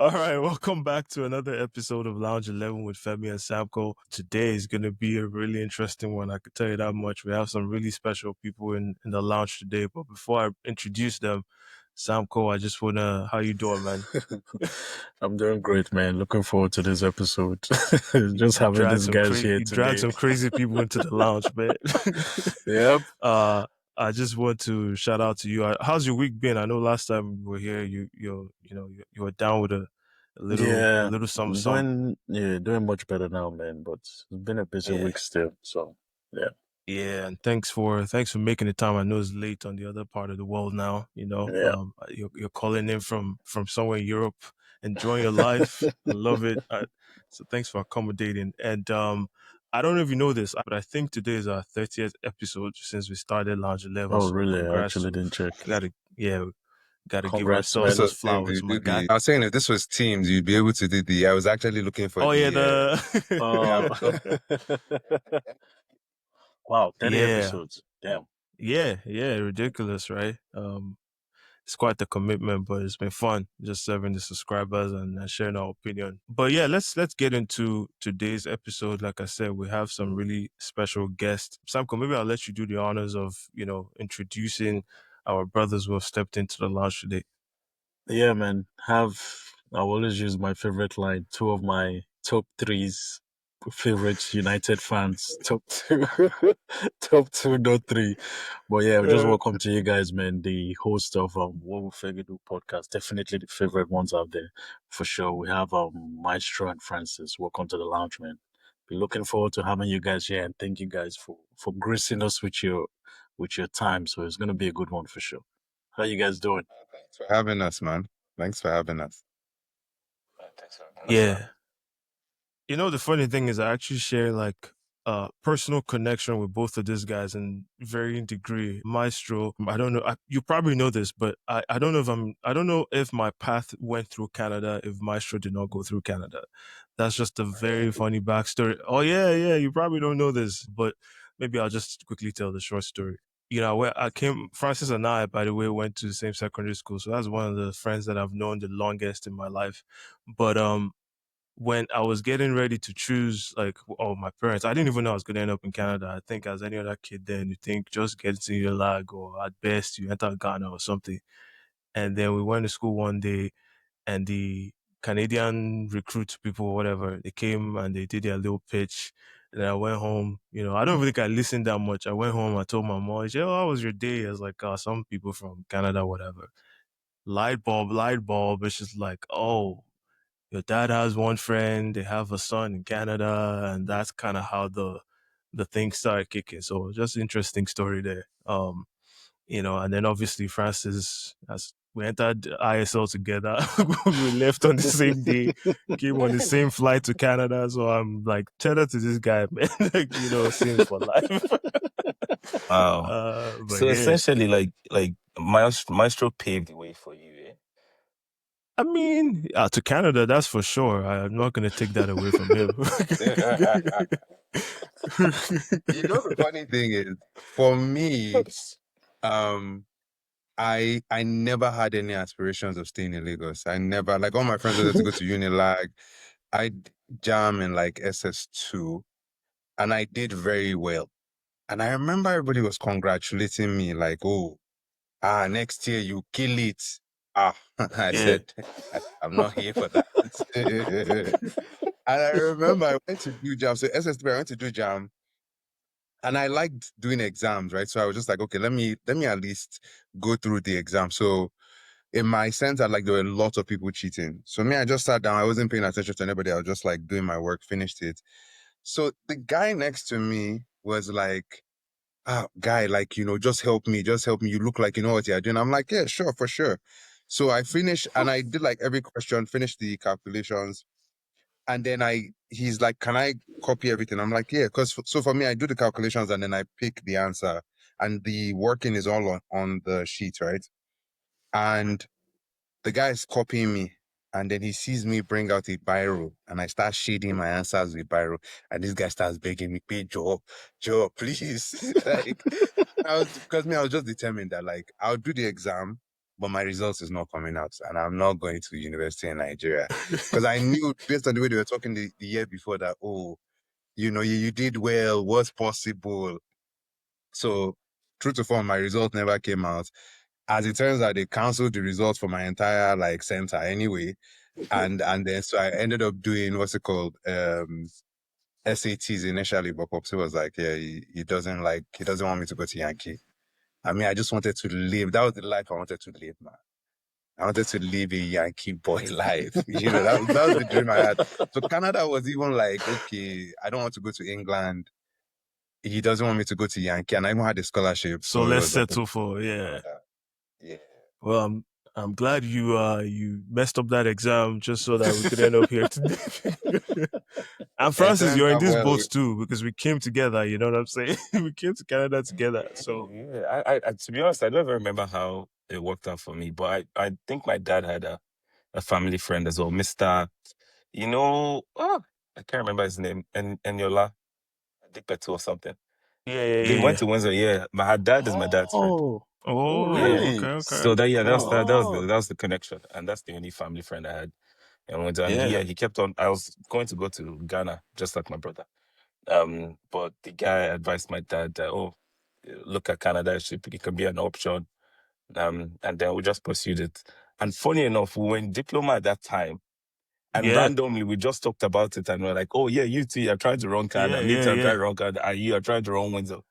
All right, welcome back to another episode of Lounge 11 with Femi and Samko. Today is going to be a really interesting one. I can tell you that much. We have some really special people in the lounge today. But before I introduce them, Samko, I just want to, how you doing, man? I'm doing great, man. Looking forward to this episode. Just having these guys here You today. dragged some crazy people into the lounge, man. Yep. I just want to shout out to you. How's your week been? I know last time we were here, you were down with a little something. Doing much better now, man. But it's been a busy week still. So yeah. Yeah, and thanks for making the time. I know it's late on the other part of the world now. You're calling in from somewhere in Europe, enjoying your life. I love it. So thanks for accommodating. And I don't know if you know this, but I think today is our 30th episode since we started Lounge 11. Oh, so really? I congrats. actually didn't check. Gotta give Congrats, ourselves man. those flowers, my guy. I was saying if this was Teams, you'd be able to do I was actually looking for Wow, 30 episodes. Damn. Yeah, ridiculous, right? It's quite the commitment, but it's been fun just serving the subscribers and sharing our opinion. But yeah, let's get into today's episode. Like I said, we have some really special guests. Samko, maybe I'll let you do the honors of, introducing our brothers who have stepped into the lounge today. Yeah, man. I always use my favorite line. Two of my top threes favorite United fans. Top two, not three. But yeah, just welcome to you guys, man. The host of What Would Fergie Do podcast. Definitely the favorite ones out there for sure. We have Maestro and Francis. Welcome to the lounge, man. Be looking forward to having you guys here, and thank you guys for gracing us with your time. So it's gonna be a good one for sure. How you guys doing? Thanks for having us, man. Thanks for having us. Yeah. The funny thing is I actually share like personal connection with both of these guys in varying degree. Maestro, I don't know, you probably know this, but I don't know if my path went through Canada if Maestro did not go through Canada. That's just a very funny backstory. Oh yeah, you probably don't know this, but maybe I'll just quickly tell the short story. Francis and I, by the way, went to the same secondary school. So that's one of the friends that I've known the longest in my life. But when I was getting ready to choose, my parents, I didn't even know I was going to end up in Canada. I think as any other kid then, you think just get into your lag or at best you enter Ghana or something. And then we went to school one day and the Canadian recruit people, whatever, they came and they did their little pitch. And I went home, I don't think I listened that much. I went home, I told my mom, she said, "Oh, how was your day?" I was like, some people from Canada, whatever. Light bulb. It's just like, oh, your dad has one friend, they have a son in Canada, and that's kind of how the thing started kicking. So just interesting story there. And then obviously Francis, as we entered ISL together, we left on the same day, came on the same flight to Canada. So I'm like, shout out to this guy, man. Same for life. Wow. So essentially, like Maestro paved the way for you, eh? I mean, to Canada, that's for sure. I'm not going to take that away from him. The funny thing is, for me, I never had any aspirations of staying in Lagos. I never, like all my friends wanted to go to Unilag. I jam in like SS2 and I did very well. And I remember everybody was congratulating me like, oh, next year you kill it. I said, I'm not here for that. And I remember I went to do jam. So SS3, I went to do jam. And I liked doing exams, right? So I was just like, okay, let me at least go through the exam. So in my sense, there were a lot of people cheating. So me, I just sat down. I wasn't paying attention to anybody. I was just like doing my work, finished it. So the guy next to me was like, guy, just help me. You look like you know what you're doing. I'm like, yeah, sure, for sure. So I finished and I did like every question, finished the calculations. And then he's like, can I copy everything? I'm like, yeah, because so for me, I do the calculations and then I pick the answer and the working is all on the sheet, right? And the guy is copying me. And then he sees me bring out a biro and I start shading my answers with biro. And this guy starts begging me, "Hey, Joe, please." Because I was just determined that I'll do the exam but my results is not coming out, and I'm not going to university in Nigeria. Because I knew, based on the way they were talking the year before, that, oh, you did well, what's possible? So, true to form, my result never came out. As it turns out, they canceled the results for my entire like center anyway. And then so I ended up doing what's it called? SATs initially, but Popsy was like, yeah, he doesn't want me to go to Yankee. I mean, I just wanted to live. That was the life I wanted to live, man. I wanted to live a Yankee boy life. That was the dream I had. So Canada was even like, okay, I don't want to go to England. He doesn't want me to go to Yankee, and I even had a scholarship. So So it let's was like, settle for Canada. Yeah. Well, I'm glad you messed up that exam just so that we could end up here today. And It Francis, turned you're in out this well. boat too because we came together. You know what I'm saying? We came to Canada together. So Yeah, I to be honest, I don't even remember how it worked out for me, but I think my dad had a family friend as well, Mr. I can't remember his name, Eniola Dikpetu or something. They went yeah. to Windsor. Yeah, my dad is my dad's friend. Oh, Oh, Yeah, really? okay. so Oh, that was the connection, and that's the only family friend I had in Windsor. And Yeah. yeah, he kept on. I was going to go to Ghana just like my brother. But the guy advised my dad that, look at Canada, it can be an option. And then we just pursued it. And funny enough, we were in diploma at that time. And Yeah. randomly, we just talked about it and we're like, oh, yeah, you too, you're trying to run Canada. Me too, I'm trying Yeah. to run Canada. And you are trying to run Windsor.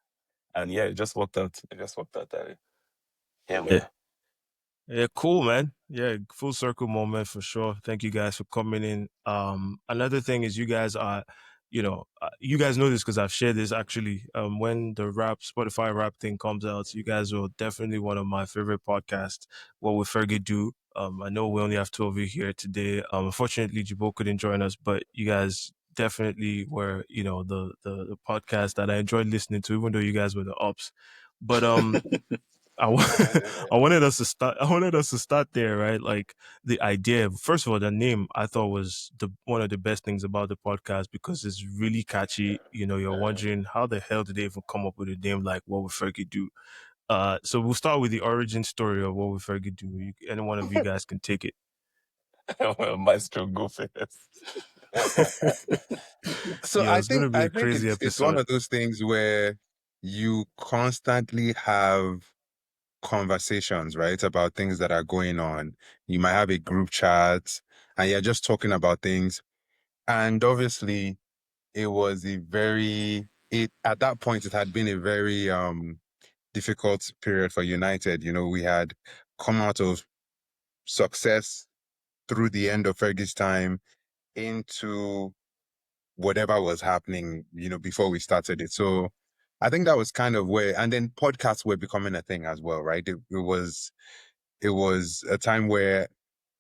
And yeah, it just worked out. It just worked out that way. Yeah, Yeah. man. Yeah, cool, man. Yeah, full circle moment for sure. Thank you guys for coming in. Another thing is you guys are, you guys know this because I've shared this actually. When the Spotify rap thing comes out, you guys are definitely one of my favorite podcasts. What Would Fergie Do? I know we only have two of you here today. Unfortunately, Jibo couldn't join us, but you guys definitely were, the podcast that I enjoyed listening to, even though you guys were the ups. But I, wa- I wanted us to start. I wanted us to start there, right? Like the idea. First of all, the name I thought was one of the best things about the podcast because it's really catchy. You're wondering how the hell did they even come up with a name like "What Would Fergie Do?" So we'll start with the origin story of "What Would Fergie Do." Any one of you guys can take it. Maestro, go first. So Yeah, I it's gonna think be I a think crazy it's one episode. of those things where you constantly have conversations, right, about things that are going on. You might have a group chat and you're just talking about things. And obviously it was at that point it had been a very difficult period for United. We had come out of success through the end of Fergie's time into whatever was happening, before we started it. So I think that was kind of where, and then podcasts were becoming a thing as well, right? It was a time where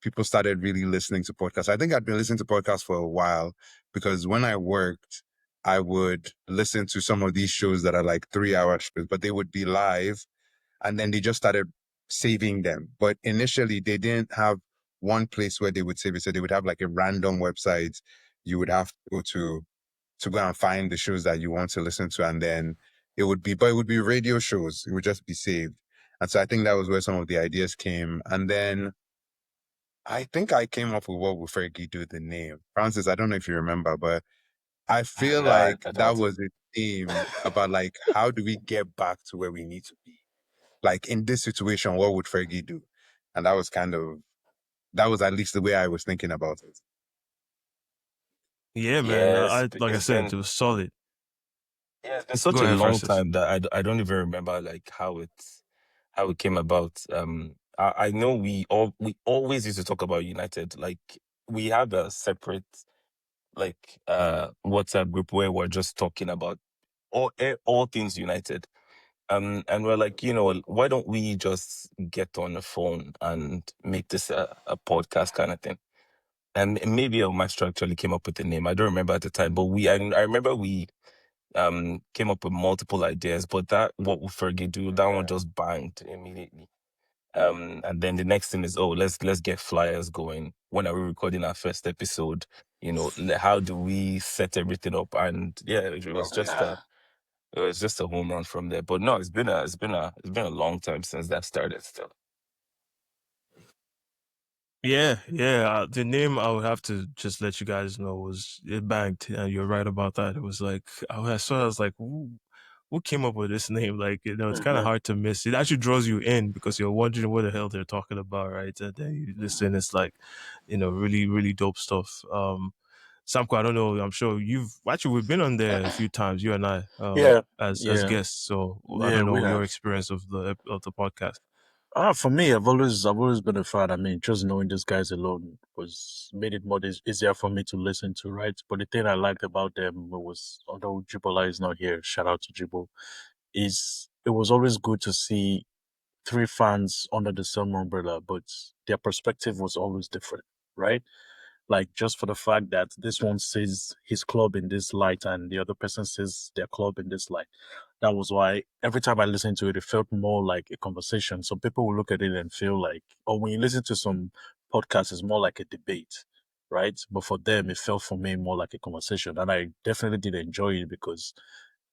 people started really listening to podcasts. I think I'd been listening to podcasts for a while because when I worked, I would listen to some of these shows that are like 3 hour shows, but they would be live and then they just started saving them. But initially they didn't have one place where they would save it. So they would have like a random website you would have to go to go and find the shows that you want to listen to. And then but it would be radio shows. It would just be saved. And so I think that was where some of the ideas came. And then I think I came up with What Would Fergie Do, the name. Francis, I don't know if you remember, but I feel No, I like that don't. was a theme about like, how do we get back to where we need to be? Like in this situation, what would Fergie do? And that was at least the way I was thinking about it. Yeah, man. Yes, I like I said, it was solid. it's been Go such a ahead, long Francis. time that I don't even remember like how it came about. I know we always used to talk about United. Like we have a separate like WhatsApp group where we're just talking about all things United. And we're like, why don't we just get on the phone and make this a podcast kind of thing? And maybe a Maestro actually came up with the name. I don't remember at the time, but I remember we came up with multiple ideas, but that What Would Fergie Do? That one just banged immediately. And then the next thing is, let's get flyers going. When are we recording our first episode? How do we set everything up? And yeah, it was just a home run from there. But no, it's been a long time since that started. Still, Yeah. The name I would have to just let you guys know was it banked, and you're right about that. It was like I saw, I was like, who came up with this name? Like, it's kind of hard to miss. It actually draws you in because you're wondering what the hell they're talking about, right? And then you listen, it's like, really, really dope stuff. Samko, I don't know. I'm sure we've been on there a few times, you and I, Yeah, as yeah, guests. So I yeah. don't We know your have. experience of the podcast. For me, I've always been a fan. I mean, just knowing these guys alone was made it more easier for me to listen to, right? But the thing I liked about them was, although Jibola is not here, shout out to Jibo, is it was always good to see three fans under the same umbrella, but their perspective was always different, right? Like just for the fact that this one sees his club in this light and the other person sees their club in this light. That was why every time I listened to it, it felt more like a conversation. So people will look at it and feel like, or when you listen to some podcasts, it's more like a debate, right? But for them, it felt for me more like a conversation. And I definitely did enjoy it because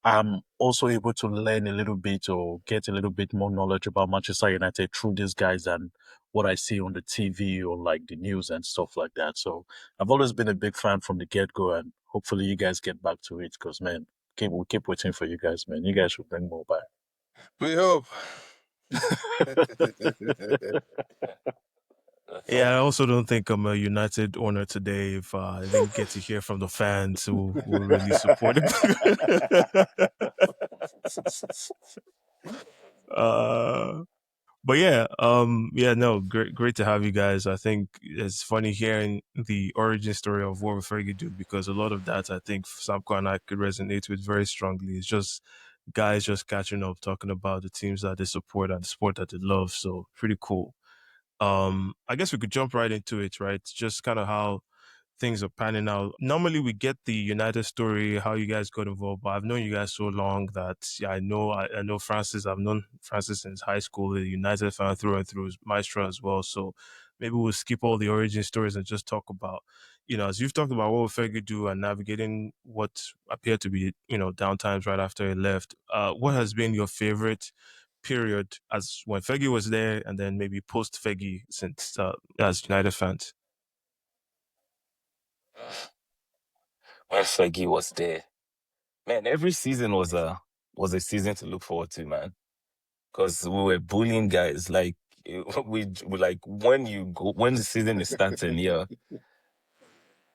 I'm also able to learn a little bit or get a little bit more knowledge about Manchester United through these guys and what I see on the TV or like the news and stuff like that. So I've always been a big fan from the get go, and hopefully you guys get back to it because man, we'll keep waiting for you guys, man. You guys should bring more back. We hope. Yeah, I also don't think I'm a United owner today if I didn't get to hear from the fans who really support it. uh, but yeah, no, great to have you guys. I think it's funny hearing the origin story of what Would Fergie Do because a lot of that I think Samko and I could resonate with very strongly. It's just guys just catching up, talking about the teams that they support and the sport that they love. So pretty cool. I guess we could jump right into it, right? Just kind of how things are panning out. Normally we get the United story, how you guys got involved, but I've known you guys so long that yeah, I know Francis. I've known Francis since high school, a United fan through and through, Maestro as well. So maybe we'll skip all the origin stories and just talk about, as you've talked about what would Fergie do and navigating what appeared to be, downtimes right after he left. What has been your favorite period as when Fergie was there and then maybe post Fergie since as United fans? When Fergie was there, man, every season was a season to look forward to, man. Because we were bullying guys. Like we like when the season is starting, yeah,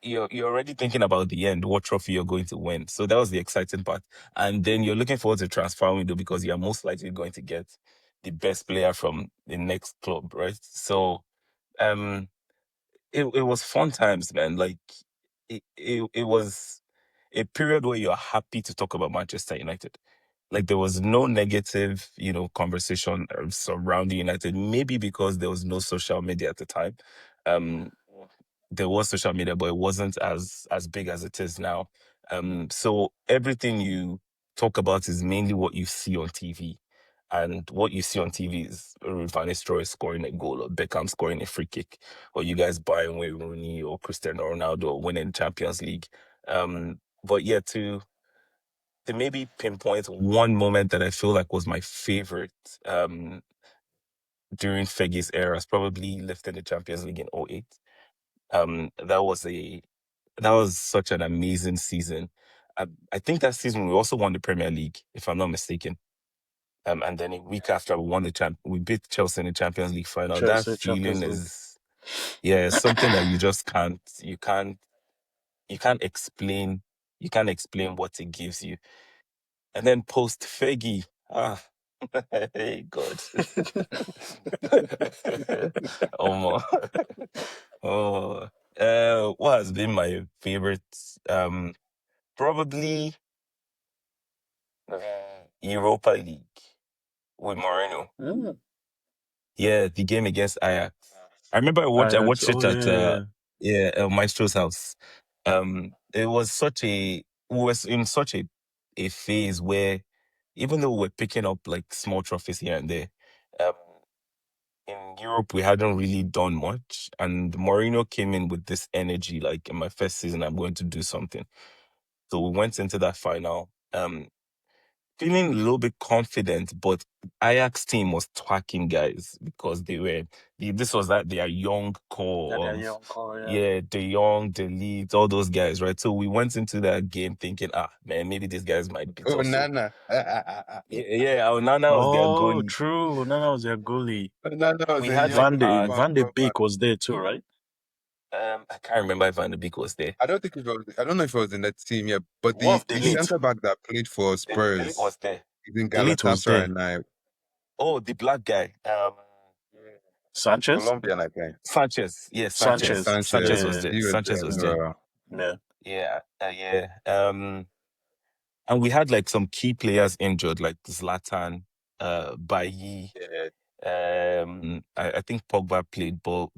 you're already thinking about the end, what trophy you're going to win. So that was the exciting part. And then you're looking forward to transfer window because you're most likely going to get the best player from the next club, right? So um it was fun times, man. Like it was a period where you're happy to talk about Manchester United. Like there was no negative, conversation surrounding United. Maybe because there was no social media at the time. Um, there was social media, but it wasn't as big as it is now. So everything you talk about is mainly what you see on TV. And what you see on TV is Van Nistelrooy scoring a goal or Beckham scoring a free kick or you guys buying Wayne Rooney or Cristiano Ronaldo or winning Champions League. But yeah, to maybe pinpoint one moment that I feel like was my favorite during Fergie's era is probably lifting the Champions League in '08. That was such an amazing season. I think that season we also won the Premier League, if I'm not mistaken. And then a week after we won we beat Chelsea in the Champions League final. That Chelsea feeling Champions League. is, yeah, something that you just you can't explain. You can't explain what it gives you. And then post Fergie, hey God, oh, oh, what has been my favorite? Probably the Europa League with Moreno. Mm. Yeah, the game against Ajax. I remember I Ajax. watched Oh it at yeah, Maestro's house. It was we was in such a phase where even though we were picking up like small trophies here and there, um, in Europe we hadn't really done much. And Mourinho came in with this energy, like in my first season, I'm going to do something. So we went into that final. feeling a little bit confident, but Ajax team was twacking guys because this was their young core of, De Jong, De Leeds, all those guys, right? So we went into that game thinking, man, maybe these guys might beat Oh, us. Nana. Nana was their goalie. True. Nana was their goalie. Nana was We a had young Van de Beek was there too, right? I can't remember if Van de Beek was there. I don't know if it was in that team yet, but One of the the Leeds. centre back that played for Spurs Delete was there. is in Delete was there. Galatasaray now. Oh, the black guy. Sanchez? Colombian, I think. Sanchez. Yes, Sanchez. Sanchez was there. He was Sanchez was there. Yeah. Yeah. And we had like some key players injured, like Zlatan, Bailly. I think Pogba played, but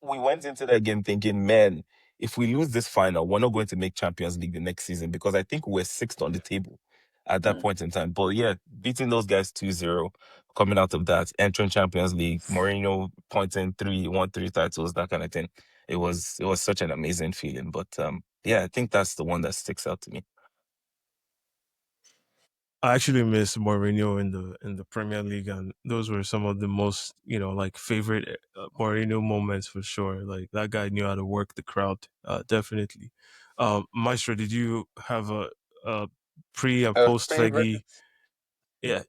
we went into that game thinking, man, if we lose this final, we're not going to make Champions League the next season, because I think we're sixth on the table at that point in time. But yeah, beating those guys 2-0, coming out of that, entering Champions League, Mourinho pointing 3 titles, that kind of thing. It was such an amazing feeling. But yeah, I think that's the one that sticks out to me. I actually miss Mourinho in the Premier League, and those were some of the most like favorite Mourinho moments for sure. Like that guy knew how to work the crowd, definitely. Maestro, did you have a pre and post Fergie? Yeah.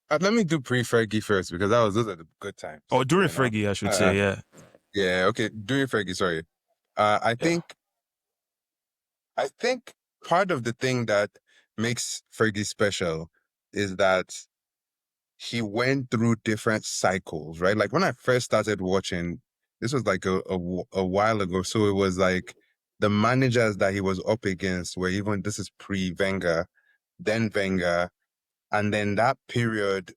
Let me do pre-Fergie first, because those are the good times. Oh, during Fergie, I should say, yeah. Yeah, okay. During Fergie, sorry. I think part of the thing that makes Fergie special is that he went through different cycles, right? Like when I first started watching, this was like a while ago. So it was like the managers that he was up against were even, this is pre-Wenger, then Wenger, and then that period,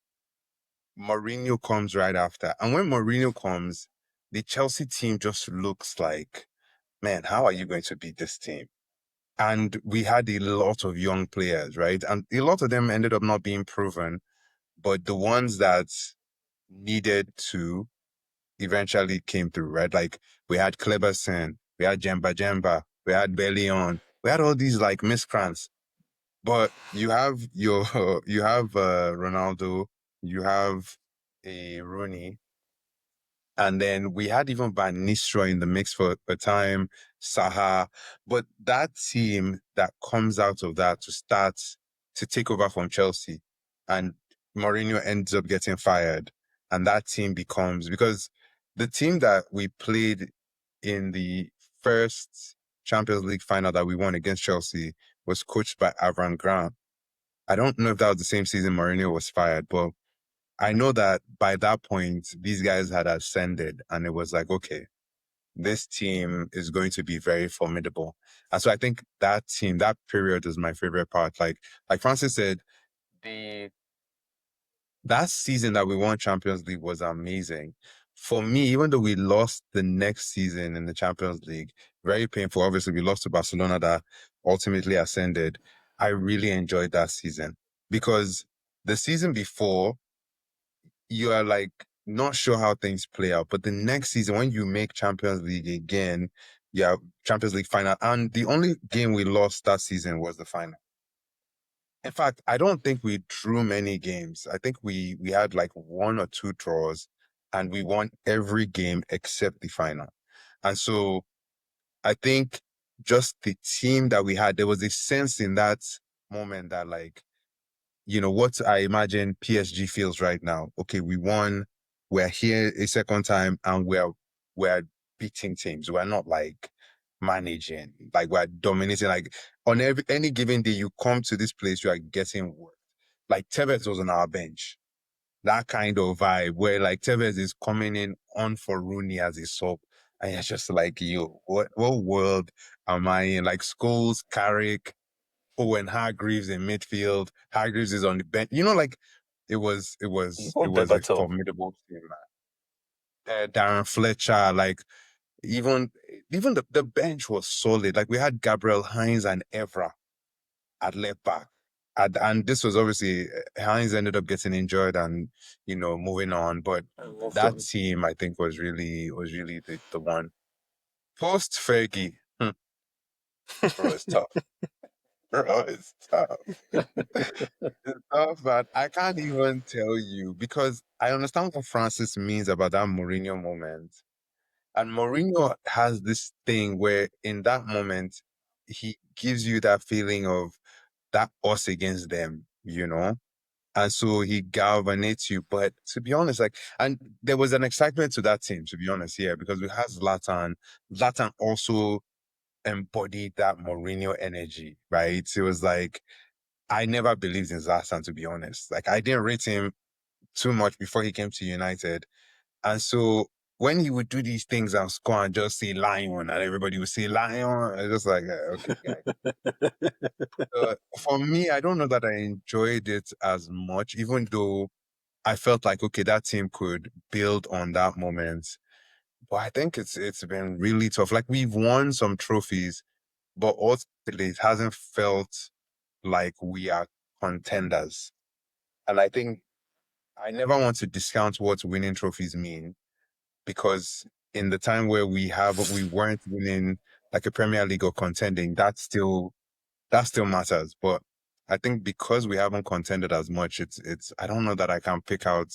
Mourinho comes right after. And when Mourinho comes, the Chelsea team just looks like, man, how are you going to beat this team? And we had a lot of young players, right? And a lot of them ended up not being proven, but the ones that needed to eventually came through, right? Like we had Kleberson, we had Jemba, we had Bellion, we had all these like miscreants. But you have Ronaldo, you have a Rooney, and then we had even Van Nistelrooy in the mix for a time, Saha. But that team that comes out of that to start to take over from Chelsea, and Mourinho ends up getting fired, and that team becomes, because the team that we played in the first Champions League final that we won against Chelsea was coached by Avram Grant. I don't know if that was the same season Mourinho was fired, but I know that by that point, these guys had ascended, and it was like, okay, this team is going to be very formidable. And so I think that team, that period is my favorite part. Like Francis said, that season that we won Champions League was amazing. For me, even though we lost the next season in the Champions League, very painful. Obviously, we lost to Barcelona that ultimately ascended. I really enjoyed that season, because the season before, you are like not sure how things play out. But the next season, when you make Champions League again, you have Champions League final. And the only game we lost that season was the final. In fact, I don't think we drew many games. I think we had like 1 or 2 draws, and we won every game except the final. And so I think just the team that we had, there was a sense in that moment that like, what I imagine PSG feels right now. Okay, we won. We're here a second time, and we're beating teams. We're not like managing, like we're dominating. Like on any given day, you come to this place, you are getting work. Like Tevez was on our bench. That kind of vibe where like Tevez is coming in on for Rooney as a sub, and it's just like, what world am I in? Like Scholes, Carrick, Owen Hargreaves in midfield. Hargreaves is on the bench. Like it was a formidable team, man. Darren Fletcher, like even the bench was solid. Like we had Gabriel Hines and Evra at left back. And this was obviously, Hines ended up getting injured and moving on. But that team, I think, was really the one. Post Fergie, it was tough. Bro, it's tough. It's tough, but I can't even tell you because I understand what Francis means about that Mourinho moment. And Mourinho has this thing where in that moment, he gives you that feeling of that us against them, you know? And so he galvanizes you. But to be honest, like, and there was an excitement to that team, to be honest, yeah, because we had Zlatan. Zlatan also embodied that Mourinho energy, right? It was like, I never believed in Zlatan, to be honest. Like, I didn't rate him too much before he came to United. And so when he would do these things and score and just say Lion, and everybody would say Lion, I was just like, okay, guys. For me, I don't know that I enjoyed it as much, even though I felt like, okay, that team could build on that moment. But I think it's been really tough. Like we've won some trophies, but ultimately it hasn't felt like we are contenders. And I think I never want to discount what winning trophies mean because in the time where we weren't winning like a Premier League or contending, that still matters. But I think because we haven't contended as much, it's I don't know that I can pick out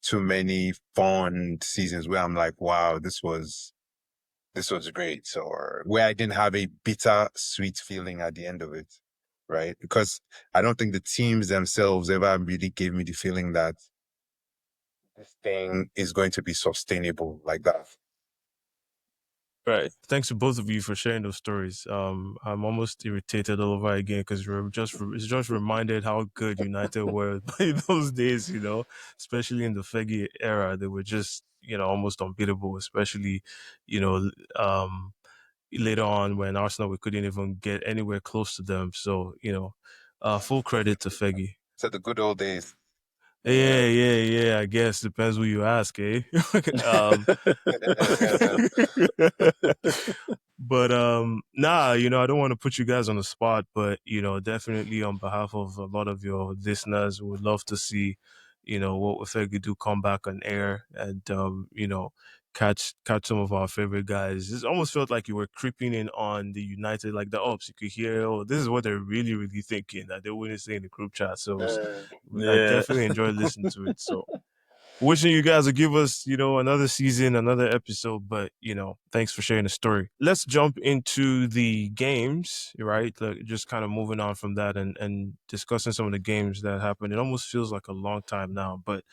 too many fun seasons where I'm like, wow, this was great, or where I didn't have a bitter sweet feeling at the end of it. Right. Because I don't think the teams themselves ever really gave me the feeling that this thing is going to be sustainable like that. Right. Thanks to both of you for sharing those stories. I'm almost irritated all over again because it's just reminded how good United were in those days. Especially in the Fergie era, they were just almost unbeatable. Especially, you know, um, later on when Arsenal we couldn't even get anywhere close to them. So full credit to Fergie. So the good old days. Yeah, yeah, yeah. I guess depends who you ask, eh? um, but nah, I don't want to put you guys on the spot, but definitely on behalf of a lot of your listeners, we would love to see, what Would Fergie Do come back on air and catch some of our favorite guys. It almost felt like you were creeping in on the United, like the ops. You could hear, oh, this is what they're really, really thinking that they wouldn't say in the group chat. So I Yeah. definitely enjoyed listening to it. So wishing you guys would give us, another season, another episode. But, thanks for sharing the story. Let's jump into the games, right? Like, just kind of moving on from that and discussing some of the games that happened. It almost feels like a long time now. But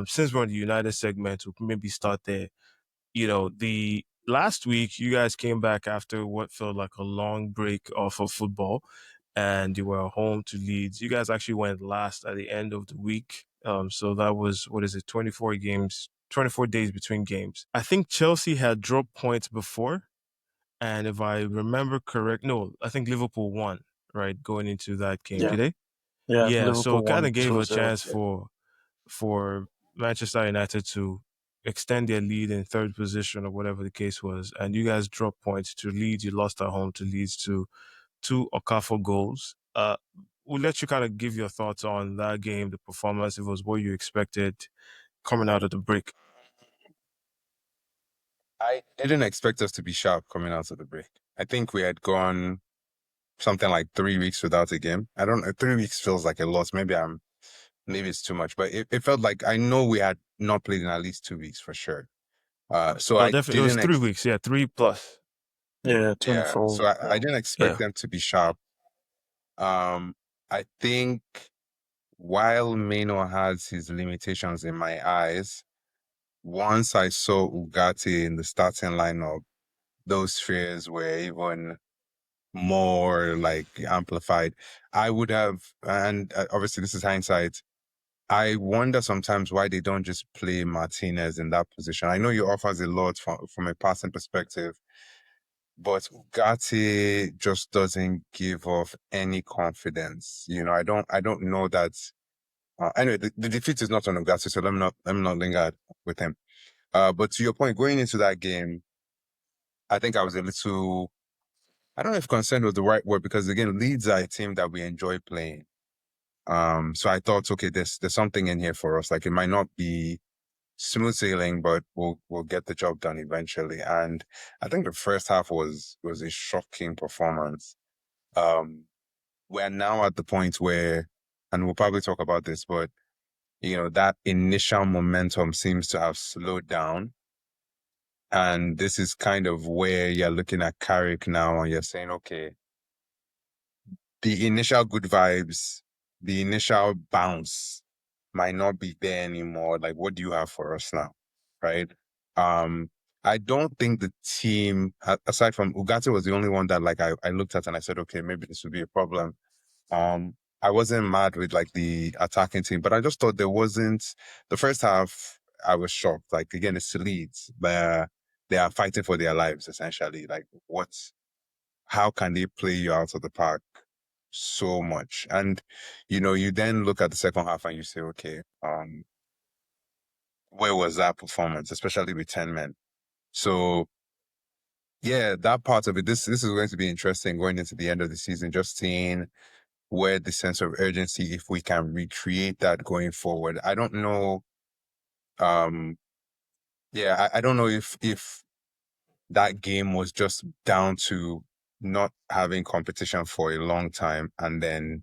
since we're on the United segment, we'll maybe start there. The last week you guys came back after what felt like a long break off of football and you were home to Leeds. You guys actually went last at the end of the week. So that was, what is it, 24 games, 24 days between games. I think Chelsea had dropped points before. And if I remember correct, no, I think Liverpool won, right, going into that game. Yeah. Did they? Yeah. Yeah, so Liverpool it kind won of gave a 2-0. chance for Manchester United to extend their lead in third position or whatever the case was. And you guys dropped points to Leeds. You lost at home to Leeds to two Okafor goals. We'll let you kind of give your thoughts on that game, the performance. If it was what you expected coming out of the break. I didn't expect us to be sharp coming out of the break. I think we had gone something like 3 weeks without a game. I don't know. 3 weeks feels like a lot. Maybe it's too much, but it felt like I know we had not played in at least 2 weeks for sure. So Oh, I definitely. It was didn't, 3 weeks. Yeah, 3+. Yeah. yeah. 24. So I Yeah. didn't expect Yeah. them to be sharp. I think while Mano has his limitations in my eyes, once I saw Ugarte in the starting lineup, those fears were even more like amplified. I would have, and obviously this is hindsight. I wonder sometimes why they don't just play Martinez in that position. I know he offers a lot from a passing perspective, but Ugarte just doesn't give off any confidence. I don't know that. Anyway, the defeat is not on Ugarte, so let me not linger with him. But to your point, going into that game, I think I was a little. I don't know if concerned was the right word because again, Leeds are a team that we enjoy playing. So I thought, okay, there's something in here for us. Like it might not be smooth sailing, but we'll get the job done eventually. And I think the first half was a shocking performance. Um, we're now at the point where, and we'll probably talk about this, but that initial momentum seems to have slowed down. And this is kind of where you're looking at Carrick now and you're saying, okay, the initial good vibes, the initial bounce might not be there anymore. Like, what do you have for us now? Right. Um, I don't think the team, aside from Ugarte, was the only one that like I looked at and I said, okay, maybe this would be a problem. I wasn't mad with like the attacking team, but I just thought there wasn't the first half. I was shocked. Like again, it's Leeds, but they are fighting for their lives essentially. Like how can they play you out of the park so much? And you then look at the second half and you say, okay, where was that performance, especially with 10 men? So yeah, that part of it. This is going to be interesting going into the end of the season, just seeing where the sense of urgency, if we can recreate that going forward. I don't know. Yeah, I don't know if that game was just down to not having competition for a long time and then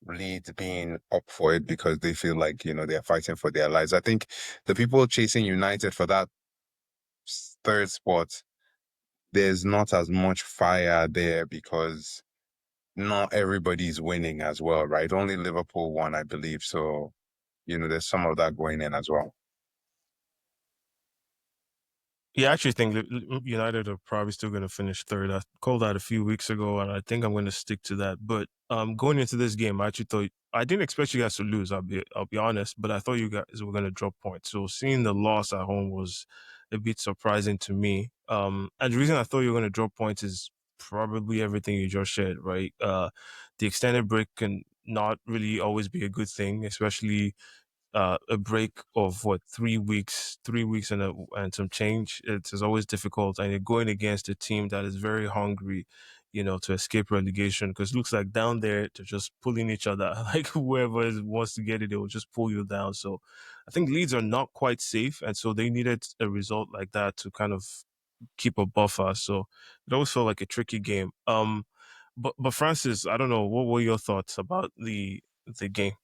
Leeds being up for it because they feel like, they're fighting for their lives. I think the people chasing United for that third spot, there's not as much fire there because not everybody's winning as well, right? Only Liverpool won, I believe. So, there's some of that going in as well. Yeah, I actually think United are probably still going to finish third. I called that a few weeks ago, and I think I'm going to stick to that. But going into this game, I actually thought I didn't expect you guys to lose. I'll be honest, but I thought you guys were going to drop points. So seeing the loss at home was a bit surprising to me. And the reason I thought you were going to drop points is probably everything you just shared, right? The extended break can not really always be a good thing, especially a break of 3 weeks and some change. It's always difficult, and you're going against a team that is very hungry, to escape relegation. Because it looks like down there they're just pulling each other. Like whoever wants to get it, they will just pull you down. So I think Leeds are not quite safe, and so they needed a result like that to kind of keep a buffer. So it always felt like a tricky game. But Francis, I don't know, what were your thoughts about the game?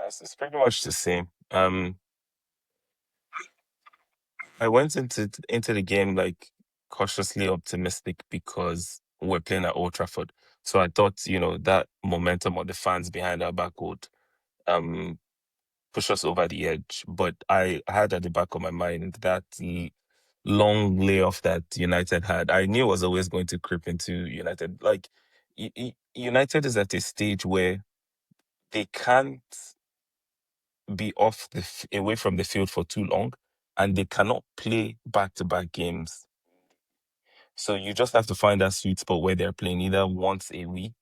It's pretty much the same. I went into the game like cautiously optimistic because we're playing at Old Trafford. So I thought, that momentum of the fans behind our back would um push us over the edge. But I had at the back of my mind that long layoff that United had. I knew it was always going to creep into United. Like United is at a stage where they can't be away from the field for too long, and they cannot play back-to-back games. So you just have to find that sweet spot where they're playing either once a week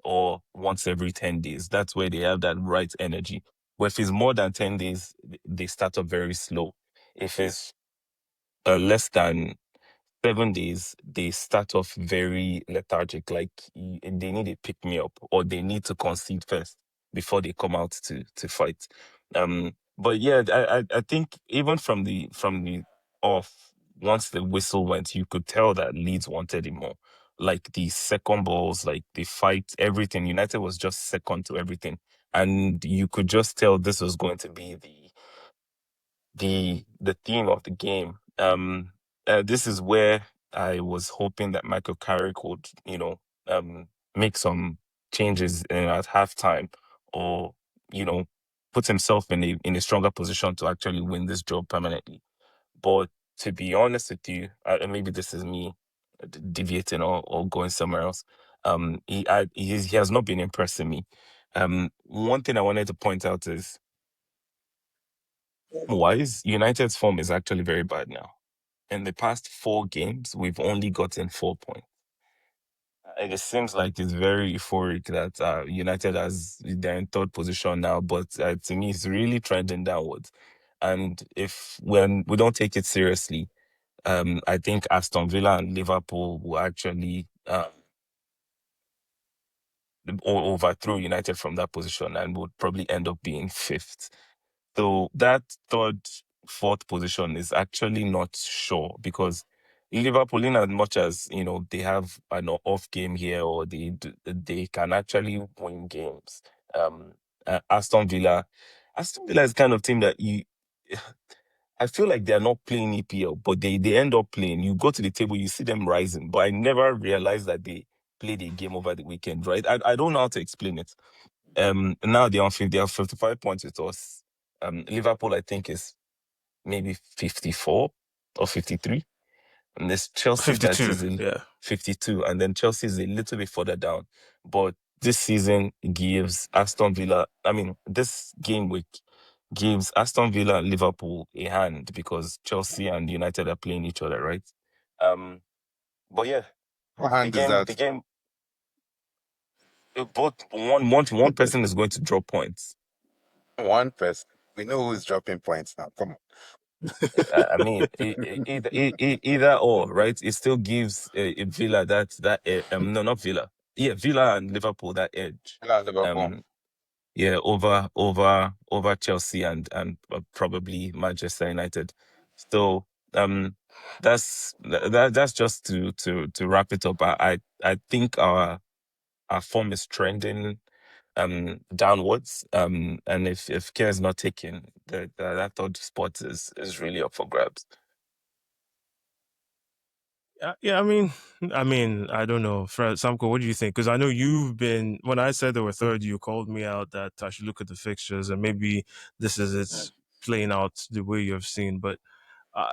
or once every 10 days. That's where they have that right energy. But if it's more than 10 days, they start up very slow. If it's less than 7 days, they start off very lethargic. Like they need a pick me up, or they need to concede first before they come out to fight. But yeah, I think even from the off, once the whistle went, you could tell that Leeds wanted it more. Like the second balls, like the fight, everything. United was just second to everything, and you could just tell this was going to be the theme of the game. This is where I was hoping that Michael Carrick would, make some changes at halftime, or you know, put himself in a stronger position to actually win this job permanently. But to be honest with you, and maybe this is me deviating or going somewhere else. He has not been impressing me. One thing I wanted to point out is wise, United's form is actually very bad now. In the past 4 games, we've only gotten 4 points. And it seems like it's very euphoric that United they're in third position now, but to me, it's really trending downwards. And if when we don't take it seriously, I think Aston Villa and Liverpool will actually overthrow United from that position and would probably end up being fifth. So that third, fourth position is actually not sure because Liverpool, in as much as they have an off game here, or they can actually win games. Aston Villa, Aston Villa is the kind of team that I feel like they're not playing EPL, but they end up playing. You go to the table, you see them rising, but I never realized that they played a game over the weekend, right? I don't know how to explain it. Now they're on 50, they have 55 points with us. Liverpool, I think, is maybe 54 or 53. And there's Chelsea that 52. is in Yeah. 52, and then Chelsea is a little bit further down. But this season gives Aston Villa, this game week gives Aston Villa and Liverpool a hand, because Chelsea and United are playing each other, right? But yeah, What the hand is game, that? the game, both one person is going to drop points. One person. We know who's dropping points now. Come on. Either or, right? It still gives Villa no, not Villa. Yeah, Villa and Liverpool that edge. Liverpool. Yeah, over Chelsea and probably Manchester United. So that's just to wrap it up. I think our form is trending downwards. And if care is not taken, that third spot is really up for grabs. Yeah, I don't know. Fred, Samko, what do you think? Because I know when I said they were third, you called me out that I should look at the fixtures and maybe it's playing out the way you've seen. But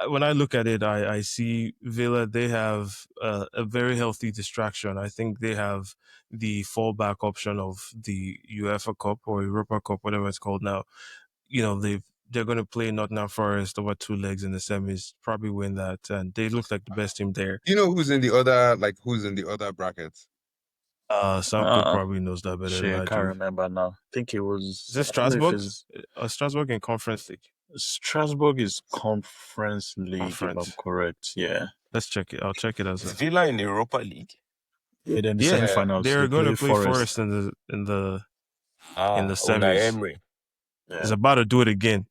when I look at it, I see Villa, they have a very healthy distraction. I think they have the fallback option of the UEFA Cup or Europa Cup, whatever it's called now. They're going to play Nottingham Forest over 2 legs in the semis, probably win that, and they look like the best team there. You know who's in the other brackets? Samko probably knows that better than Shit, I I can't do. remember now. I think it was. Is it I don't know if Strasbourg? it's Strasbourg in Conference League. Strasbourg is Conference League, if I'm Conference. correct. Yeah. Let's check it. I'll check it as Is a. Villa in the Europa League? Yeah, then the Yeah, semifinals. they're They going to play Forest. Forest in the Unai semis. Emery. Yeah. He's about to do it again.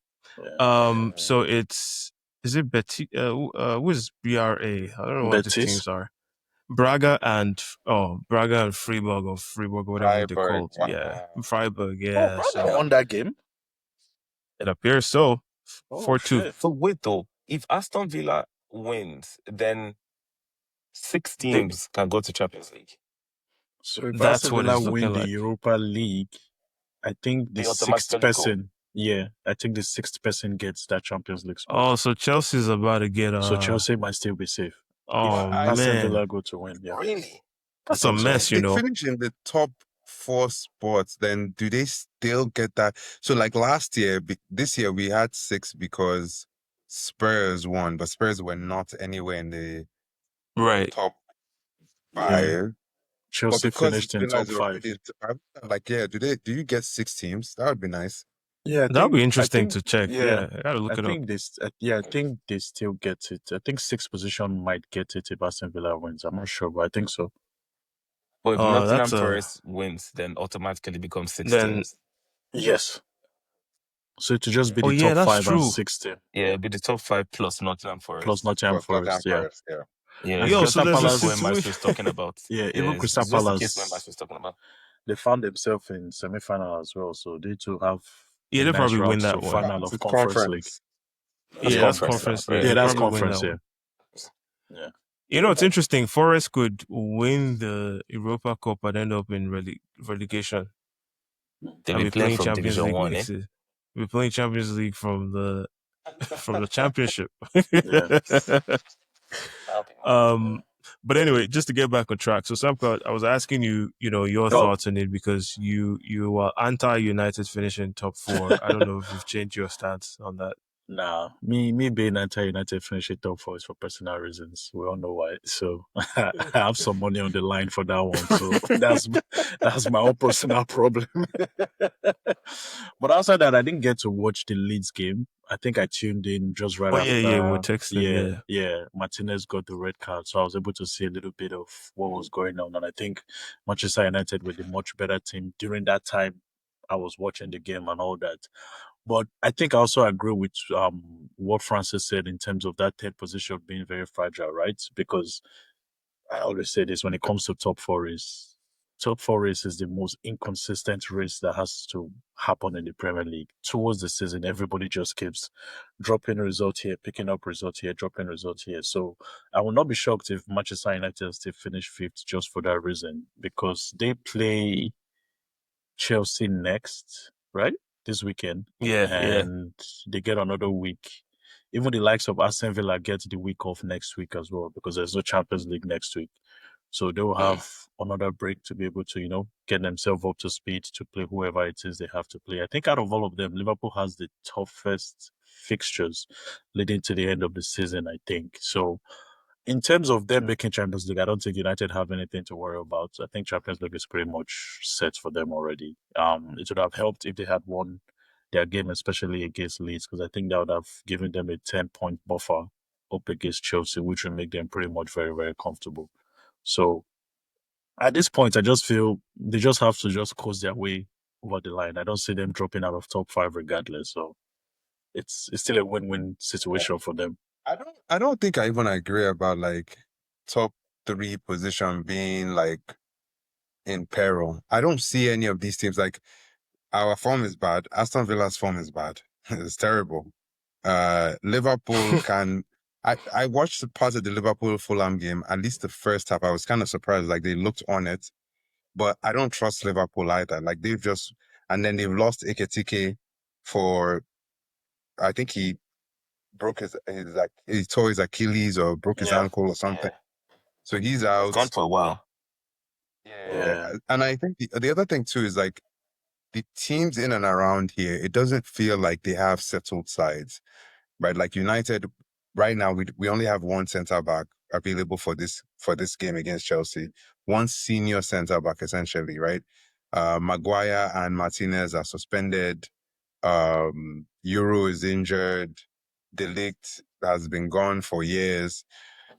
Yeah. So is it Betty? Who is BRA? I don't know what these Betis. teams are. Braga and Freiburg, or whatever they're Freiburg. called. Wow. Yeah, Freiburg. Yeah, Braga so won that game. it appears so. 4-2. Shit. So wait though, if Aston Villa wins, then 6 teams can go to Champions League. So if That's Aston what Villa it's looking win the like. Europa League, I think the They sixth automatically go. person. Yeah, I think the sixth person gets that Champions League spot. Oh, so Chelsea's about to get So Chelsea might still be safe. Oh if Aston man, Villa go to win. Yeah. Really? that's a mess, If they finish in the top 4 spots, then do they still get that? So like last year, this year we had 6 because Spurs won, but Spurs were not anywhere in the right. top 5. Yeah. Chelsea finished in top 5. Do you get 6 teams? That would be nice. Yeah, That would be interesting to check. Yeah, I gotta look I it up. think I think they still get it. I think 6th position might get it if Aston Villa wins. I'm not sure, but I think so. But if Nottingham Forest wins, then automatically becomes 6 teams. Yes. So to just be the top 5 and 6 team. Yeah, it'd be the top 5 plus Nottingham Forest. Plus Nottingham Forest, yeah. Yeah, Yo, so there's a Palace where Maestro was talking about. Yeah, even Crystal Palace. Just the case where Maestro was talking about. They found themselves in semi-final as well, so they too have. Yeah, they probably win that one. Final of Conference League. That's Conference League. Yeah, that's Conference. Yeah. You know, it's interesting. Forest could win the Europa Cup and end up in relegation. They'll be playing from Champions Division League 1, next year. We're playing Champions League from the Championship. But anyway, just to get back on track. So Samka, I was asking you, your thoughts on it because you are anti-United finishing top 4. I don't know if you've changed your stance on that. Nah, me being anti-United finishing top 4 is for personal reasons. We all know why. So I have some money on the line for that one. So that's my own personal problem. But outside that, I didn't get to watch the Leeds game. I think I tuned in just right after. We're texting. Yeah. Martinez got the red card, so I was able to see a little bit of what was going on. And I think Manchester United were the much better team during that time. I was watching the game and all that. But I think I also agree with what Francis said in terms of that third position being very fragile, right? Because I always say this when it comes to top four race is the most inconsistent race that has to happen in the Premier League. Towards the season, everybody just keeps dropping result here, picking up result here, dropping result here. So I will not be shocked if Manchester United still finish fifth just for that reason, because they play Chelsea next, right? This weekend. Yeah. And they get another week. Even the likes of Aston Villa get the week off next week as well, because there's no Champions League next week. So they will have another break to be able to, get themselves up to speed to play whoever it is they have to play. I think out of all of them, Liverpool has the toughest fixtures leading to the end of the season, I think. So in terms of them making Champions League, I don't think United have anything to worry about. I think Champions League is pretty much set for them already. It would have helped if they had won their game, especially against Leeds, because I think that would have given them a 10-point buffer up against Chelsea, which would make them pretty much very, very comfortable. So at this point, I just feel they just have to just coast their way over the line. I don't see them dropping out of top 5 regardless. So it's still a win-win situation for them. I don't think I even agree about like top 3 position being like in peril. I don't see any of these teams like our form is bad. Aston Villa's form is bad. It's terrible. Liverpool can. I watched part of the Liverpool Fulham game. At least the first half, I was kind of surprised. Like they looked on it, but I don't trust Liverpool either. Like and then they've lost Eketike for. I think he broke he tore his Achilles or broke his ankle or something. So he's out. Gone for a while. Yeah. And I think the other thing too is like the teams in and around here, it doesn't feel like they have settled sides, right? Like United, right now, we only have one centre back available for this game against Chelsea. One senior centre back, essentially, right? Maguire and Martinez are suspended. Euro is injured. De Ligt has been gone for years.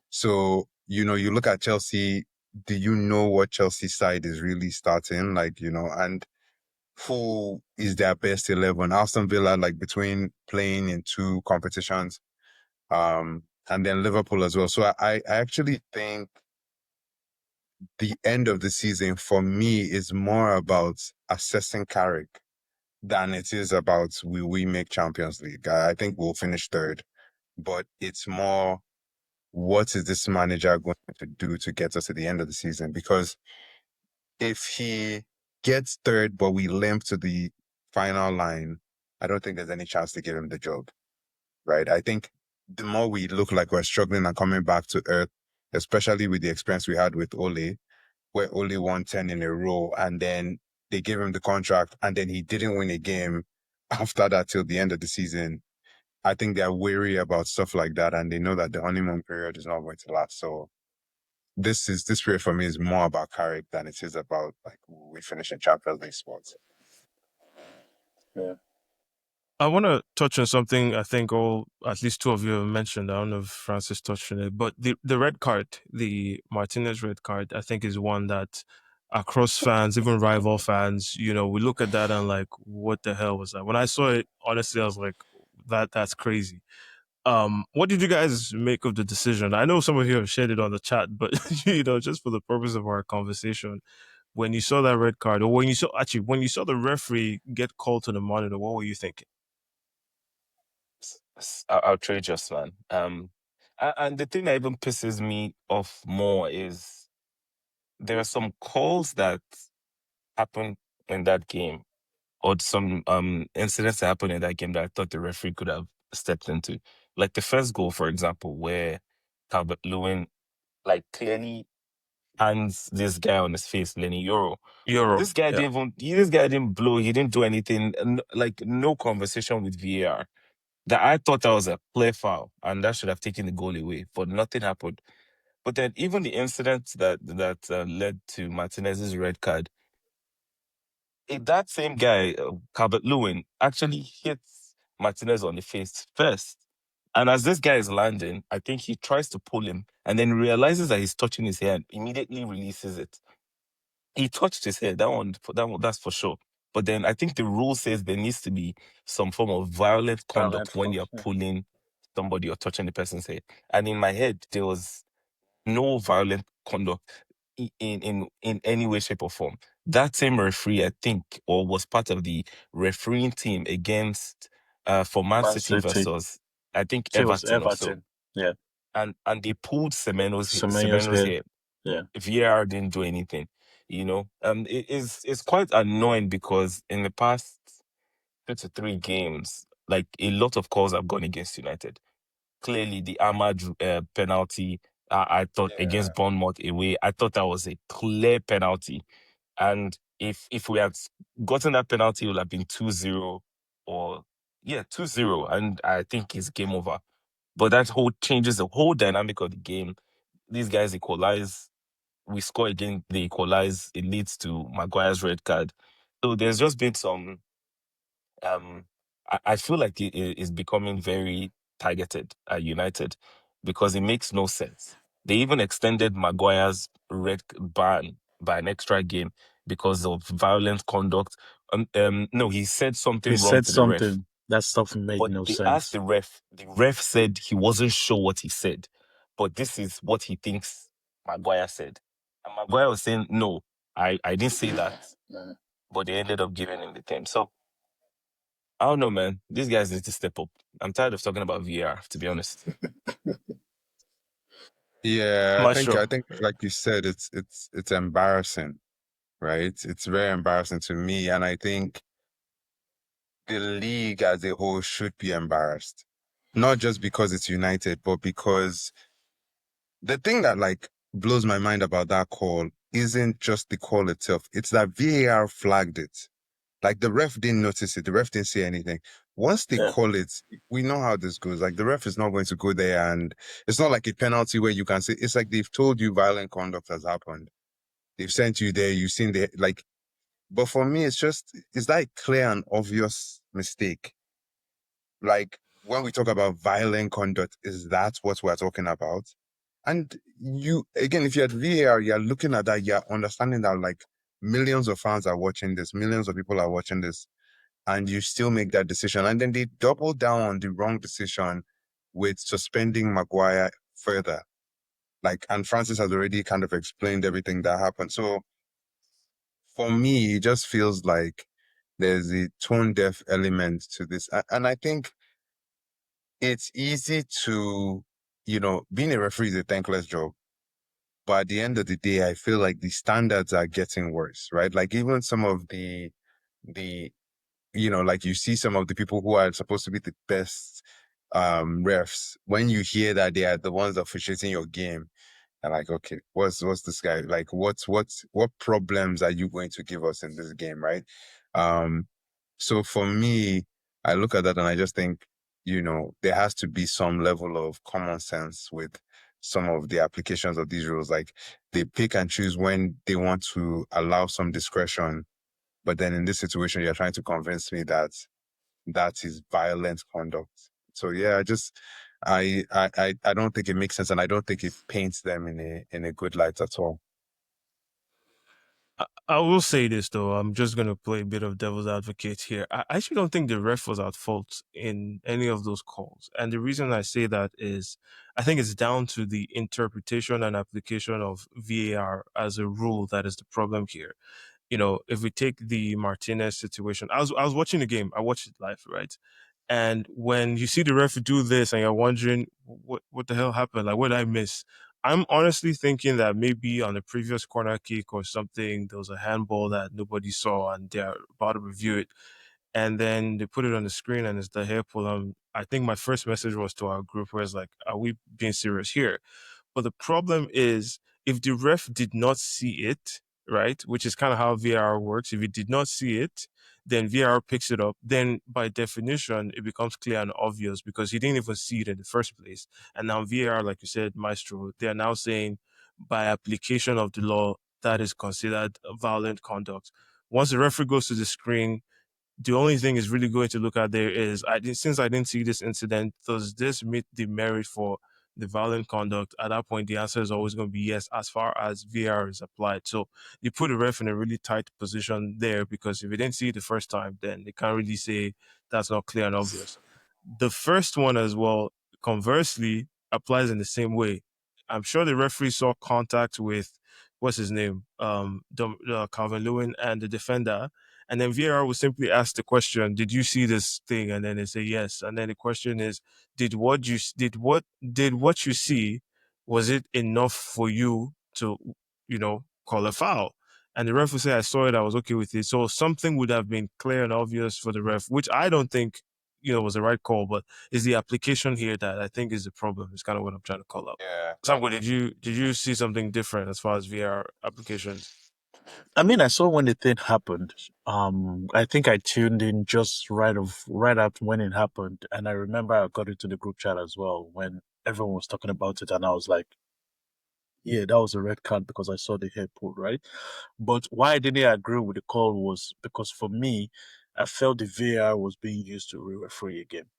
So, you look at Chelsea, do you know what Chelsea side is really starting? Like, and who is their best 11? Aston Villa, like between playing in 2 competitions, and then Liverpool as well. So I actually think the end of the season for me is more about assessing Carrick than it is about will we make Champions League. I think we'll finish 3rd, but it's more what is this manager going to do to get us to the end of the season? Because if he gets 3rd, but we limp to the final line, I don't think there's any chance to give him the job, right? I think the more we look like we're struggling and coming back to earth, especially with the experience we had with Ole, where Ole won 10 in a row, and then they gave him the contract, and then he didn't win a game after that till the end of the season. I think they're wary about stuff like that, and they know that the honeymoon period is not going to last. So this period for me is more about Carrick than it is about like we finish in Champions League spots. Yeah. I want to touch on something I think at least 2 of you have mentioned. I don't know if Francis touched on it, but the red card, the Martinez red card, I think is one that across fans, even rival fans, we look at that and like, what the hell was that? When I saw it, honestly, I was like, that's crazy. What did you guys make of the decision? I know some of you have shared it on the chat, but just for the purpose of our conversation, when you saw that red card, or when you saw the referee get called to the monitor, what were you thinking? Outrageous, man. And the thing that even pisses me off more is there are some calls that happened in that game, or some incidents that happened in that game that I thought the referee could have stepped into. Like the first goal, for example, where Calvert-Lewin like clearly hands this guy on his face, Lenny Euro. This guy didn't blow, he didn't do anything, like no conversation with VAR. That I thought that was a clear foul, and that should have taken the goal away, but nothing happened. But then even the incident that led to Martinez's red card, that same guy, Calvert-Lewin, actually hits Martinez on the face first. And as this guy is landing, I think he tries to pull him and then realizes that he's touching his hair and immediately releases it. He touched his hair. That's for sure. But then I think the rule says there needs to be some form of violent conduct when you're Yeah. pulling somebody or touching the person's head. And in my head, there was no violent conduct in any way, shape, or form. That same referee, I think, or was part of the refereeing team against for Man Man City City. versus I think It was Everton or so. Everton. Yeah. And they pulled Semenyo's Semenyo's head. hair. Yeah. VAR didn't do anything. It's quite annoying because in the past 2 to 3 games, like a lot of calls have gone against United. Clearly, the Ahmad penalty, I thought Yeah. against Bournemouth away, I thought that was a clear penalty. And if we had gotten that penalty, it would have been 2-0 or 2-0, and I think it's game over. But that whole changes the whole dynamic of the game. These guys equalize. We score again, they equalize. It leads to Maguire's red card. So there's just been some I feel like it is becoming very targeted at United because it makes no sense. They even extended Maguire's red ban by an extra game because of violent conduct. No, he said He something wrong said to the ref, something. That stuff made but no they asked sense. the ref. The ref said he wasn't sure what he said, but this is what he thinks Maguire said. And Maguire was saying, no, I didn't say that, but they ended up giving him the 10. So I don't know, man. These guys need to step up. I'm tired of talking about VR, to be honest. Yeah, Maestro. I think like you said, it's embarrassing, right? It's very embarrassing to me. And I think the league as a whole should be embarrassed. Not just because it's United, but because the thing that like blows my mind about that call isn't just the call itself. It's that VAR flagged it. Like the ref didn't notice it. The ref didn't say anything. Once they Yeah. call it, we know how this goes. Like the ref is not going to go there, and it's not like a penalty where you can say it's like they've told you violent conduct has happened. They've sent you there. You've seen the like. But for me, it's that clear and obvious mistake. Like when we talk about violent conduct, is that what we're talking about? And you again, if you're at VAR, you're looking at that, you're understanding that like millions of fans are watching this, millions of people are watching this, and you still make that decision. And then they double down on the wrong decision with suspending Maguire further. Like, and Francis has already kind of explained everything that happened. So for me, it just feels like there's a tone deaf element to this. And I think it's easy to, being a referee is a thankless job. But at the end of the day, I feel like the standards are getting worse, right? Like even some of the like you see some of the people who are supposed to be the best refs, when you hear that they are the ones officiating your game, and like, okay, what's this guy like? What problems are you going to give us in this game, right? So for me, I look at that and I just think, there has to be some level of common sense with some of the applications of these rules. Like they pick and choose when they want to allow some discretion, but then in this situation, you're trying to convince me that that is violent conduct. So yeah, I don't think it makes sense, and I don't think it paints them in a good light at all. I will say this though. I'm just gonna play a bit of devil's advocate here. I actually don't think the ref was at fault in any of those calls, and the reason I say that is, I think it's down to the interpretation and application of VAR as a rule that is the problem here. If we take the Martinez situation, I was watching the game. I watched it live, right? And when you see the ref do this and you're wondering what the hell happened, like what did I miss? I'm honestly thinking that maybe on the previous corner kick or something, there was a handball that nobody saw and they're about to review it. And then they put it on the screen and it's the hair pull. I think my first message was to our group where it's like, are we being serious here? But the problem is, if the ref did not see it, right, which is kind of how VAR works, if he did not see it, then VAR picks it up. Then by definition, it becomes clear and obvious because he didn't even see it in the first place. And now VAR, like you said, Maestro, they are now saying by application of the law, that is considered violent conduct. Once the referee goes to the screen, the only thing is really going to look at there is, since I didn't see this incident, does this meet the merit for the violent conduct, at that point the answer is always going to be yes as far as VAR is applied. So you put the ref in a really tight position there, because if you didn't see it the first time, then they can't really say that's not clear and obvious. The first one as well, conversely, applies in the same way. I'm sure the referee saw contact with what's his name, Calvin Lewin and the defender, and then VAR will simply ask the question, "Did you see this thing?" And then they say yes, and then the question is, did what you see, was it enough for you to call a foul? And the ref will say, "I saw it, I was okay with it." So something would have been clear and obvious for the ref, which I don't think was the right call, but is the application here that I think is the problem. It's kind of what I'm trying to call out. Yeah. Samko, did you see something different as far as VR applications? I mean, I saw when the thing happened. I think I tuned in just right after when it happened, and I remember I got into the group chat as well when everyone was talking about it, and I was like, "Yeah, that was a red card because I saw the hair pull, right?" But why I didn't agree with the call was because for me, I felt the VAR was being used to referee a game,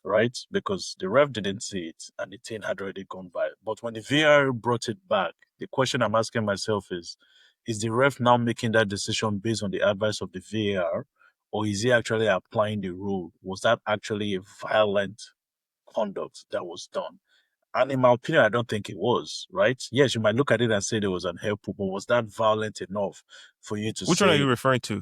right? Because the ref didn't see it and the thing had already gone by. But when the VAR brought it back, the question I'm asking myself is the ref now making that decision based on the advice of the VAR, or is he actually applying the rule? Was that actually a violent conduct that was done? And in my opinion, I don't think it was, right? Yes, you might look at it and say there was an hair pull, but was that violent enough for you to Which one are say you referring to?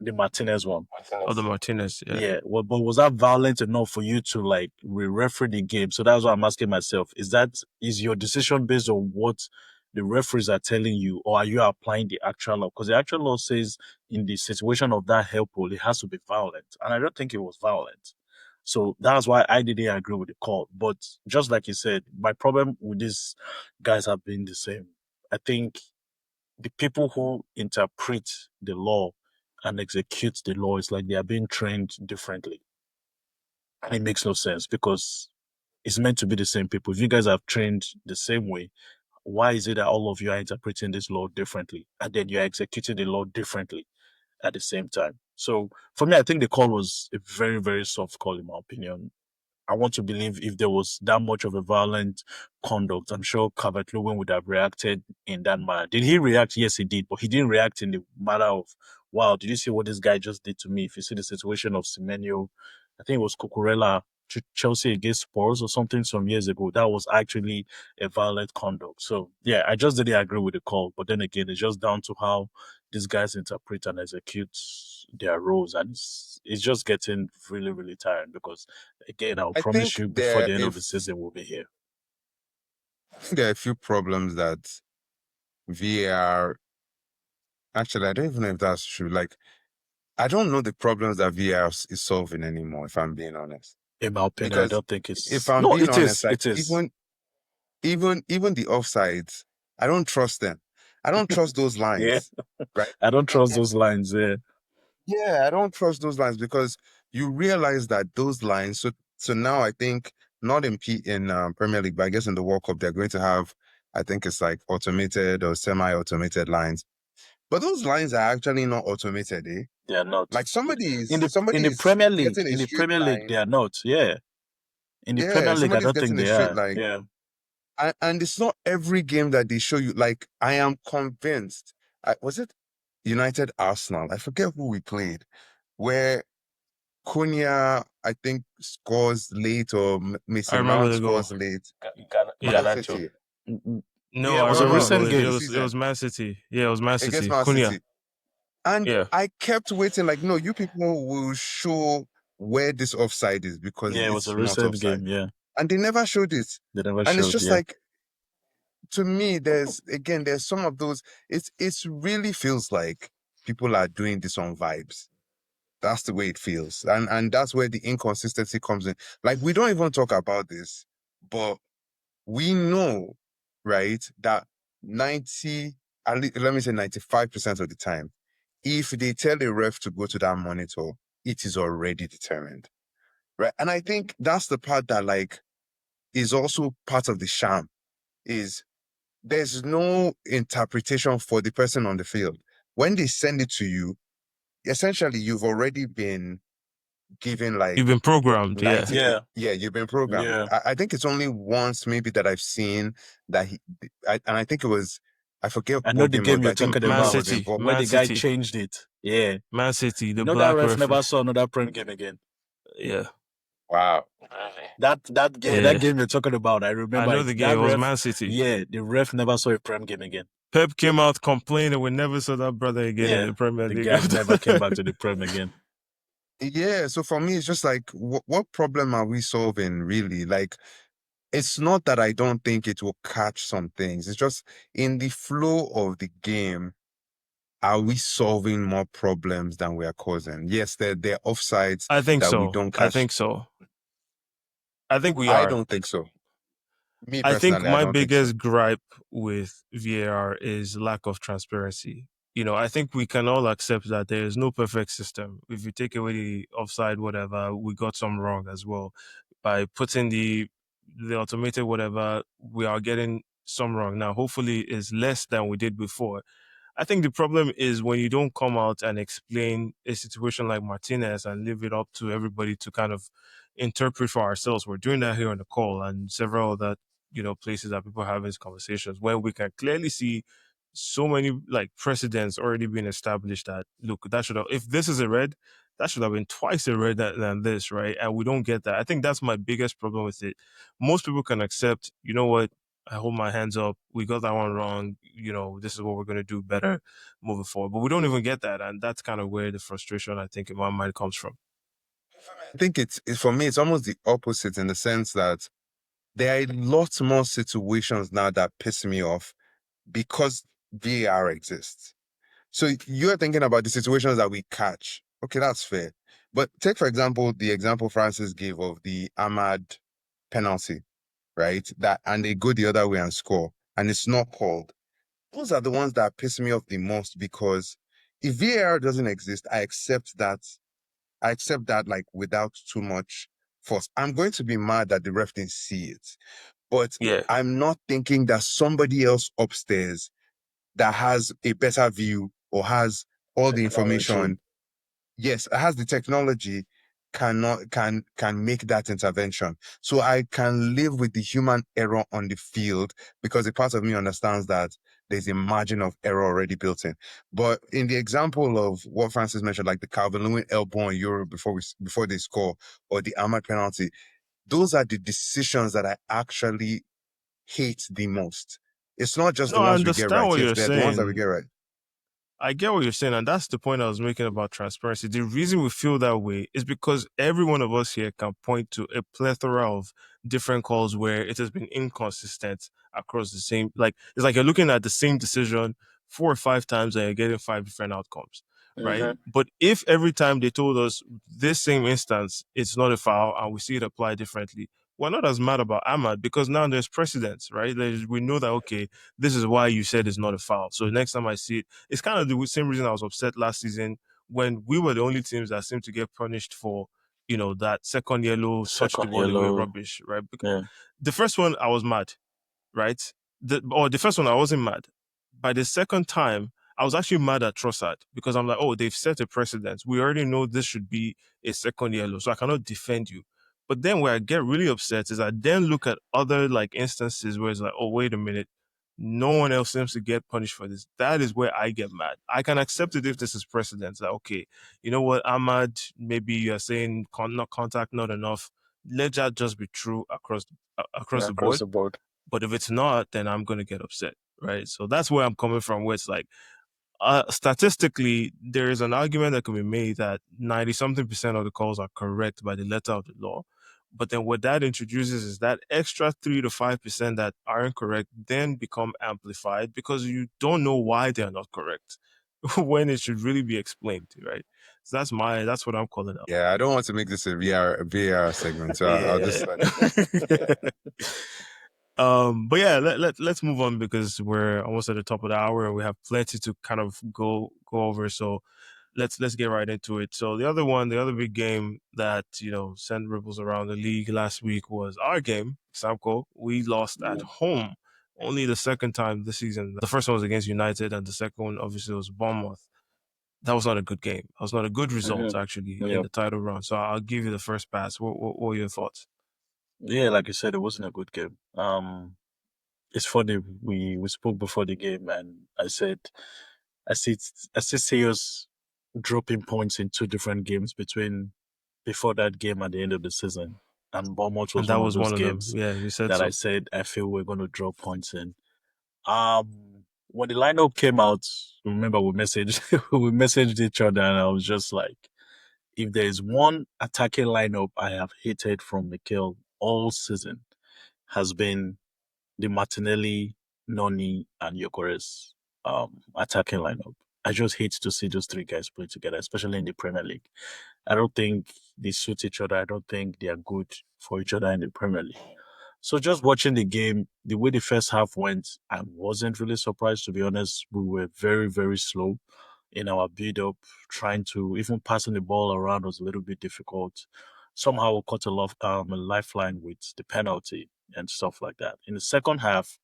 the Martinez one? Oh, the Martinez. Yeah. Yeah, well, but was that violent enough for you to like referee the game? So that's what I'm asking myself. Is your decision based on what the referees are telling you, or are you applying the actual law? Because the actual law says in the situation of that hair pull, it has to be violent, and I don't think it was violent. So that's why I didn't agree with the call. But just like you said, my problem with these guys have been the same. I think the people who interpret the law and execute the law is like they are being trained differently. And it makes no sense because it's meant to be the same people. If you guys have trained the same way, why is it that all of you are interpreting this law differently and then you're executing the law differently at the same time? So for me, I think the call was a very, very soft call in my opinion. I want to believe if there was that much of a violent conduct, I'm sure Calvert-Lewin would have reacted in that manner. Did he react? Yes, he did, but he didn't react in the matter of, wow, did you see what this guy just did to me? If you see the situation of Semenyo, I think it was Cucurella, Chelsea against Spurs or something some years ago, that was actually a violent conduct. So, yeah, I just didn't agree with the call. But then again, it's just down to how these guys interpret and execute their roles. And it's just getting really, really tiring because again, I'll I promise think you before the end of the season, we'll be here. there are a few problems that VAR. Actually, I don't even know if that's true. Like, I don't know the problems that VAR is solving anymore, if I'm being honest. In my opinion, I Because don't think it's. if I'm No, being it honest, is. like It is. even the offsides, I don't trust them. I don't trust those Yeah. lines, right? I don't trust those lines. Yeah. Yeah, I don't trust those lines because you realize that those lines. So now I think not in Premier League, but I guess in the World Cup they're going to have. I think it's like automated or semi-automated lines, but those lines are actually not automated. Eh? They are not. Like In somebody the is Premier League, getting a in the straight Premier League, line. they are not. Yeah. In the Yeah, Premier League, I somebody's don't think getting a they straight are. line. Yeah. And it's not every game that they show you. Like, I am convinced. Was it United Arsenal? I forget who we played, where Cunha, I think, scores late or I Mason remember Mount the goal. scores late. Was Yeah. that Ganacho. City? No, Yeah, I It was a no, remember no, the goal. recent this It game. this was it season was Man City. Yeah, it was Man against City. Man Cunha. City. And Yeah. I kept waiting, like, no, you people will show where this offside is because Yeah, it was it's a not recent offside. game. Yeah. And they never showed it. They never And it's showed. just Yeah. like, to me, there's some of those. It's really feels like people are doing this on vibes. That's the way it feels, and that's where the inconsistency comes in. Like, we don't even talk about this, but we know, right, that 90, let me say 95% of the time, if they tell a ref to go to that monitor, it is already determined, right? And I think that's the part that like is also part of the sham is there's no interpretation for the person on the field. When they send it to you, essentially you've already been given You've like been programmed, yeah. 90. Yeah. Yeah, you've been programmed. Yeah. I think it's only once maybe that I've seen that and I think it was, I forget I know what the game it was, game but you're I think talking Man Bruno about. was City, involved. Where Man the guy City, changed it. Yeah. Man City, the You know that black ref referee. never saw another Prem game again. Yeah, Wow. That yeah. game you're talking about, I I remember know it. the game. That It was ref, Man City. yeah, the ref never saw a Prem game again. Pep came out complaining we never saw that brother again in Yeah, the Premier the League. guy never came back to the Prem again. Yeah, so for me, it's just like, what problem are we solving, really? Like, it's not that I don't think it will catch some things. It's just in the flow of the game, are we solving more problems than we are causing? Yes, there are offsides I think that we so. don't I catch. think so. I think we I are. don't think so. Me I think personally, I my don't think so. biggest gripe with VAR is lack of transparency. I think we can all accept that there is no perfect system. If you take away the offside, whatever, we got some wrong as well. By putting the automated whatever, we are getting some wrong. Now, hopefully, it's less than we did before. I think the problem is when you don't come out and explain a situation like Martinez and leave it up to everybody to kind of interpret for ourselves. We're doing that here on the call and several other, places that people have these conversations where we can clearly see so many like precedents already being established that look, that should have, if this is a red, that should have been twice a red than this, right? And we don't get that. I think that's my biggest problem with it. Most people can accept, you know what, I hold my hands up. We got that one wrong. This is what we're going to do better moving forward. But we don't even get that. And that's kind of where the frustration, I think, in my mind comes from. I think for me, it's almost the opposite in the sense that there are lots more situations now that piss me off because VAR exists. So you're thinking about the situations that we catch. Okay, that's fair. But take, for example, the example Francis gave of the Ahmad penalty, right? And they go the other way and score, and it's not called. Those are the ones that piss me off the most because if VAR doesn't exist, I accept that. I accept that like without too much force. I'm going to be mad that the ref didn't see it, but Yeah. I'm not thinking that somebody else upstairs that has a better view or has all the Technology. information, yes, has the technology, can make that intervention. So I can live with the human error on the field because a part of me understands that there's a margin of error already built in. But in the example of what Francis mentioned, like the Calvert-Lewin elbow on Europe before they score, or the Ahmad penalty, those are the decisions that I actually hate the most. It's not just No, the I ones we get understand right. what Yes, you're they're the ones that we saying. get right. I get what you're saying, and that's the point I was making about transparency. The reason we feel that way is because every one of us here can point to a plethora of different calls where it has been inconsistent across the same. Like it's like you're looking at the same decision 4 or 5 times and you're getting 5 different outcomes, right? Mm-hmm. But if every time they told us this same instance it's not a foul and we see it applied differently, we're not as mad about Ahmad because now there's precedence, right? We know that okay, this is why you said it's not a foul. So next time I see it, it's kind of the same reason I was upset last season when we were the only teams that seemed to get punished for, that second yellow, touch the Second ball away yellow. rubbish, right? Yeah. The first one I was mad, right? The first one I wasn't mad. By the second time, I was actually mad at Trossard because I'm like, oh, they've set a precedent. We already know this should be a second yellow, so I cannot defend you. But then where I get really upset is I then look at other like instances where it's like, oh, wait a minute, no one else seems to get punished for this. That is where I get mad. I can accept it if this is precedent. Like, okay, you know what, Ahmad, maybe you're saying not contact, not enough. Let that just be true across Yeah, the across board. the board. But if it's not, then I'm going to get upset, right? So that's where I'm coming from, where it's like, statistically, there is an argument that can be made that 90 something percent of the calls are correct by the letter of the law. But then what that introduces is that extra 3 to 5% that aren't correct then become amplified because you don't know why they're not correct when it should really be explained, right? So that's what I'm calling out. Yeah, I don't want to make this a VR segment, so I'll just Yeah. But yeah, let's move on because we're almost at the top of the hour and we have plenty to kind of go over. So let's get right into it. So the other big game that sent ripples around the league last week was our game, Samco. We lost at home, only the second time this season. The first one was against United, and the second one obviously was Bournemouth. that was not a good game. That was not a good result, Mhm. actually, in Yeah. the title run. So I'll give you the first pass. What were your thoughts? Yeah, like you said, it wasn't a good game. It's funny, we spoke before the game and I said I see us dropping points in two different games between before that game and the end of the season. And Bournemouth And was that one of was those one of them. games Yeah, you said that I so. said I feel we're gonna drop points in. When the lineup came out, remember we messaged we messaged each other and I was just like, if there is one attacking lineup I have hated from Mikel all season, has been the Martinelli, Noni, and Gyökeres attacking lineup. I just hate to see those three guys play together, especially in the Premier League. I don't think they suit each other. I don't think they are good for each other in the Premier League. So just watching the game, the way the first half went, I wasn't really surprised, to be honest. We were very, very slow in our build up, trying to even passing the ball around was a little bit difficult. Somehow we caught a lifeline with the penalty and stuff like that. In the second half,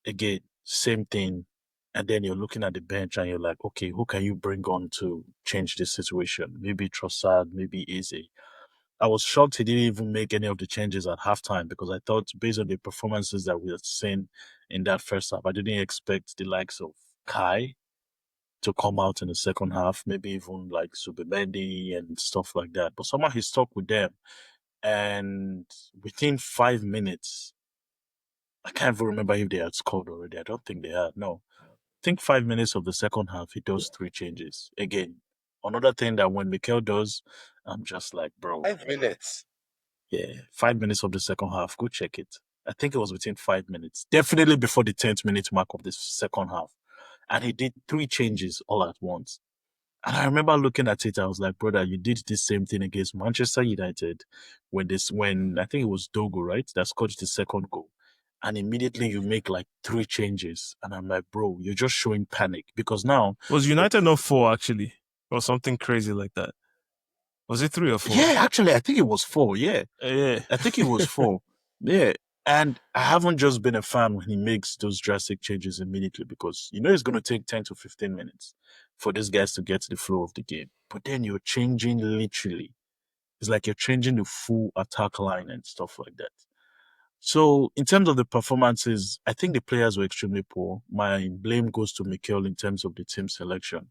again, same thing. And then you're looking at the bench and you're like, okay, who can you bring on to change this situation? Maybe Trossard, maybe Easy. I was shocked he didn't even make any of the changes at halftime because I thought, based on the performances that we had seen in that first half, I didn't expect the likes of Kai to come out in the second half, maybe even like Subimendi and stuff like that. But somehow he stuck with them. And within 5 minutes, I can't even remember if they had scored already. I don't think they had. No. I think 5 minutes of the second half, he does three changes. Again, another thing that when Mikel does, I'm just like, bro, 5 minutes. yeah, 5 minutes of the second half. Go check it. I think it was within 5 minutes. Definitely before the 10th minute mark of the second half. And he did three changes all at once. And I remember looking at it, I was like, brother, you did this same thing against Manchester United when I think it was Dogo, right? That scored the second goal. And immediately you make like three changes. And I'm like, bro, you're just showing panic because now, Was United not four, actually? Or something crazy like that? Was it three or four? yeah, actually, I think it was four. Yeah. Yeah. I think it was four. Yeah. And I haven't just been a fan when he makes those drastic changes immediately because you know it's going to take 10 to 15 minutes for these guys to get to the flow of the game. But then you're changing literally. It's like you're changing the full attack line and stuff like that. So in terms of the performances, I think the players were extremely poor. My blame goes to Mikel in terms of the team selection.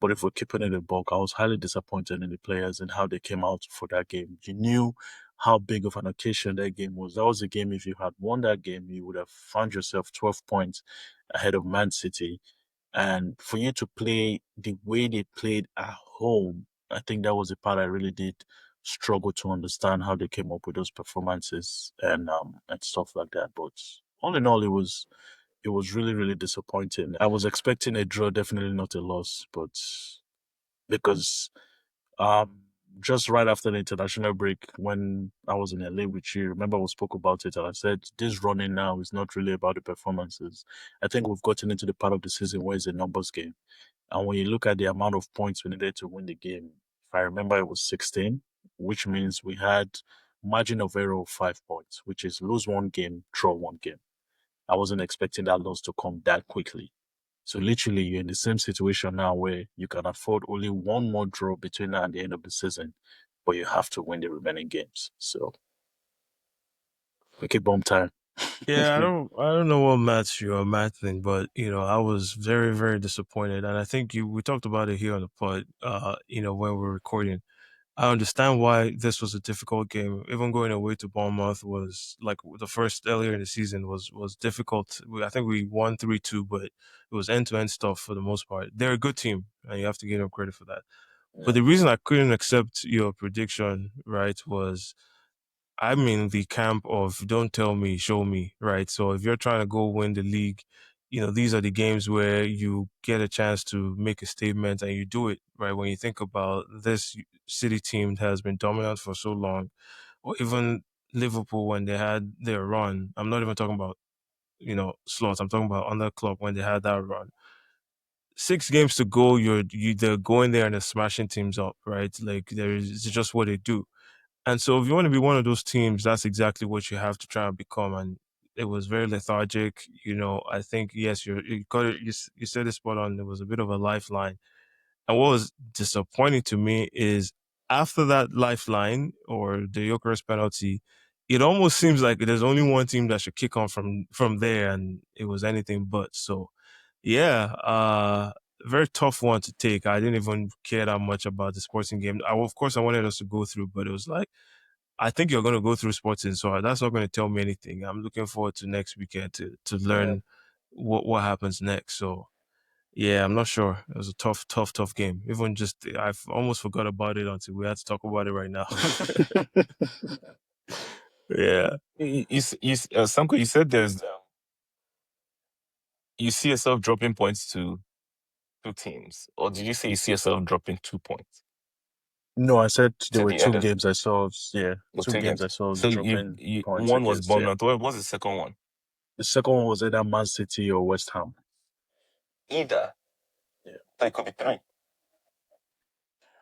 But if we're keeping it a bulk, I was highly disappointed in the players and how they came out for that game. You knew how big of an occasion that game was. That was a game, if you had won that game, you would have found yourself 12 points ahead of Man City. And for you to play the way they played at home, I think that was the part I really did struggle to understand how they came up with those performances and stuff like that. But all in all, it was really, really disappointing. I was expecting a draw, definitely not a loss, but because um just right after the international break when I was in LA with you, remember we spoke about it and I said this running now is not really about the performances. I think we've gotten into the part of the season where it's a numbers game. And when you look at the amount of points we needed to win the game, if I remember it was 16, which means we had margin of error of 5 points, which is lose one game, draw one game. I wasn't expecting that loss to come that quickly. So literally, you're in the same situation now where you can afford only one more draw between now and the end of the season, but you have to win the remaining games. So we keep on time. Yeah, I don't know what match you're matching, but I was very, very disappointed. And I think we talked about it here on the pod, when we're recording. I understand why this was a difficult game. Even going away to Bournemouth was like the first earlier in the season was difficult. I think we won 3-2, but it was end to end stuff for the most part. They're a good team, and you have to give them credit for that. But Yeah. the reason I couldn't accept your prediction, right, was I'm in the camp of don't tell me, show me, right? So if you're trying to go win the league, these are the games where you get a chance to make a statement and you do it, right? When you think about this City team that has been dominant for so long, or even Liverpool when they had their run. I'm not even talking about, slots. I'm talking about under club when they had that run. 6 games to go, they're going there and they're smashing teams up, right? Like it's just what they do. And so if you want to be one of those teams, that's exactly what you have to try and become. And it was very lethargic. I think, yes, you got it. You said it spot on. It was a bit of a lifeline. And what was disappointing to me is after that lifeline or the Jokeris penalty, it almost seems like there's only one team that should kick on from there, and it was anything but. So, yeah, very tough one to take. I didn't even care that much about the Sporting game. Of course, I wanted us to go through, but it was like, I think you're going to go through Sporting, so that's not going to tell me anything. I'm looking forward to next weekend to Yeah. learn what happens next. So, yeah, I'm not sure. It was a tough game. Even just, I've almost forgot about it until we had to talk about it right now. Yeah. Samko, you said you see yourself dropping points to two teams, or did you say you see yourself dropping 2 points No, I said there to were the two end of games I saw. Yeah, or two two games games? I saw So dropping you points one was against. Yeah, Bournemouth. What was the second one? the second one was either Man City or West Ham. Either. Yeah. So it could be three.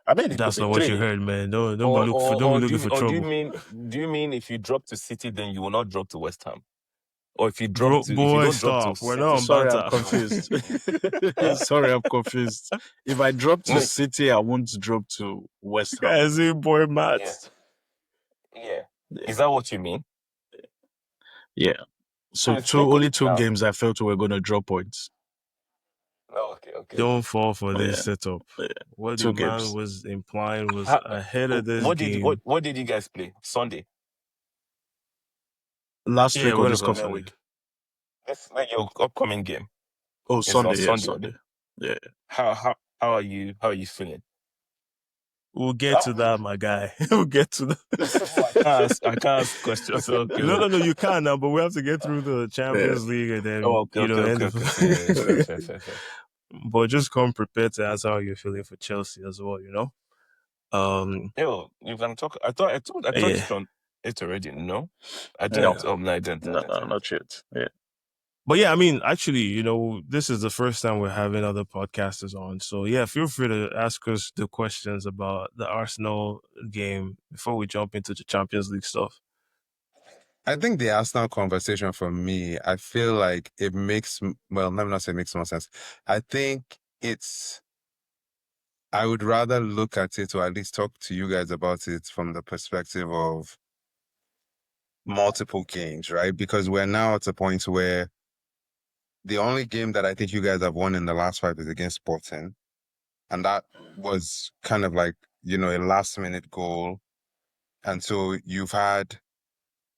I mean, it could That's be not what you three. heard, man. Don't be Or, look for or, don't be or do looking you for or trouble. do you mean if you drop to City, then you will not drop to West Ham? Or if you Bro, if you boy, don't drop to stop. We're not City, on Sorry, I'm banter. confused. Huh? Sorry, I'm confused. If I drop to No, City, I won't drop to West Ham. Guys, boy, yeah, Matt. yeah. Yeah. Is that what you mean? Yeah. So it's three only two now. games I felt we were going to drop points. Oh, okay. Don't fall for this Yeah. setup. Yeah. What the Two man games. was implying was How, ahead of this what game. did you guys play Sunday? Last Yeah, week we're or gonna this play coming Sunday. week? This like your upcoming game Oh, is on Sunday. Yeah, Sunday. Sunday. Yeah. How are you feeling? We'll get to that, my guy. We'll get to that. I can't ask questions. Okay. No, you can now, but we have to get through the Champions League and then, Oh, okay. end of. Yeah, fair. But just come prepared to answer how you're feeling for Chelsea as well, Yo, you can talk. I Yeah. touched on it already. No, I No. didn't. No, I didn't. No, not yet. Yeah. But yeah, I mean, actually, this is the first time we're having other podcasters on. So yeah, feel free to ask us the questions about the Arsenal game before we jump into the Champions League stuff. I think the Arsenal conversation for me, I feel like it makes, well, let me not say it makes more sense. I think I would rather look at it or at least talk to you guys about it from the perspective of multiple games, right? Because we're now at a point where the only game that I think you guys have won in the last 5 is against Sporting. And that was kind of like, a last minute goal. And so you've had,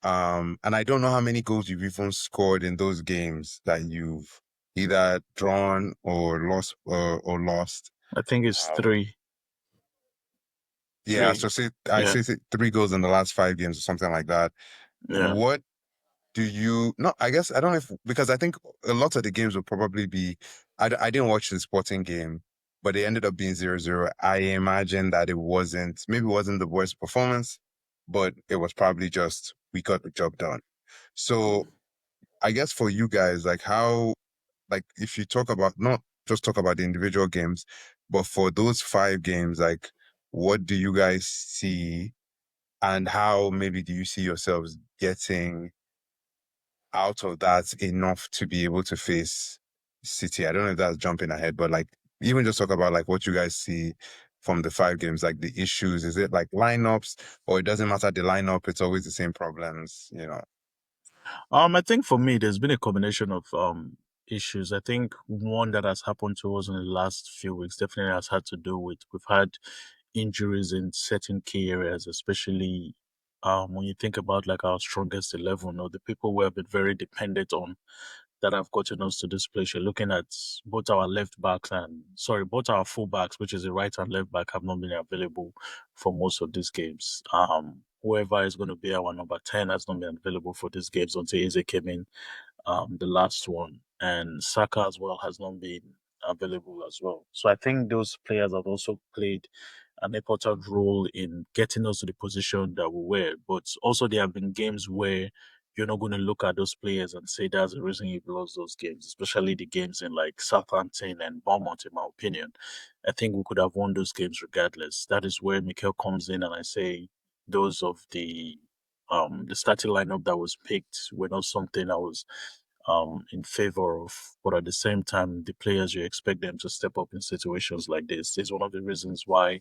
and I don't know how many goals you've even scored in those games that you've either drawn or lost or lost. I think it's 3. Yeah, 3. so I say 3 goals in the last 5 games or something like that. Yeah. What do you, no, I guess, I don't know if, because I think a lot of the games will probably be, I didn't watch the Sporting game, but it ended up being 0-0. I imagine that maybe it wasn't the worst performance, but it was probably just, we got the job done. So I guess for you guys, like if you talk about, not just talk about the individual games, but for those 5 games, like, what do you guys see and how maybe do you see yourselves getting out of that enough to be able to face City? I don't know if that's jumping ahead, but like even just talk about like what you guys see from the 5 games, like the issues. Is it like lineups or it doesn't matter the lineup, it's always the same problems, I think for me, there's been a combination of issues. I think one that has happened to us in the last few weeks definitely has had to do with we've had injuries in certain key areas, especially when you think about like our strongest 11 or the people we have been very dependent on that have gotten us to this place. You're looking at both our both our full backs, which is the right and left back, have not been available for most of these games. Whoever is going to be our number 10 has not been available for these games until Eze came in, the last one. And Saka as well has not been available as well. So I think those players have also played an important role in getting us to the position that we were. But also there have been games where you're not going to look at those players and say that's the reason you've lost those games, especially the games in like Southampton and Bournemouth, in my opinion. I think we could have won those games regardless. That is where Mikel comes in and I say those of the starting lineup that was picked were not something I was in favor of, but at the same time, the players, you expect them to step up in situations like this. This is one of the reasons why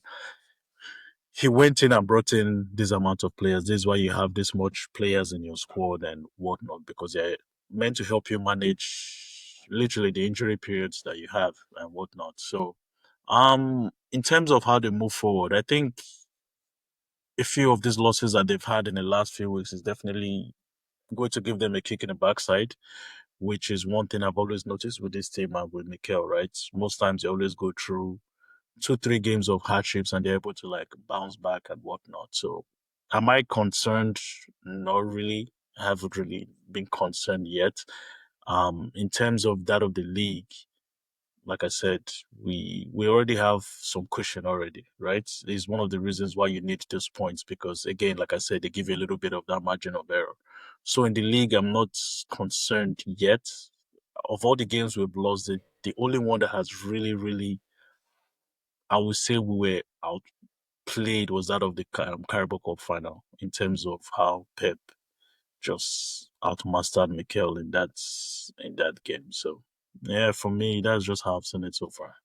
he went in and brought in this amount of players. This is why you have this much players in your squad and whatnot, because they're meant to help you manage literally the injury periods that you have and whatnot. So, in terms of how they move forward, I think a few of these losses that they've had in the last few weeks is definitely going to give them a kick in the backside, which is one thing I've always noticed with this team and with Mikel, right? Most times they always go through 2-3 games of hardships and they're able to like bounce back and whatnot. So am I concerned? Not really. I haven't really been concerned yet. In terms of that of the league, like I said, we already have some cushion already, right? It's one of the reasons why you need those points because again, like I said, they give you a little bit of that margin of error. So in the league, I'm not concerned yet. Of all the games we've lost, the only one that has really, really, I would say we were outplayed was that of the Carabao Cup final in terms of how Pep just outmastered Mikel in that game. So yeah, for me, that's just how I've seen it so far.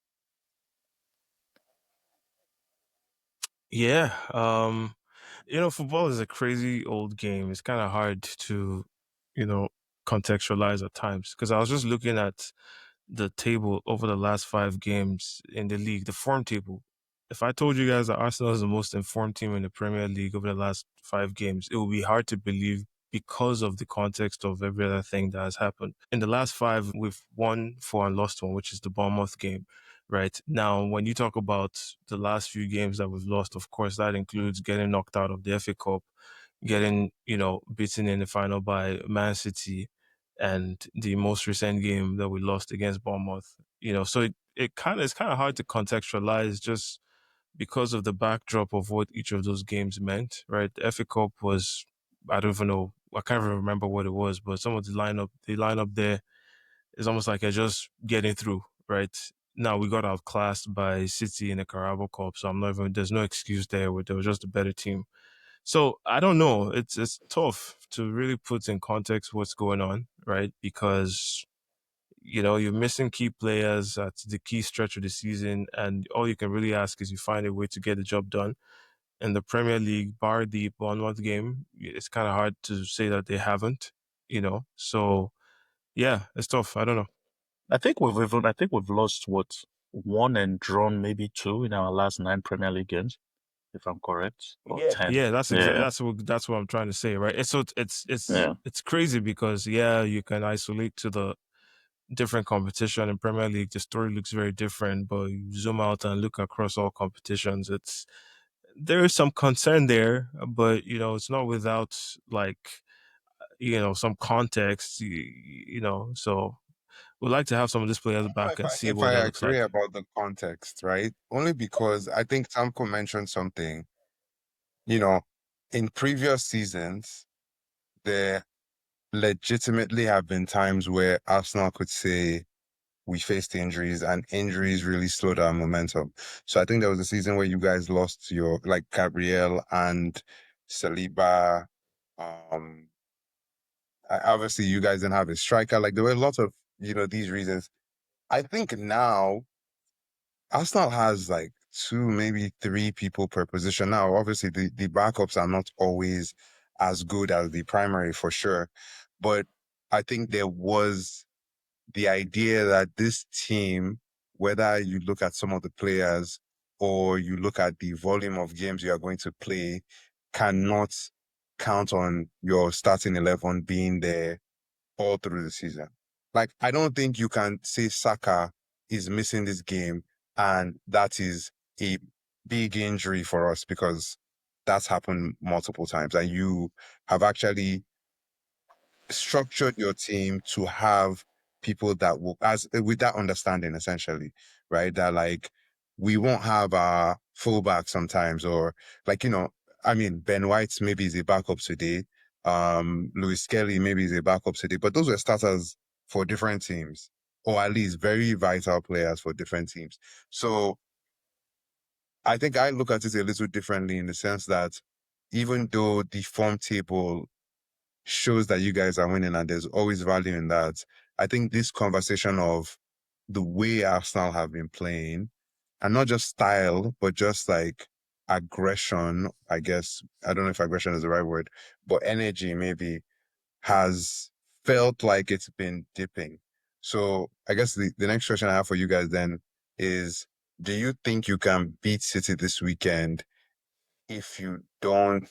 Yeah. Football is a crazy old game. It's kind of hard to, you know, contextualize at times because I was just looking at the table over the last 5 games in the league, the form table. If I told you guys that Arsenal is the most informed team in the Premier League over the last 5 games, it would be hard to believe because of the context of every other thing that has happened. In the last 5, we've won 4 and lost 1, which is the Bournemouth game. Right now, when you talk about the last few games that we've lost, of course, that includes getting knocked out of the FA Cup, getting, beaten in the final by Man City, and the most recent game that we lost against Bournemouth. So it's kind of hard to contextualize just because of the backdrop of what each of those games meant, right? The FA Cup was, I don't even know, I can't even remember what it was, but some of the lineup there is almost like you're just getting through, right? Now we got outclassed by City in the Carabao Cup, so I'm not even. There's no excuse there. They were just a better team. So I don't know. It's tough to really put in context what's going on, right? Because you're missing key players at the key stretch of the season, and all you can really ask is you find a way to get the job done. In the Premier League, bar the Bournemouth game, it's kind of hard to say that they haven't. So yeah, it's tough. I don't know. I think we've lost what, one and drawn maybe two in our last 9 Premier League games, if I'm correct, or Yeah. 10. Yeah, Yeah, that's what I'm trying to say, right? It's yeah. it's crazy because yeah, you can isolate to the different competition in Premier League. The story looks very different, but you zoom out and look across all competitions. There is some concern there, but it's not without like some context. So we'd like to have some of these players I don't know back if and I see if what I that looks agree like. about the context, right? Only because I think Samko mentioned something. You know, in previous seasons, there legitimately have been times where Arsenal could say we faced injuries and injuries really slowed our momentum. So I think there was a season where you guys lost your like Gabriel and Saliba. Um, obviously you guys didn't have a striker. Like there were a lot of these reasons. I think now Arsenal has like two, maybe three people per position. Now, obviously, the backups are not always as good as the primary for sure. But I think there was the idea that this team, whether you look at some of the players or you look at the volume of games you are going to play, cannot count on your starting 11 being there all through the season. Like, I don't think you can say Saka is missing this game and that is a big injury for us because that's happened multiple times. And you have actually structured your team to have people that will, as with that understanding, essentially, right? That like we won't have our fullback sometimes, or like I mean, Ben White maybe is a backup today. Louis Kelly maybe is a backup today, but those were starters for different teams, or at least very vital players for different teams. So I think I look at it a little differently in the sense that even though the form table shows that you guys are winning, and there's always value in that. I think this conversation of the way Arsenal have been playing, and not just style, but just like aggression, I guess. I don't know if aggression is the right word, but energy maybe has felt like it's been dipping. So I guess the next question I have for you guys then is, do you think you can beat City this weekend if you don't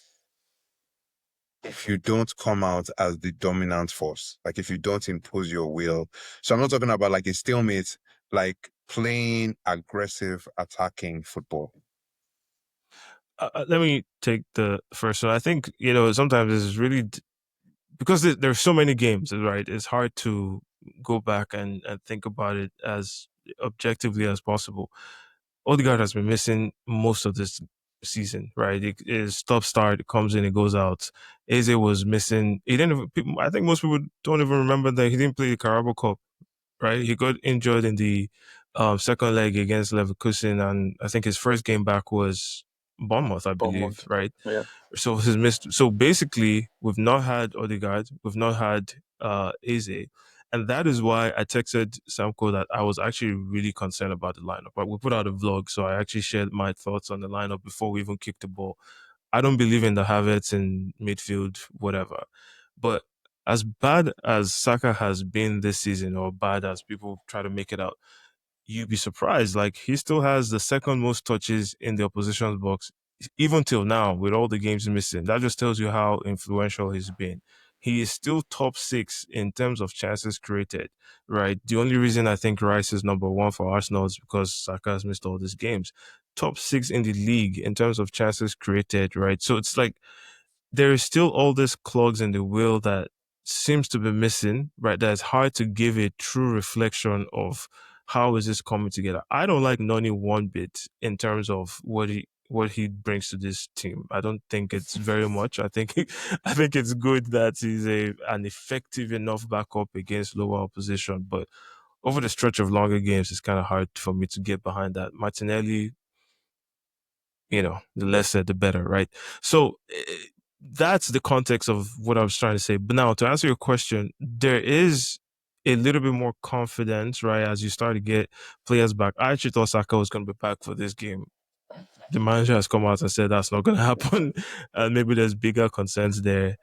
come out as the dominant force, like if you don't impose your will? So I'm not talking about like a stalemate, like playing aggressive, attacking football. Let me take the first one. I think, sometimes it's really because there's so many games, right? It's hard to go back and think about it as objectively as possible. Odegaard has been missing most of this season, right? His stop start, it comes in, it goes out. Eze was missing. He didn't. I think most people don't even remember that he didn't play the Carabao Cup, right? He got injured in the second leg against Leverkusen, and I think his first game back was Bournemouth, I believe, Bournemouth. right? Yeah. So he's missed. So basically, we've not had Odegaard, we've not had Eze, and that is why I texted Samko that I was actually really concerned about the lineup. But we put out a vlog, so I actually shared my thoughts on the lineup before we even kicked the ball. I don't believe in the Havertz in midfield, whatever. But as bad as Saka has been this season, or bad as people try to make it out, you'd be surprised. Like, he still has the second most touches in the opposition's box, even till now, with all the games missing. That just tells you how influential he's been. He is still top 6 in terms of chances created, right? The only reason I think Rice is number 1 for Arsenal is because Saka has missed all these games. Top 6 in the league in terms of chances created, right? So it's like there is still all these clogs in the wheel that seems to be missing, right? That it's hard to give a true reflection of how is this coming together. I don't like Noni one bit in terms of what he brings to this team. I don't think it's very much. I think I think it's good that he's an effective enough backup against lower opposition, but over the stretch of longer games, it's kind of hard for me to get behind that. Martinelli, the less said, the better, right? So that's the context of what I was trying to say. But now, to answer your question, there is a little bit more confidence, right, as you start to get players back. I actually thought Saka was going to be back for this game. The manager has come out and said that's not going to happen, and maybe there's bigger concerns there.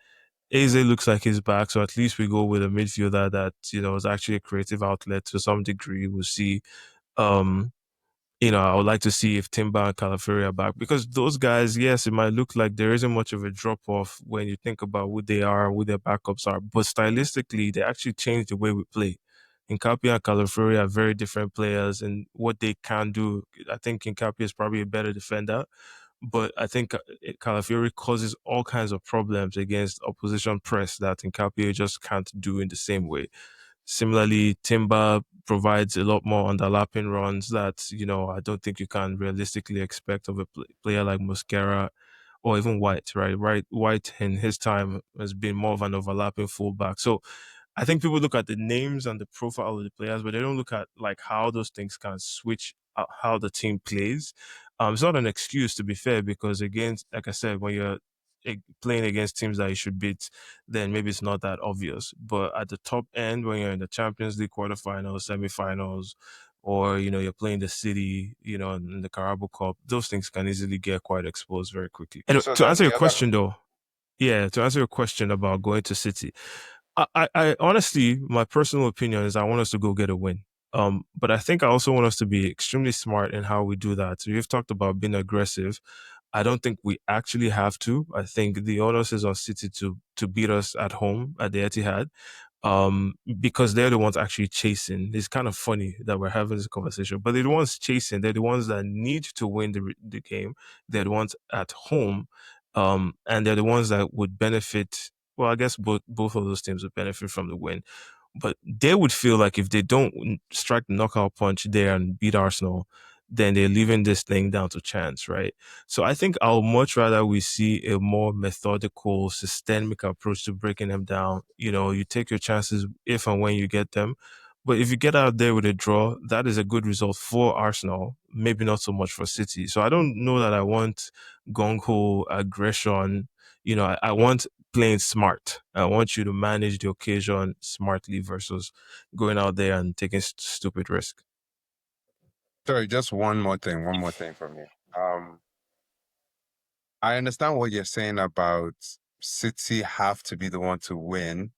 Eze looks like he's back, so at least we go with a midfielder that is actually a creative outlet to some degree. We'll see. Um, I would like to see if Timber and Calafiori are back, because those guys, yes, it might look like there isn't much of a drop off when you think about who they are, who their backups are, but stylistically, they actually changed the way we play. Nkapia and Calafiori are very different players and what they can do. I think Nkapia is probably a better defender, but I think Calafiori causes all kinds of problems against opposition press that Nkapia just can't do in the same way. Similarly, Timber provides a lot more underlapping runs that, I don't think you can realistically expect of a player like Mosquera or even White, right? White in his time has been more of an overlapping fullback. So I think people look at the names and the profile of the players, but they don't look at like how those things can switch how the team plays. It's not an excuse, to be fair, because again, like I said, when you're playing against teams that you should beat, then maybe it's not that obvious. But at the top end, when you're in the Champions League quarterfinals, semifinals, or you're playing the City, in the Carabao Cup, those things can easily get quite exposed very quickly. Anyway, So to then answer your the other, question though, yeah, to answer your question about going to City, I honestly, my personal opinion is I want us to go get a win. But I think I also want us to be extremely smart in how we do that. So you've talked about being aggressive. I don't think we actually have to. I think the onus is on City to beat us at home at the Etihad, because they're the ones actually chasing. It's kind of funny that we're having this conversation, but they're the ones chasing. They're the ones that need to win the game. They're the ones at home, and they're the ones that would benefit. Well, I guess both of those teams would benefit from the win, but they would feel like if they don't strike the knockout punch there and beat Arsenal, then they're leaving this thing down to chance, right? So I think I'll much rather we see a more methodical, systemic approach to breaking them down. You take your chances if and when you get them. But if you get out there with a draw, that is a good result for Arsenal, maybe not so much for City. So I don't know that I want gung ho aggression. I want playing smart. I want you to manage the occasion smartly versus going out there and taking stupid risk. Sorry, just one more thing from you. I understand what you're saying about City have to be the one to win,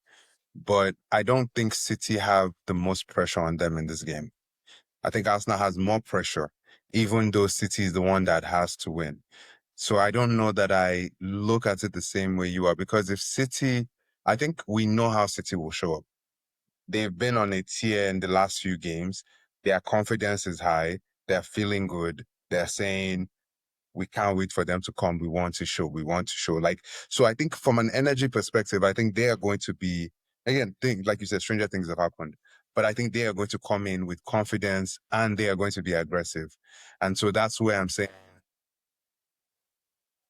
but I don't think City have the most pressure on them in this game. I think Arsenal has more pressure, even though City is the one that has to win. So I don't know that I look at it the same way you are, because if City, I think we know how City will show up. They've been on a tear in the last few games. Their confidence is high. They're feeling good. They're saying, we can't wait for them to come. We want to show. We want to show. Like, so I think from an energy perspective, I think they are going to be, again, like you said, stranger things have happened. But I think they are going to come in with confidence and they are going to be aggressive. And so that's where I'm saying,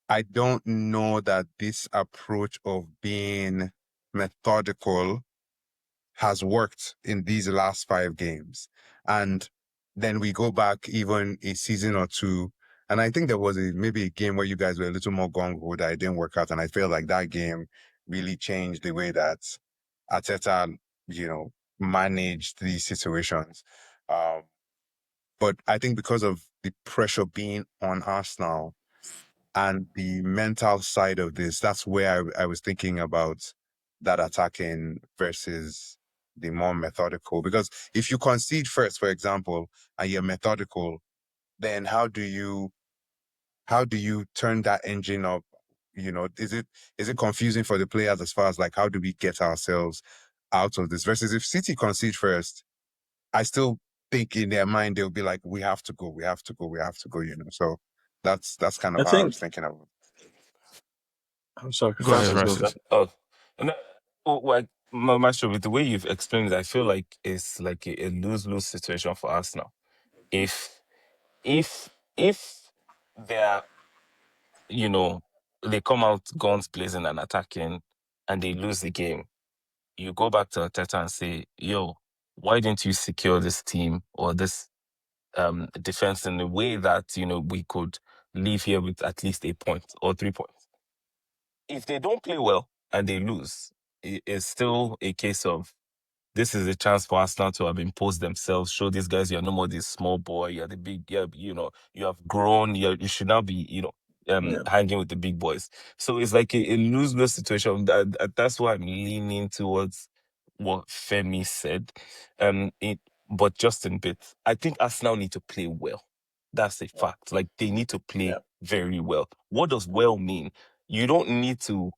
I don't know that this approach of being methodical has worked in these last 5 games. And then we go back even a season or two. And I think there was maybe a game where you guys were a little more gung-ho that it didn't work out. And I feel like that game really changed the way that Arteta, managed these situations. But I think because of the pressure being on Arsenal and the mental side of this, that's where I was thinking about that attacking versus the more methodical. Because if you concede first, for example, and you're methodical, then how do you turn that engine up? Is it confusing for the players as far as like how do we get ourselves out of this? Versus if City concede first, I still think in their mind they'll be like, we have to go. So that's kind I of how I think. was thinking of it. I'm sorry, Go ahead, Francis. Go. Francis. No, well, Maestro, with the way you've explained it, I feel like it's like a lose-lose situation for us now. If if they're, they come out guns blazing and attacking and they lose the game, you go back to Arteta and say, yo, why didn't you secure this team or this defense in a way that, we could leave here with at least 8 points or 3 points? If they don't play well and they lose, it's still a case of this is a chance for Arsenal to have imposed themselves, show these guys you're no more this small boy, you're the big, you have grown, you should now be, Yeah. hanging with the big boys. So it's like a lose-lose situation. That's why I'm leaning towards what Femi said. But just in bits, I think Arsenal need to play well. That's a fact. Like they need to play Yeah. very well. What does well mean? You don't need to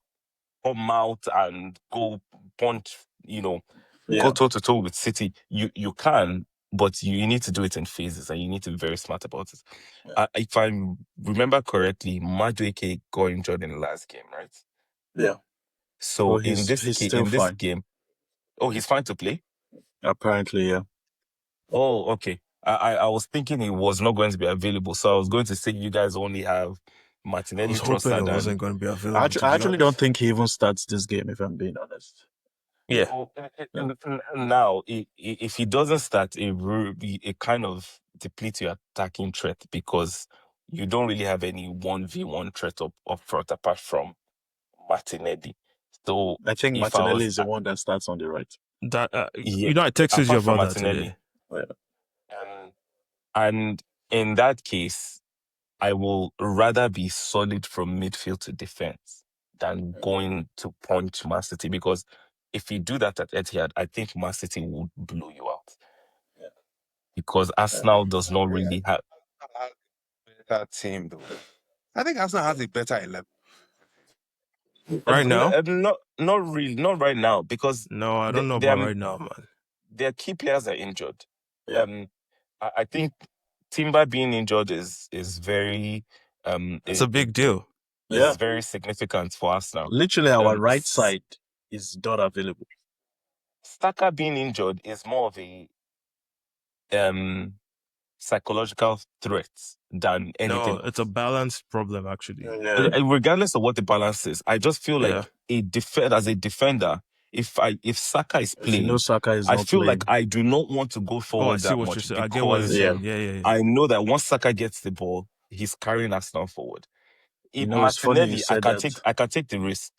come out and go punch, go Yeah. toe to toe with City. You can, but you need to do it in phases, and you need to be very smart about it. Yeah. If I remember correctly, Madueke got injured in the last game, right? Yeah. So Well, he's still in this fine. game, oh, he's fine to play. Apparently, yeah. Oh, okay. I was thinking he was not going to be available, so I was going to say you guys only have I Martinelli, was hoping it Trossard, wasn't and going to be I available. actually don't think he even starts this game, if I'm being honest. yeah. Yeah. Now, if he doesn't start, it kind of depletes your attacking threat because you don't really have any 1v1 threat up front apart from Martinelli. So I think if I Martinelli was, is the one that starts on the right. That yeah, I texted you apart from about that today. Martinelli, Yeah. and in that case, I will rather be solid from midfield to defense than going to punch Man City, because if you do that at Etihad, I think Man City will blow you out. Yeah. Because Arsenal does not really have That team though. I think Arsenal has a better 11. Right now? not really, not right now, because No, I don't know their about right now, man. their key players are injured. Yeah. I think Timber being injured is very It's a big deal. Yeah. is very significant for Arsenal. Literally, our right side is not available. Saka being injured is more of a psychological threat than anything No, it's a balanced problem, actually. Yeah. regardless of what the balance is. I just feel Yeah. like as a defender, if Saka is If you know playing, Saka is I not feel playing. like I do not want to go Oh, I forward see that what you're much saying. I get what you're because saying. Yeah. I know that once Saka gets the ball, he's carrying Arsenal forward. You If know, it's funny you Martinelli, said that. I can take the risk.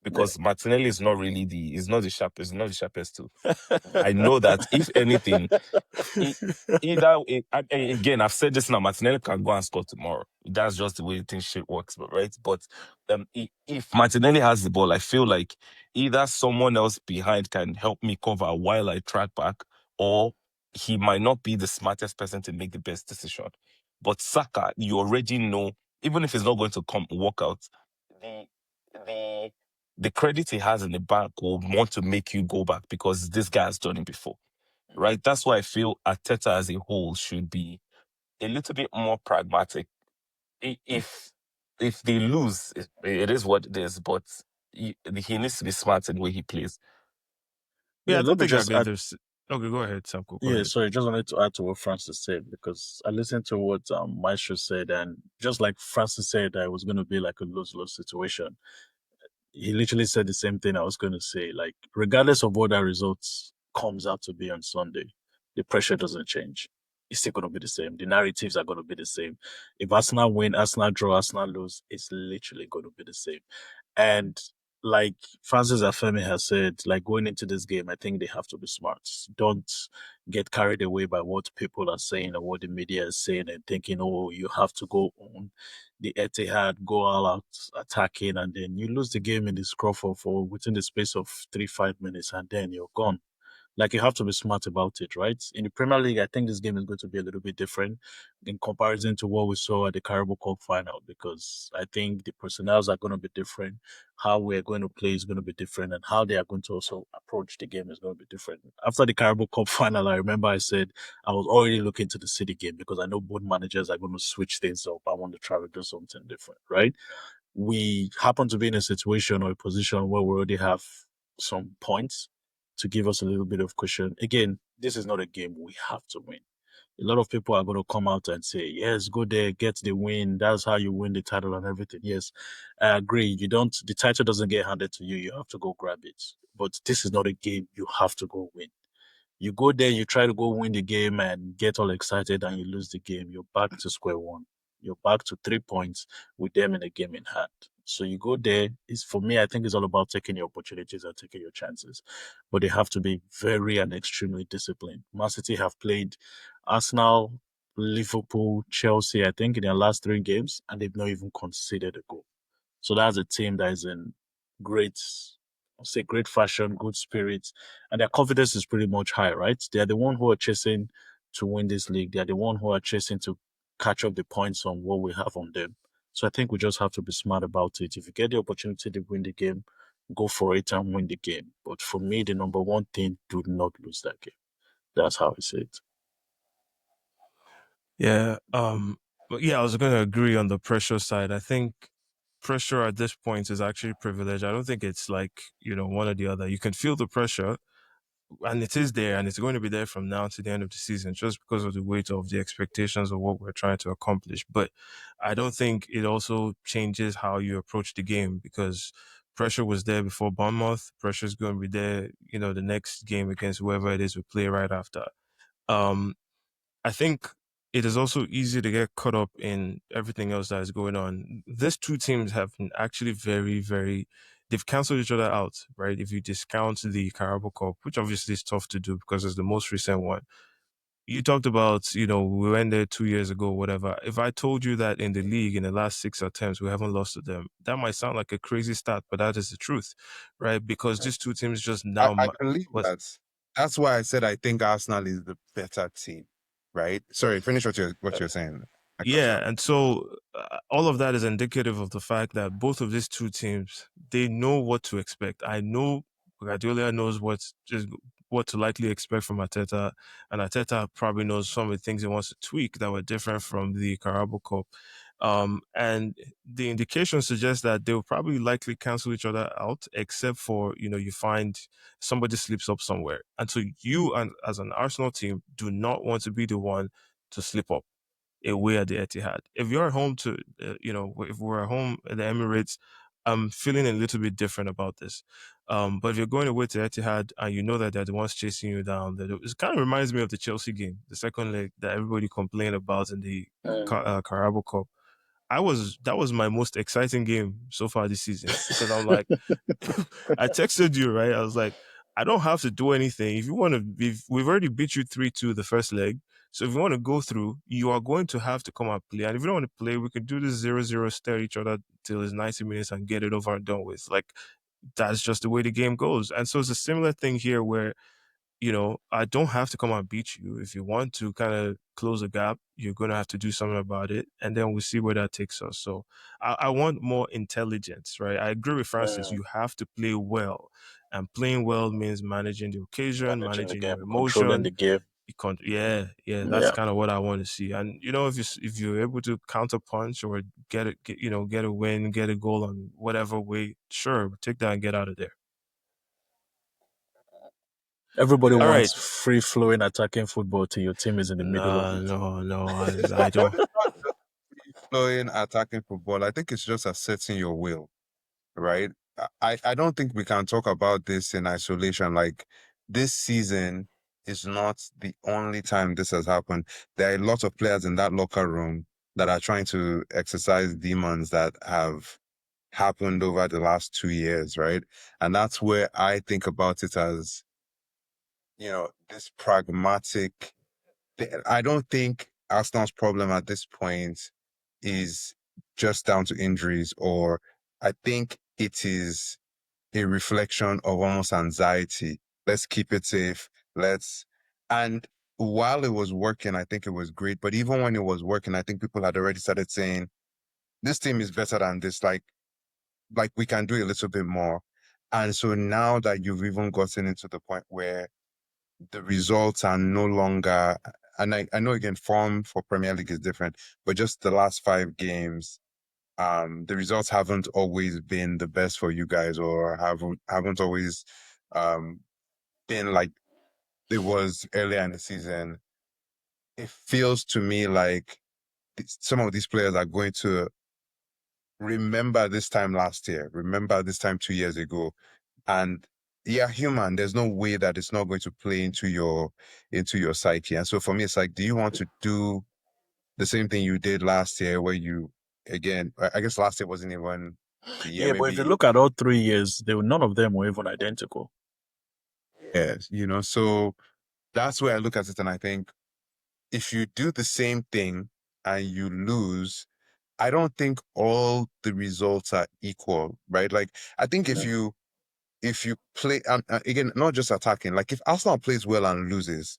because Martinelli is not really is not the sharpest too. I know that if anything, e- again, I've said this now, Martinelli can go and score tomorrow. That's just the way things shit works, but right? But if Martinelli has the ball, I feel like either someone else behind can help me cover while I track back, or he might not be the smartest person to make the best decision. But Saka, you already know, even if he's not going to come walk out, the the the credit he has in the bank will want to make you go back because this guy has done it before, right? That's why I feel Arteta as a whole should be a little bit more pragmatic. If they lose, it is what it is, but he needs to be smart in the way he plays. Yeah, Yeah, I let don't me think I just get add. this. Okay, go ahead, Samko. Go Yeah, ahead. sorry, just wanted to add to what Francis said because I listened to what Maestro said, and just like Francis said, that it was going to be like a lose-lose situation. He literally said the same thing I was going to say. Like, regardless of what that results comes out to be on Sunday, the pressure doesn't change. It's still going to be the same. The narratives are going to be the same. If Arsenal win, Arsenal draw, Arsenal lose, it's literally going to be the same. And like Francis Afemi has said, like going into this game, I think they have to be smart. Don't get carried away by what people are saying or what the media is saying and thinking, oh, you have to go on the Etihad, go all out attacking, and then you lose the game in the scrum for within the space of 3-5 minutes, and then you're gone. Like you have to be smart about it, right? In the Premier League, I think this game is going to be a little bit different in comparison to what we saw at the Carabao Cup final because I think the personnels are going to be different. How we're going to play is going to be different, and how they are going to also approach the game is going to be different. After the Carabao Cup final, I remember I said I was already looking to the City game because I know both managers are going to switch things up. I want to try to do something different, right? We happen to be in a situation or a position where we already have some points to give us a little bit of cushion. Again, this is not a game we have to win. A lot of people are going to come out and say, yes, go there, get the win. That's how you win the title and everything. Yes, I agree. The title doesn't get handed to you. You have to go grab it. But this is not a game you have to go win. You go there, you try to go win the game and get all excited and you lose the game. You're back to square one. You're back to 3 points with them in a game in hand. So you go there. It's for me, I think it's all about taking your opportunities and taking your chances. But they have to be very and extremely disciplined. Man City have played Arsenal, Liverpool, Chelsea, I think, in their last 3 games, and they've not even conceded a goal. So that's a team that is in great, I'll say great fashion, good spirits, and their confidence is pretty much high, right? They are the one who are chasing to win this league. They are the one who are chasing to catch up the points on what we have on them. So I think we just have to be smart about it. If you get the opportunity to win the game, go for it and win the game. But for me, the number one thing, do not lose that game. That's how I say it. Yeah. But yeah, I was going to agree on the pressure side. I think pressure at this point is actually privilege. I don't think it's like, one or the other. You can feel the pressure, and it is there, and it's going to be there from now to the end of the season just because of the weight of the expectations of what we're trying to accomplish. But I don't think it also changes how you approach the game because pressure was there before Bournemouth. Pressure is going to be there, the next game against whoever it is we play right after. Um, I think it is also easy to get caught up in everything else that is going on. These two teams have been actually very, very, they've cancelled each other out, right? If you discount the Carabao Cup, which obviously is tough to do because it's the most recent one. You talked about, we went there 2 years ago, whatever. If I told you that in the league, in the last 6 attempts, we haven't lost to them, that might sound like a crazy stat, but that is the truth, right? Because these two teams just I, now, I believe that. That's why I said I think Arsenal is the better team, right? Sorry, finish what you're saying. I cut you yeah, off. and so all of that is indicative of the fact that both of these two teams they know what to expect. I know Guardiola knows what to likely expect from Arteta, and Arteta probably knows some of the things he wants to tweak that were different from the Carabao Cup. And the indication suggests that they'll probably likely cancel each other out, except for you find somebody slips up somewhere, and so you and as an Arsenal team do not want to be the one to slip up away at the Etihad. If you're at home if we're at home at the Emirates, I'm feeling a little bit different about this. But if you're going away to Etihad and you know that they're the ones chasing you down, it kind of reminds me of the Chelsea game, the second leg that everybody complained about in the Mm. Carabao Cup. that was my most exciting game so far this season because I'm like, I texted you, right? I was like, I don't have to do anything. If you want to, we've already beat you 3-2 the first leg. So if you want to go through, you are going to have to come and play. And if you don't want to play, we can do this 0-0, stare at each other till it's 90 minutes and get it over and done with. Like, that's just the way the game goes. And so it's a similar thing here where, I don't have to come and beat you. If you want to kind of close a gap, you're going to have to do something about it. And then we'll see where that takes us. So I want more intelligence, right? I agree with Francis. You have to play well. And playing well means managing the occasion, Managing the managing game, your controlling emotion. the game. Yeah, that's Yeah. kind of what I want to see. And if you're able to counter punch or get a win, get a goal on whatever way, sure, take that and get out of there. Everybody All right. wants free flowing attacking football till your team is in the middle of it. No, I don't. It's not just flowing attacking football. I think it's just asserting your will, right? I don't think we can talk about this in isolation. Like, this season is not the only time this has happened. There are lots of players in that locker room that are trying to exercise demons that have happened over the last 2 years, right? And that's where I think about it as, this pragmatic. I don't think Arsenal's problem at this point is just down to injuries, or I think it is a reflection of almost anxiety. Let's keep it safe. And while it was working, I think it was great. But even when it was working, I think people had already started saying, this team is better than this. Like we can do a little bit more. And so now that you've even gotten into the point where the results are no longer, and I know again, form for Premier League is different, but just the last 5 games, the results haven't always been the best for you guys, or haven't always been like it was earlier in the season. It feels to me like some of these players are going to remember this time last year, remember this time 2 years ago, and yeah, human. There's no way that it's not going to play into your psyche. And so for me, it's like, do you want to do the same thing you did last year, where you, again, I guess last year wasn't even the year, Yeah, but if you maybe. look at all 3 years, none of them were even identical. Yes, so that's where I look at it, and I think if you do the same thing and you lose, I don't think all the results are equal, right? Like, I think if you play, again, not just attacking, like if Arsenal plays well and loses,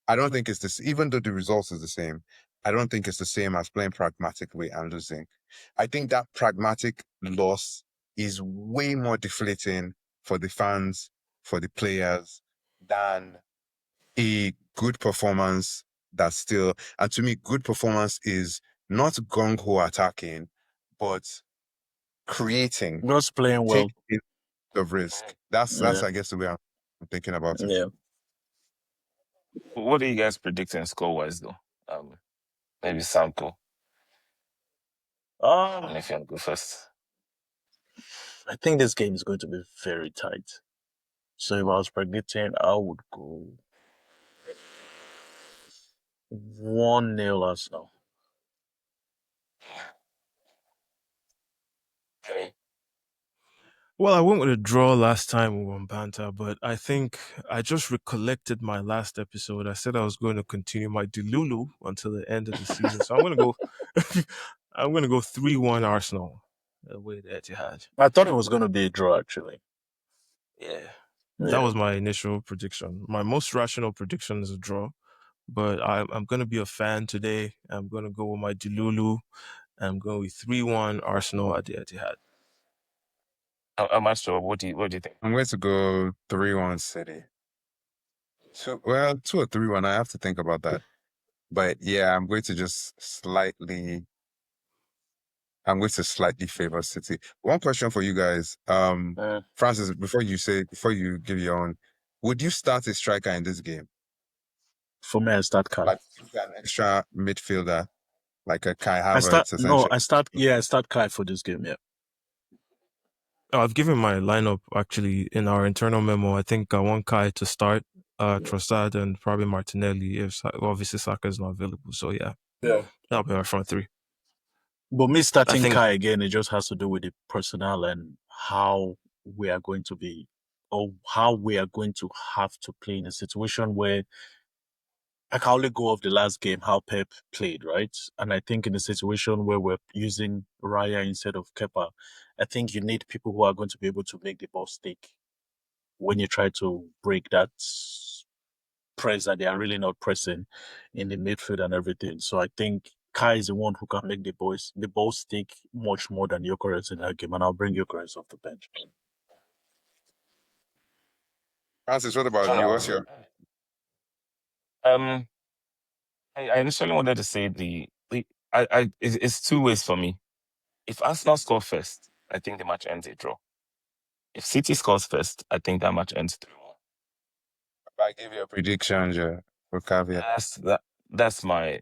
I don't think it's this, even though the results is the same, I don't think it's the same as playing pragmatically and losing. I think that pragmatic loss is way more deflating for the fans, for the players, than a good performance and to me, good performance is not gung-ho attacking, but creating, Just playing well. taking the risk. That's Yeah. I guess the way I'm thinking about it. Yeah. What are you guys predicting score-wise, though? Maybe Samko. And if you want to go first. I think this game is going to be very tight. So if I was predicting, I would go 1-0 Arsenal. Well, I went with a draw last time we won banter, but I think I just recollected my last episode. I said I was going to continue my Delulu until the end of the season, so I'm going to go. I'm going to go 3-1 Arsenal away at Etihad. I thought it was going to be a draw, actually. Yeah, that Yeah. was my initial prediction. My most rational prediction is a draw, but I'm going to be a fan today. I'm going to go with my Delulu. I'm going with 3-1 Arsenal at the Etihad. I'm not sure. What do you think? I'm going to go 3-1 City. 2 or 3-1. I have to think about that. But yeah, I'm going to slightly favor City. One question for you guys. Francis, before you give your own, would you start a striker in this game? For me, I start Kai. Like an extra midfielder, like a Kai Havertz, essentially. I start Kai for this game, yeah. Oh, I've given my lineup actually in our internal memo. I think I want Kai to start, Trossard and probably Martinelli if obviously Saka is not available. So yeah, that'll be our front three. But me starting think Kai again, it just has to do with the personnel and how we are going to be, or how we are going to have to play in a situation where I can only go off the last game, how Pep played, right? And I think in a situation where we're using Raya instead of Kepa, I think you need people who are going to be able to make the ball stick when you try to break that press that they are really not pressing in the midfield and everything. So I think Kai is the one who can make the ball stick much more than Gyökeres in that game, and I'll bring Gyökeres off the bench. Francis, what about you? What's your um I initially wanted to say it's two ways for me. If Arsenal score first, I think the match ends a draw. If City scores first, I think that match ends 3-1. if I give you a prediction, yeah, for caveat? That's my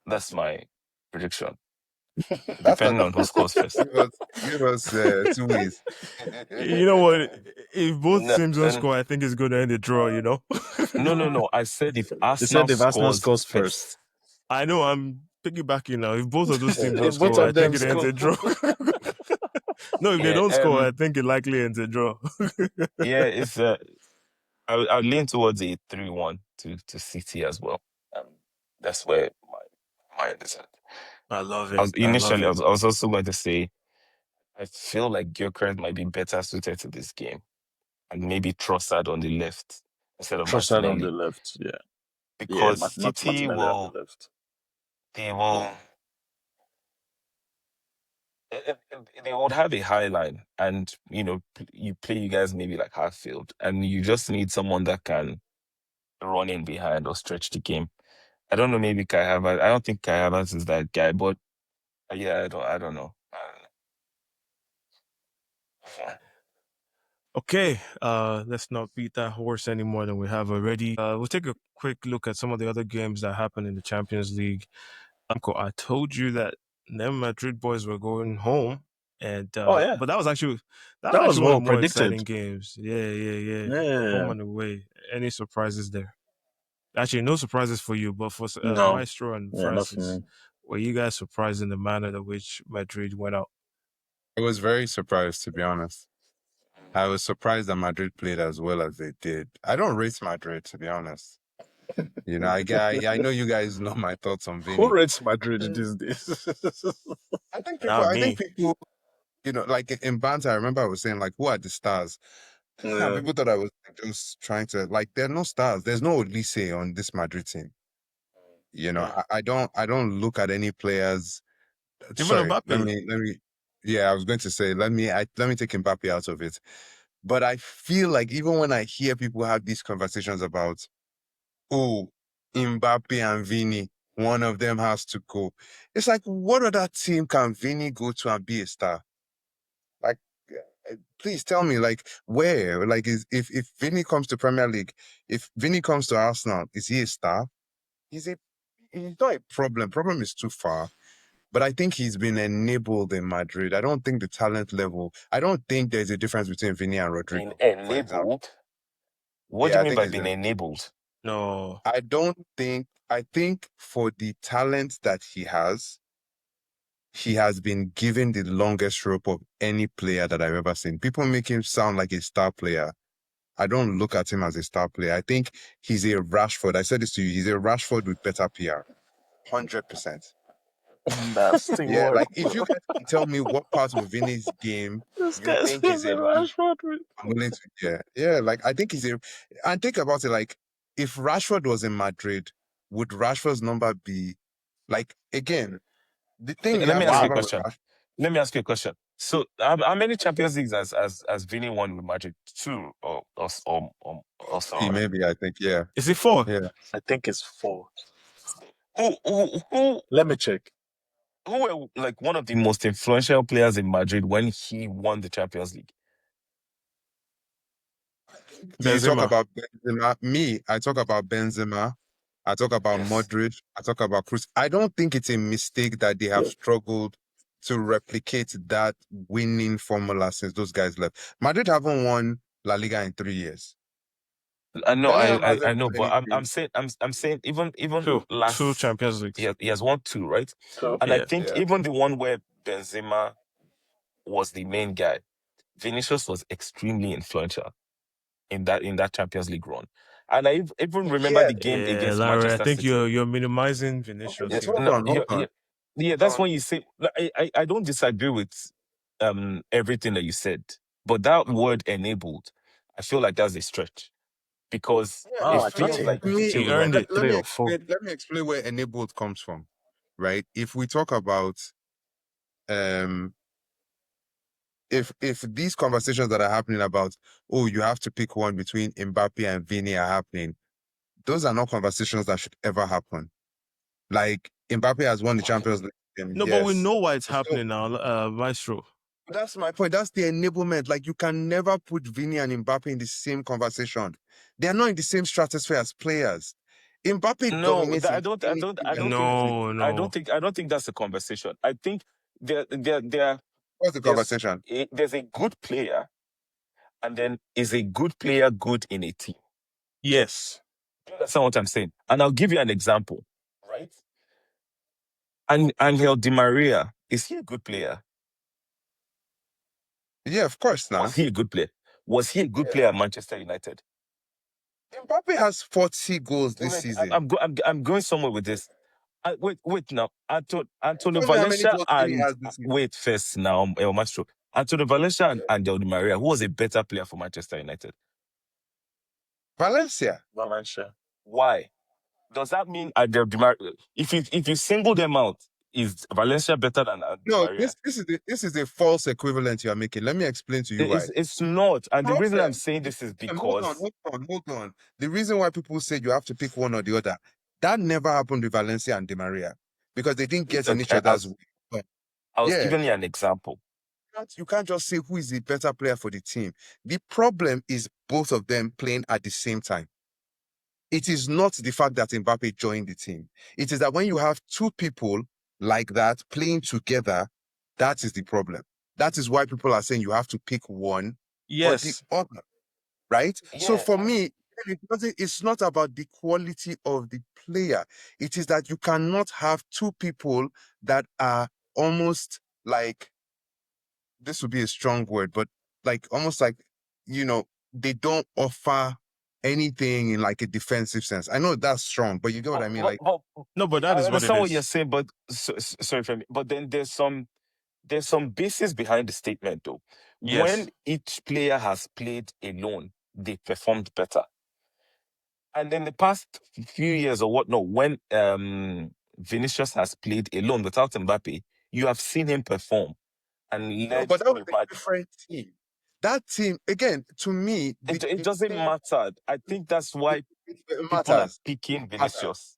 that's my prediction, That's not depending on who scores first. give us 2 ways. You know what? If both No, teams don't score, I think it's going to end a draw. no. I said if They Arsenal said if Arsenal scores scores first. first, I know I'm piggybacking now. If both of those teams don't if both score, I of think them it ends score, a draw. No, if they Yeah, don't score, I think it likely ends a draw. yeah. It's I'll lean towards a 3-1 to City as well. Um, that's where my mind is at. I love I it. was I love initially I it. was, I was also going to say I feel like Gyökeres might be better suited to this game, and maybe Trossard on the left instead of Trossard on the Martinelli, left, yeah, because City Martinelli on the will left. they will they would have a high line, and you play you guys maybe like half field, and you just need someone that can run in behind or stretch the game. I don't know, maybe Kai Havertz. I don't think Kai Havertz is that guy, but yeah, I don't know. Okay, let's not beat that horse any more than we have already. We'll take a quick look at some of the other games that happened in the Champions League. Uncle, I told you that them Madrid boys were going home, and Oh yeah, but that was that was actually one of well the more predicted. exciting games. Yeah. Home Yeah, and away. Any surprises there? Actually, no surprises for you, but for no, Maestro and yeah, not for Francis, me. were you guys surprised in the manner in which Madrid went out? I was very surprised, to be honest. I was surprised that Madrid played as well as they did. I don't rate Madrid, to be honest. I know you guys know my thoughts on Who Vinny. rates Madrid these days? Not I think me. people, like in banter, I remember I was saying, like, who are the stars? And Yeah. people thought I was just trying to, like, there are no stars. There's no Olise on this Madrid team. I don't look at any players. Even Sorry, Mbappe. yeah, I was going to say, let me take Mbappe out of it. But I feel like even when I hear people have these conversations about, oh, Mbappe and Vini, one of them has to go. It's like, what other team can Vini go to and be a star? Like, please tell me, like, where? Like, if Vini comes to Premier League, if Vini comes to Arsenal, is he a star? He's a he's not a problem. Problem is too far. But I think he's been enabled in Madrid. I don't think the talent level. I don't think there's a difference between Vini and Being Rodrigo, for example. enabled? What do Yeah, you I mean think by he's being been. enabled? No. I don't think. I think for the talent that he has been given the longest rope of any player that I've ever seen. People make him sound like a star player. I don't look at him as a star player. I think he's a Rashford. I said this to you. He's a Rashford with better PR. 100%. Nasty Yeah, word. like if you guys can tell me what part of Vinny's game This you guy's think is a favorite Rashford. I'm willing to, yeah. Like I think and think about it. Like if Rashford was in Madrid, would Rashford's number be like again? The thing you Let me have to ask you a Wow. remember with question. Rashford, Let me ask you a question. So, how many Champions Leagues has Vini won with Madrid? Two or so, right? maybe I think, Is it four? yeah. I think it's 4. Who Let me check. who were like one of the most influential players in Madrid when he won the Champions League? You talk Benzema. about Benzema. Me, I talk about Benzema. I talk about Yes. Modric. I talk about Cruz. I don't think it's a mistake that they have struggled to replicate that winning formula since those guys left. Madrid haven't won La Liga in 3 years. I know, Bellingham hasn't I know, won but I'm anything. saying, I'm saying, even Two last, Champions Leagues. he has won 2, right? So And I Yeah. think Yeah. even the one where Benzema was the main guy, Vinicius was extremely influential in that Champions League run. And I even remember Yeah. the game Yeah, against Larry, I Manchester think City. you're minimizing Okay, Vinicius but here. hold on, hold on. Yeah, that's when you say, like, I don't disagree with everything that you said, but that word enabled, I feel like that's a stretch because Yeah, it I thought feels he, like to me, He Vinicius was earned on it. let 3 me or 4. explain. Let me explain where enabled comes from, right? If we talk about um, if these conversations that are happening about, oh, you have to pick one between Mbappe and Vini are happening, those are not conversations that should ever happen. Like Mbappe has won the Champions League. No, but we Yes. know why it's So happening now, Maestro. that's my point. That's the enablement. Like you can never put Vini and Mbappe in the same conversation. They are not in the same stratosphere as players. Mbappe no. dominates I in don't. I any don't. I given don't think. competition. No. I don't think that's a conversation. I think there What's the conversation? there's a good player, and then is a good player good in a team. Yes. That's not what I'm saying. And I'll give you an example, right? And Angel Di Maria, is he a good player? Yeah, of course now. Was he a good player? Was he a good Yeah. player at Manchester United? Mbappe has 40 goals this Wait, season. I'm going somewhere with this. Wait now. Antonio Tell me how many Valencia goals Vini and has this season. wait first now, El Maestro. Antonio Valencia and Angel Di Maria, who was a better player for Manchester United? Valencia. Valencia. Why? Does that mean Angel Di Maria? If you single them out, is Valencia better than Di No, Maria? this is a false equivalent you are making. Let me explain to you why. It's not. And the reason I'm Problem. saying this is Hold on, because hold on. The reason why people say you have to pick one or the other, that never happened with Valencia and Di Maria because they didn't get in each okay, other's way. I was Yeah, giving you an example. you can't just say who is the better player for the team. The problem is both of them playing at the same time. It is not the fact that Mbappe joined the team. It is that when you have two people like that playing together, that is the problem. That is why people are saying you have to pick one or the Yes. other, right? So Yeah. for me, it's not about the quality of the player. It is that you cannot have two people that are almost like, this would be a strong word, but like almost like, they don't offer anything in like a defensive sense. I know that's strong, but you get what I mean? Like, No, but that I is what it understand what you're is. saying, but sorry for me. But then there's some basis behind the statement, though. Yes. When each player has played alone, they performed better. And in the past few years or whatnot, when Vinicius has played alone without Mbappe, you have seen him perform and no, led but that was Madrid. a different team. That team, again, to me, It doesn't matter. I think that's why it people are matters. picking It matters. Vinicius.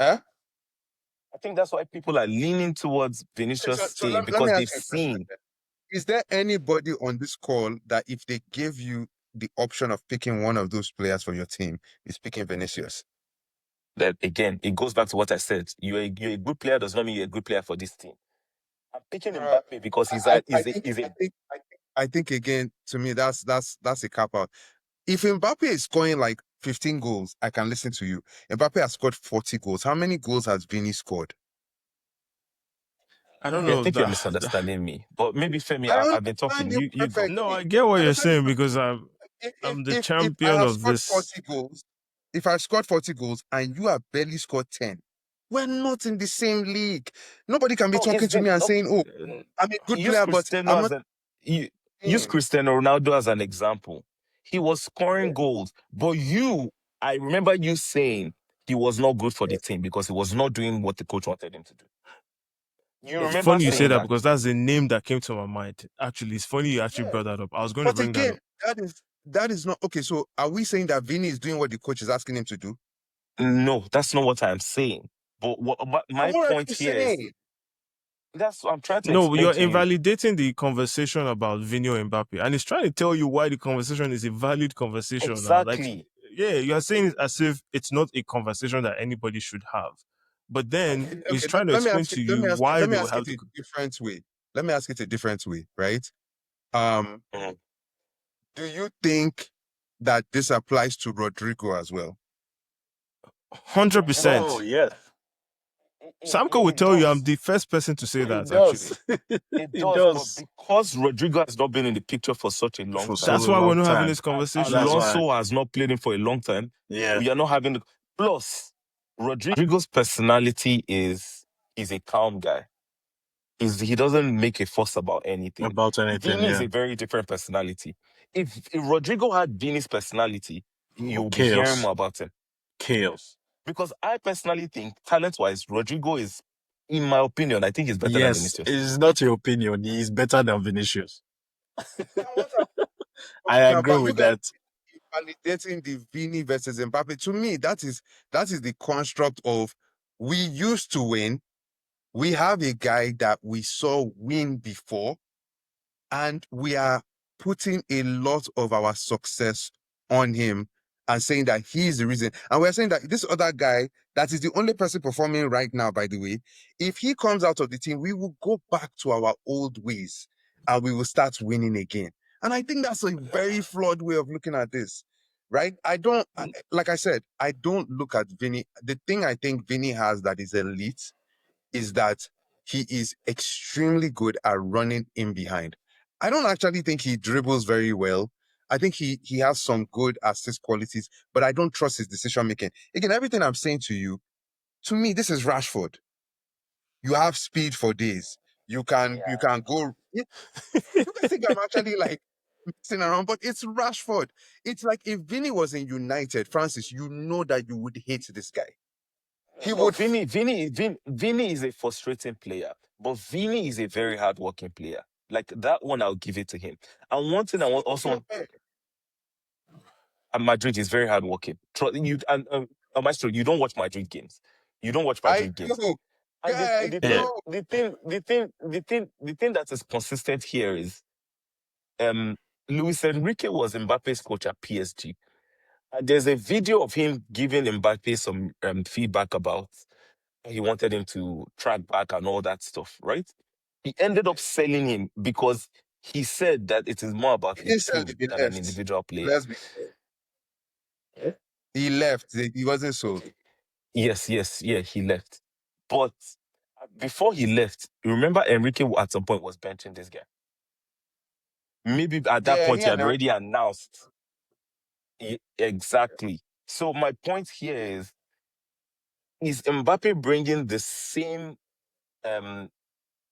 Huh? I think that's why people are leaning towards Vinicius So staying let because me they've ask you a question. seen. Is there anybody on this call that if they gave you the option of picking one of those players for your team, is picking Vinicius? That again, it goes back to what I said. You're a good player does not mean you're a good player for this team. I'm picking Mbappe because I think again, to me, that's a cop out. If Mbappe is scoring like 15 goals, I can listen to you. Mbappe has scored 40 goals. How many goals has Vini scored? I don't I know think you're that. misunderstanding me. But maybe Femi, I I've been talking. understand you You go. No, perfectly. I get what I you're understand you saying because I'm the if I champion have of scored this. 40 goals, if I scored 40 goals and you have barely scored 10, we're not in the same league. Nobody can be No, talking it's to the me and no, saying, oh, I'm a good use player, but Cristiano I'm as not an you, use in. Cristiano Ronaldo as an example. He was scoring goals, but I remember you saying he was not good for the team because he was not doing what the coach wanted him to do. You It's remember funny you say saying that that? because that's the name that came to my mind. Actually, it's funny you actually brought that up. I was going to But bring that again, up. that is not okay. So are we saying that Vini is doing what the coach is asking him to do? No, that's not what I'm saying. But my What are point you here is saying? that's what I'm trying to No, explain you're to you. invalidating the conversation about Vinio Mbappe, and it's trying to tell you why the conversation is a valid conversation now. Like, Exactly. yeah, you're saying it as if it's not a conversation that anybody should have, but then he's Okay, trying to let me explain ask you, to you why let me they will ask have it to. a different way. Let me ask it a different way, right? Um, Mhm. do you think that this applies to Rodrigo as well? 100%. Oh, yes. Samko would tell you I'm the first person to say It that, does. actually. It It does, but does. because Rodrigo has not been in the picture for such a long For time, so That's why we're long not having time. this conversation. That's why. Alonso has not played him for a long time. Yeah. We are not having the... Plus, Rodrigo's personality is a calm guy. He doesn't make a fuss about anything. About anything, Vini is yeah. a very different personality. If Rodrigo had Vini's personality, you'll be chaos. hearing more about him. Chaos. Because I personally think, talent-wise, Rodrigo is, in my opinion, I think he's better than Yes, Vinicius. it's not your opinion. He is better than Vinicius. I Now, agree but with you guys that. validating the Vini versus Mbappe. To me, that is the construct of we used to win. We have a guy that we saw win before, and we are putting a lot of our success on him and saying that he is the reason. And we're saying that this other guy, that is the only person performing right now, by the way, if he comes out of the team, we will go back to our old ways and we will start winning again. And I think that's a very flawed way of looking at this, right? Like I said, I don't look at Vinny. The thing I think Vinny has that is elite is that he is extremely good at running in behind. I don't actually think he dribbles very well. I think he has some good assist qualities, but I don't trust his decision making. Again, everything I'm saying to you, to me, this is Rashford. You have speed for days. You can go. You guys think I'm actually like messing around, but it's Rashford. It's like if Vinny was in United, Francis, you know that you would hate this guy. He No, would. Vini is a frustrating player, but Vini is a very hardworking player. Like that one, I'll give it to him. And one thing I want also, and Madrid is very hardworking. You and Maestro, you don't watch Madrid games. You don't watch I Madrid games. do. And Yeah, the I thing, do. the thing that is consistent here is, Luis Enrique was Mbappe's coach at PSG. And there's a video of him giving Mbappe some feedback about he wanted him to track back and all that stuff, right? He ended up selling him because he said that it is more about He a didn't sell team it, he than an left. individual player. Let's be clear. He left. He wasn't sold. Yes, he left. But before he left, remember Enrique at some point was benching this guy. Maybe at that Yeah, point he he had announced. already announced. Exactly. So my point here is Mbappe bringing the same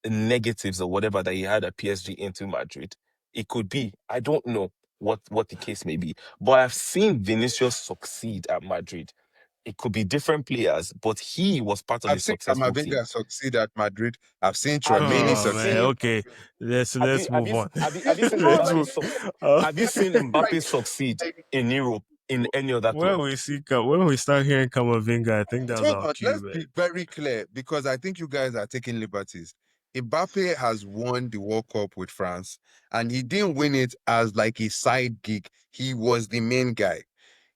negatives or whatever that he had at PSG into Madrid? It could be. I don't know what the case may be. But I've seen Vinicius succeed at Madrid. It could be different players, but he was part of a I've seen successful team. Camavinga succeed at Madrid. I've seen Have you Chouameni Oh even succeed. man, seen okay. Let's move on. have you seen Let's Mbappe move. have you seen Mbappe succeed in Europe in any other club? When we start hearing Kamavinga, I think that's Hold our on, cue, let's man. be very clear because I think you guys are taking liberties. Mbappe has won the World Cup with France, and he didn't win it as like a side gig. He was the main guy.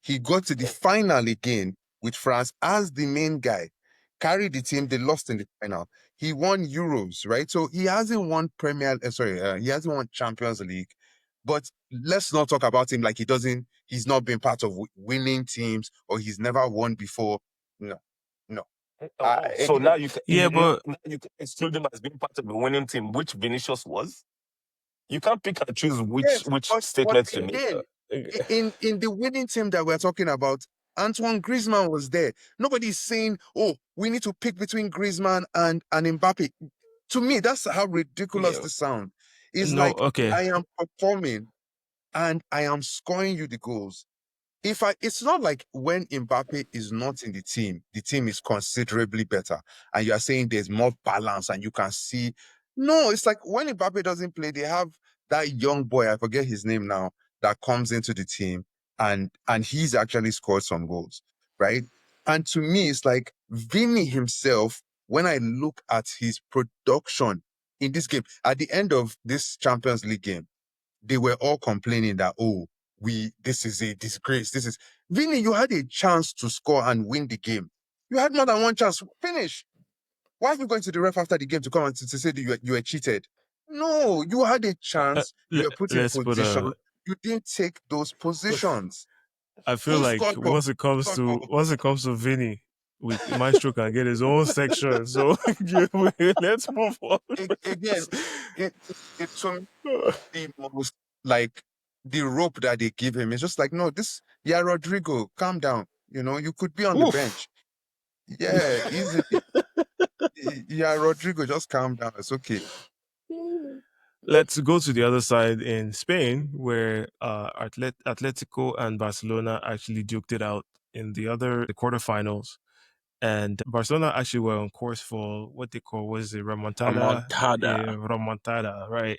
He got to the final again with France as the main guy, carried the team. They lost in the final. He won Euros, right? So he hasn't won he hasn't won Champions League. But let's not talk about him like he's not been part of winning teams or he's never won before. No, no. So Again, now Yeah, but you can exclude him as being part of the winning team, which Vinicius was. You can't pick and choose yes, which but statements to make. again, in the winning team that we're talking about, Antoine Griezmann was there. Nobody's saying, "Oh, we need to pick between Griezmann and Mbappe." To me, that's how ridiculous Yeah. this sound. It's no, like okay. I am performing and I am scoring you the goals. It's not like when Mbappe is not in the team is considerably better, and you are saying there's more balance, and you can see. No, it's like when Mbappe doesn't play, they have that young boy, I forget his name now, that comes into the team, and he's actually scored some goals, right? And to me, it's like Vini himself. When I look at his production in this game, at the end of this Champions League game, they were all complaining that, oh, this is a disgrace. This is Vinny, you had a chance to score and win the game. You had more than one chance. Finish. Why are you going to the ref after the game to come and to say that you were cheated? No, you had a chance. You were put in Let's put position. You didn't take those positions. I feel Who like scored goal? once it comes to Vinny, Maestro can get his own section. So let's move on. Again, it to me, the most like the rope that they give him is just like, no, Rodrigo, calm down. You could be on the Oof. bench. Yeah, easily. Yeah, Rodrigo, just calm down. It's okay. Let's go to the other side in Spain, where Atletico and Barcelona actually duked it out in the quarterfinals. And Barcelona actually were on course for what they call was a remontada, Montada. remontada, right?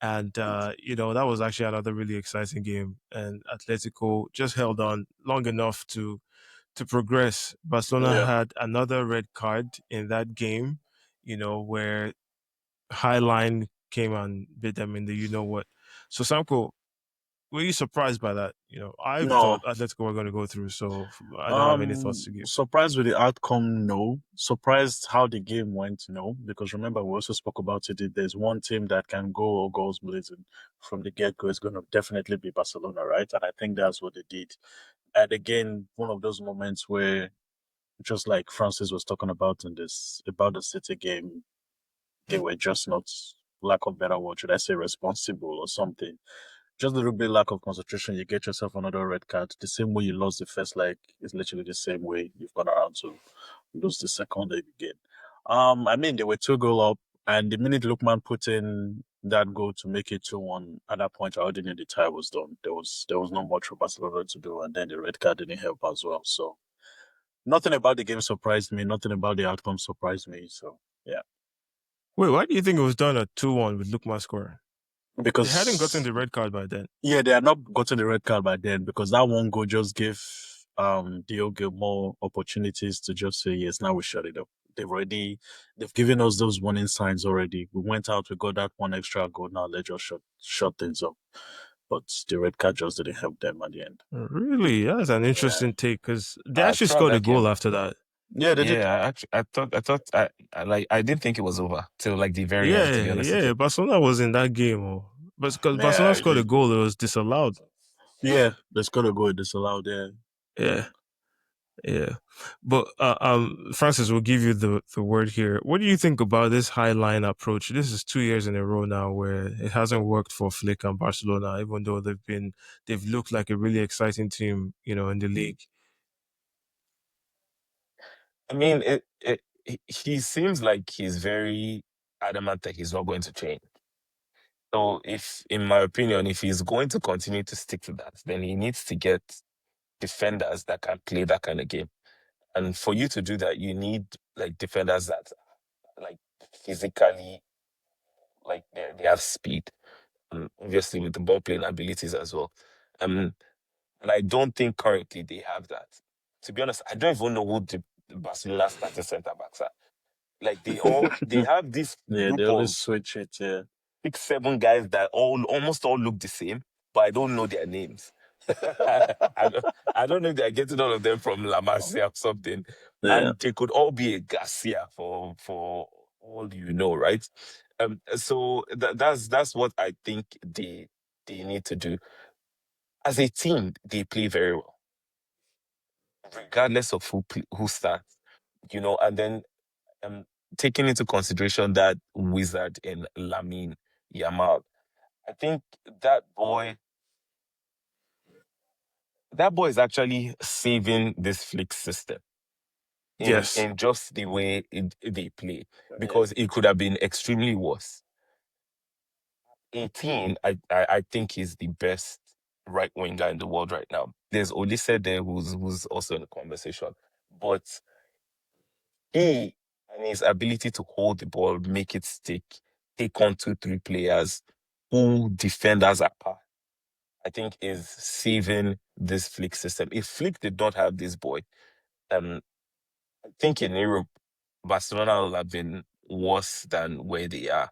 And that was actually another really exciting game. And Atletico just held on long enough to progress. Barcelona Yeah. had another red card in that game, where Highline came and beat them in the what. So Samko, were you surprised by that? I No. thought Atletico were going to go through, so I don't have any thoughts to give. Surprised with the outcome, no. Surprised how the game went, no. Because remember, we also spoke about it. If there's one team that can go or goals blazing from the get-go, it's going to definitely be Barcelona, right? And I think that's what they did. And again, one of those moments where, just like Francis was talking about about the City game, they were just not, lack of better word, should I say, responsible or something. Just a little bit lack of concentration, you get yourself another red card. The same way you lost the first leg is literally the same way you've gone around to lose the second leg again. I mean, they were 2 goal up, and the minute Lookman put in that goal to make it 2-1, at that point, I already knew the tie was done. There was not much for Barcelona to do, and then the red card didn't help as well. So nothing about the game surprised me. Nothing about the outcome surprised me. So yeah, Wait, why do you think it was done at 2-1 with Lukman scoring? They hadn't gotten because the red card by then. yeah, they had not gotten the red card by then because that one goal just gave Diogo more opportunities to just say yes. Now we shut it up. They've given us those warning signs already. We went out, we got that one extra goal. Now let's just shut things up. But the red card just didn't help them at the end. Really? That's an Yeah, interesting take because they actually Throughout scored a that goal game, after that. yeah, they did. yeah, I didn't think it was over till like the very end, to be Yeah, honest with yeah. you. Barcelona was in that game, but because Barcelona Yeah, scored a goal, it was disallowed. yeah, they scored a goal disallowed there. Yeah, yeah. But Francis will give you the word here. What do you think about this high line approach? This is 2 years in a row now where it hasn't worked for Flick and Barcelona, even though they've looked like a really exciting team, in the league. I mean, he seems like he's very adamant that he's not going to change. So, in my opinion, if he's going to continue to stick to that, then he needs to get defenders that can play that kind of game. And for you to do that, you need like defenders that like physically, like they have speed, and obviously with the ball playing abilities as well. Um, and I don't think currently they have that. To be honest, I don't even know who the Barcelona starting centre backs are. Like they have this Yeah, they group always of switch it. Yeah, 6, 7 guys that almost all look the same, but I don't know their names. I don't know if they're getting all of them from La Masia or something. yeah. And they could all be a Garcia for all you know, right? So that's what I think they need to do. As a team, they play very well, regardless of who starts, and then um, taking into consideration that wizard in Lamine Yamal. I think that boy is actually saving this flick system in Yes. in just the way they play, because it could have been extremely worse. 18, I think he's the best right winger in the world right now. There's Olise there who's also in the conversation, but he and his ability to hold the ball, make it stick, take on 2, 3 players, pull defenders apart, I think is saving this Flick system. If Flick did not have this boy, I think in Europe, Barcelona will have been worse than where they are.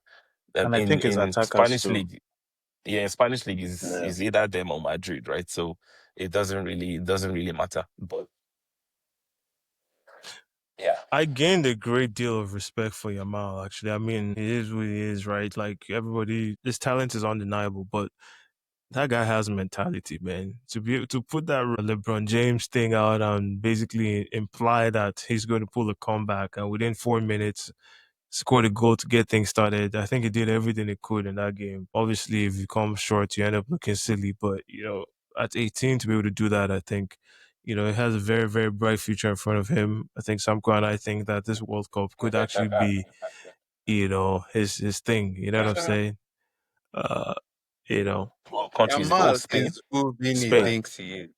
And I In think his in attackers Spanish too. league, yeah, in Spanish league Yeah. is either them or Madrid, right? So it doesn't really matter. But yeah, I gained a great deal of respect for Yamal, actually. I mean, it is what it is, right? Like, everybody, this talent is undeniable, but that guy has mentality, man. To be able to put that LeBron James thing out and basically imply that he's going to pull a comeback and within 4 minutes scored a goal to get things started. I think he did everything he could in that game. Obviously, if you come short, you end up looking silly. But at 18 to be able to do that, I think he has a very, very bright future in front of him. I think Samko and I think that this World Cup could actually be his thing. You know what I'm saying? Uh, you know, What countries? Oh, Yamal Spain. is who Vinny Spain. thinks he is.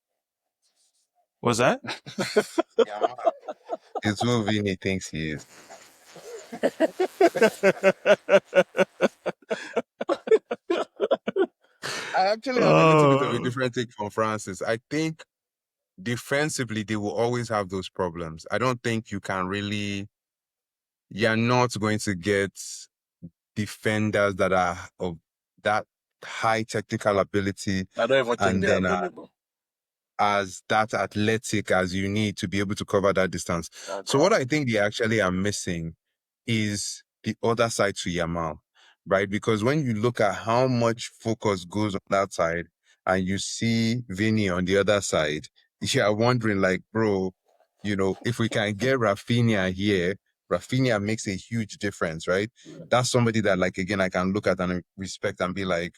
Was that? Yamal is who Vinny thinks he is. I actually have a little bit of a different take from Francis. I think defensively they will always have those problems. I don't think you're not going to get defenders that are of that high technical ability I don't even think and they're then available. as that athletic as you need to be able to cover that distance. So what I think they actually are missing is the other side to Yamal, right? Because when you look at how much focus goes on that side and you see Vinny on the other side, you're wondering like, bro, if we can get Rafinha here, Rafinha makes a huge difference, right? That's somebody that, like, again, I can look at and respect and be like,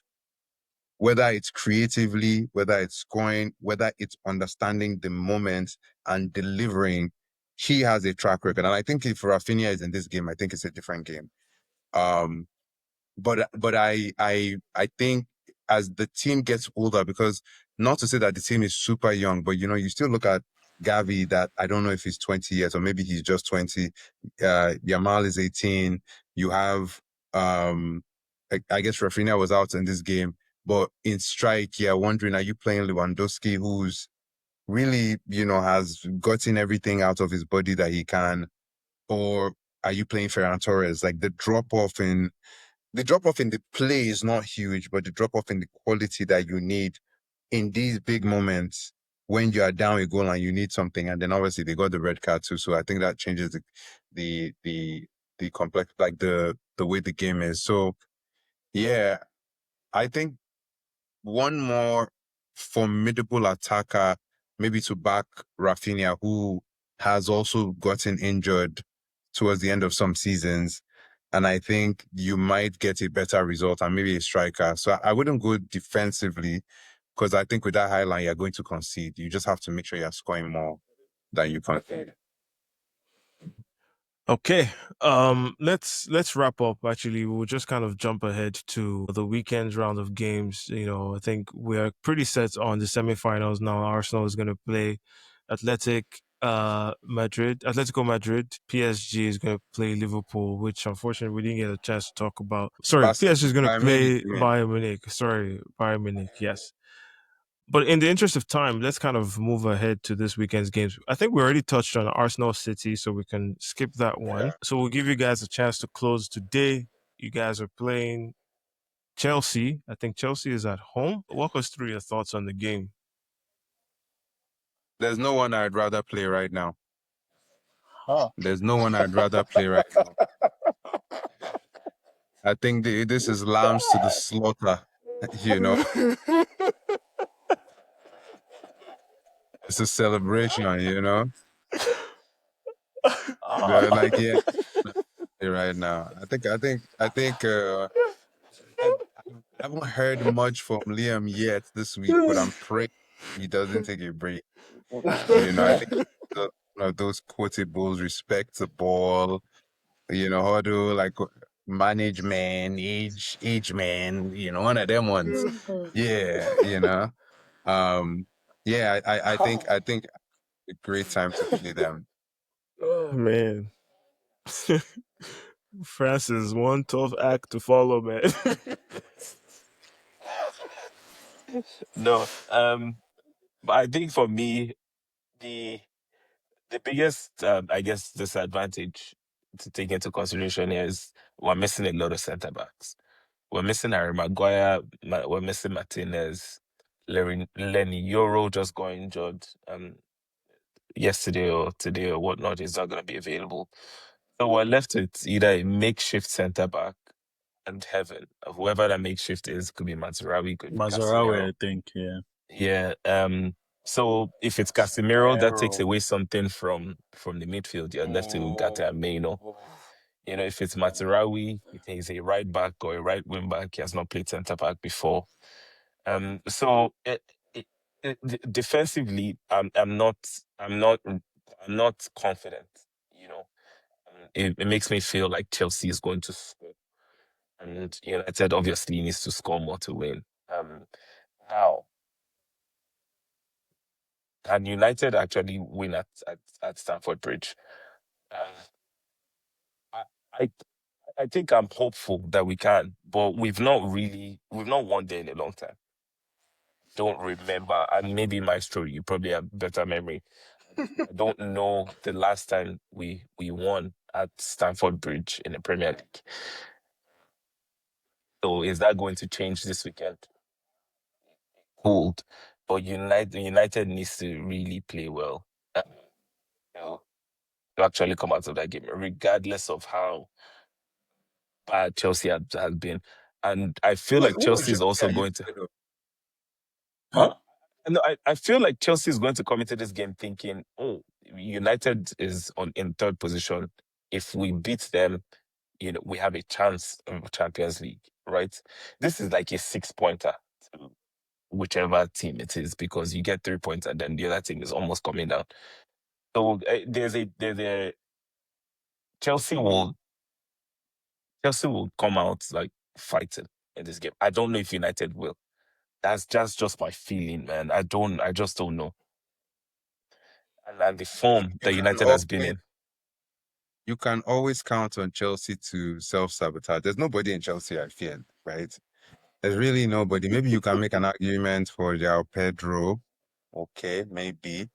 whether it's creatively, whether it's scoring, whether it's understanding the moment and delivering, he has a track record. And I think if Rafinha is in this game, I think it's a different game. But I think as the team gets older, because not to say that the team is super young, but you still look at Gavi that I don't know if he's 20 yet or maybe he's just 20. Yamal is 18. You have I guess Rafinha was out in this game, but in strike, yeah, wondering, are you playing Lewandowski, who's really, has gotten everything out of his body that he can, or are you playing Ferran Torres? Like the drop off in the play is not huge, but the drop off in the quality that you need in these big moments when you are down a goal and you need something, and then obviously they got the red card too, so I think that changes the complex, like the way the game is. So yeah, I think one more formidable attacker, maybe to back Rafinha, who has also gotten injured towards the end of some seasons. And I think you might get a better result and maybe a striker. So I wouldn't go defensively because I think with that high line, you're going to concede. You just have to make sure you're scoring more than you concede. Okay. Let's wrap up. Actually, we'll just kind of jump ahead to the weekend's round of games. I think we are pretty set on the semifinals now. Arsenal is going to play Atletico Madrid. PSG is going to play Liverpool, which unfortunately we didn't get a chance to talk about. Sorry, PSG is going to Bayern Munich, play Bayern Munich. Sorry, Bayern Munich. Yes. But in the interest of time, let's kind of move ahead to this weekend's games. I think we already touched on Arsenal City, so we can skip that one. So we'll give you guys a chance to close today. You guys are playing Chelsea. I think Chelsea is at home. Walk us through your thoughts on the game. There's no one I'd rather play right now. Huh. There's no one I'd rather play right now. I think this is lambs to the slaughter, It's a celebration, They're like, yeah, right now. I haven't heard much from Liam yet this week, but I'm praying he doesn't take a break. I think one of those quotables, respect the ball, how to like manage man, age man, one of them ones. Yeah, yeah, I think a great time to play them. Oh man. Francis, one tough act to follow, man. No, but I think for me, the the biggest, I guess, disadvantage to take into consideration here is we're missing a lot of centre backs. We're missing Harry Maguire. We're missing Martinez. Lenny Euro just got injured yesterday or today or whatnot. Is not going to be available. So we're left with either a makeshift centre back and heaven. Whoever that makeshift is, could be Mazraoui, could be Mazarawi, Casemiro. I think, yeah. Yeah. So if it's Casemiro, that takes away something from the midfield. You're left to Gata and Maino. If it's Mazraoui, if he's a right back or a right wing back, he has not played centre back before. So defensively, I'm not confident. It makes me feel like Chelsea is going to score, and United obviously needs to score more to win. Now, can United actually win at Stamford Bridge? Um, I, I I think I'm hopeful that we can, but we've not won there in a long time. Don't remember, and maybe Maestro, you probably have better memory. I don't know the last time we won at Stamford Bridge in the Premier League. So is that going to change this weekend? Cold, but United needs to really play well, you know, to actually come out of that game, regardless of how bad Chelsea has been. And I feel like Who Chelsea is Chelsea also are you going to. scared of? Huh? No, I feel like Chelsea is going to come into this game thinking, oh, United is in third position. If we beat them, we have a chance of Champions League, right? This is like a 6-pointer to whichever team it is, because you get 3 points and then the other team is almost coming down. So there's a Chelsea will come out like fighting in this game. I don't know if United will. That's just my feeling, man. I just don't know. And the form You that can United has been always in. you can always count on Chelsea to self-sabotage. There's nobody in Chelsea I fear, right? There's really nobody. Maybe you can make an argument for João Pedro. Okay, maybe.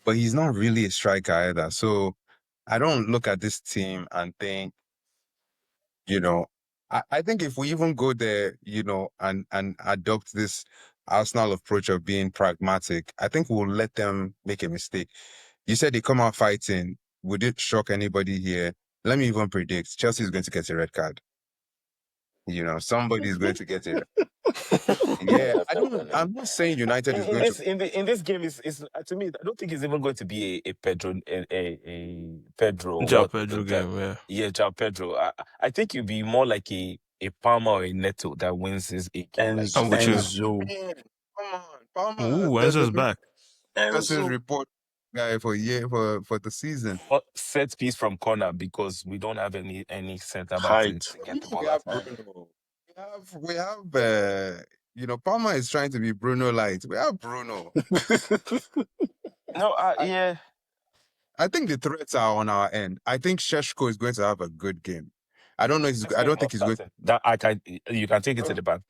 But he's not really a striker either. So I don't look at this team and think, you know, I think if we even go there, and adopt this Arsenal approach of being pragmatic, I think we'll let them make a mistake. You said they come out fighting. Would it shock anybody here? Let me even predict. Chelsea is going to get a red card. Somebody is going to get it. Yeah, I'm not saying United is In going to. this in this game is to me, I don't think it's even going to be a Pedro a Pedro João what Pedro that game, yeah. yeah, João Pedro. I think it'd be more like a Palmer or a Neto that wins this a game like I'm this. with you. Enzo. Man, come on, Palmer. Ooh, There's a Enzo's big back. person's Enzo. report guy for the season. Set piece from corner, because we don't have any centre back to Height. get the We ball have out. Bruno. Palmer is trying to be Bruno light. We have Bruno. No, I, yeah. I think the threats are on our end. I think Sheshko is going to have a good game. I don't know. This I game don't not think he's going. starting. You can take it to the bank.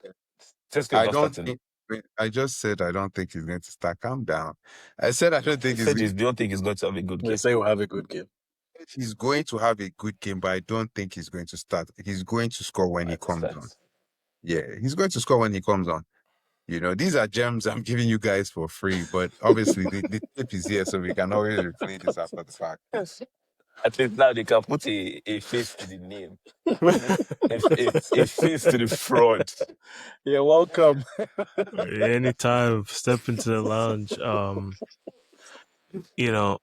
This game I not don't starting. think. I just said I don't think he's going to start. Calm down. I said I don't You think said you don't think he's going to have a good They game. say we'll have a good game. he's going to have a good game, but I don't think he's going to start. He's going to score when he comes on. Yeah, he's going to score when he comes on. These are gems I'm giving you guys for free, but obviously the tip is here, so we can always replay this after the fact. At least now they can put a face to the name. A face to the fraud. You're welcome. Anytime step into the lounge, you know,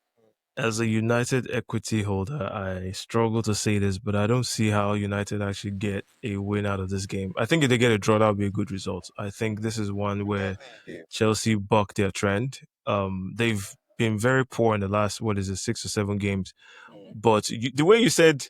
as a United equity holder, I struggle to say this, but I don't see how United actually get a win out of this game. I think if they get a draw, that would be a good result. I think this is one where Chelsea buck their trend. They've been very poor in the last, 6 or 7 games. But the way you said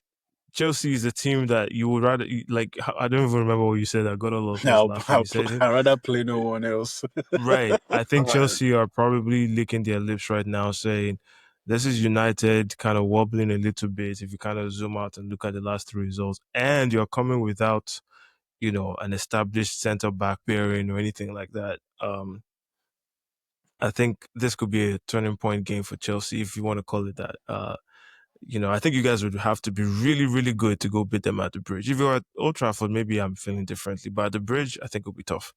Chelsea is a team that you would rather, like, I don't even remember what you said. I got all of us laughing. You said it. I'd rather play no one else. Right. I think Chelsea are probably licking their lips right now saying, this is United kind of wobbling a little bit if you kind of zoom out and look at the last 3 results. And you're coming without, an established centre back pairing or anything like that. I think this could be a turning point game for Chelsea, if you want to call it that. I think you guys would have to be really, really good to go beat them at the bridge. If you're at Old Trafford, maybe I'm feeling differently. But at the bridge, I think it'll be tough.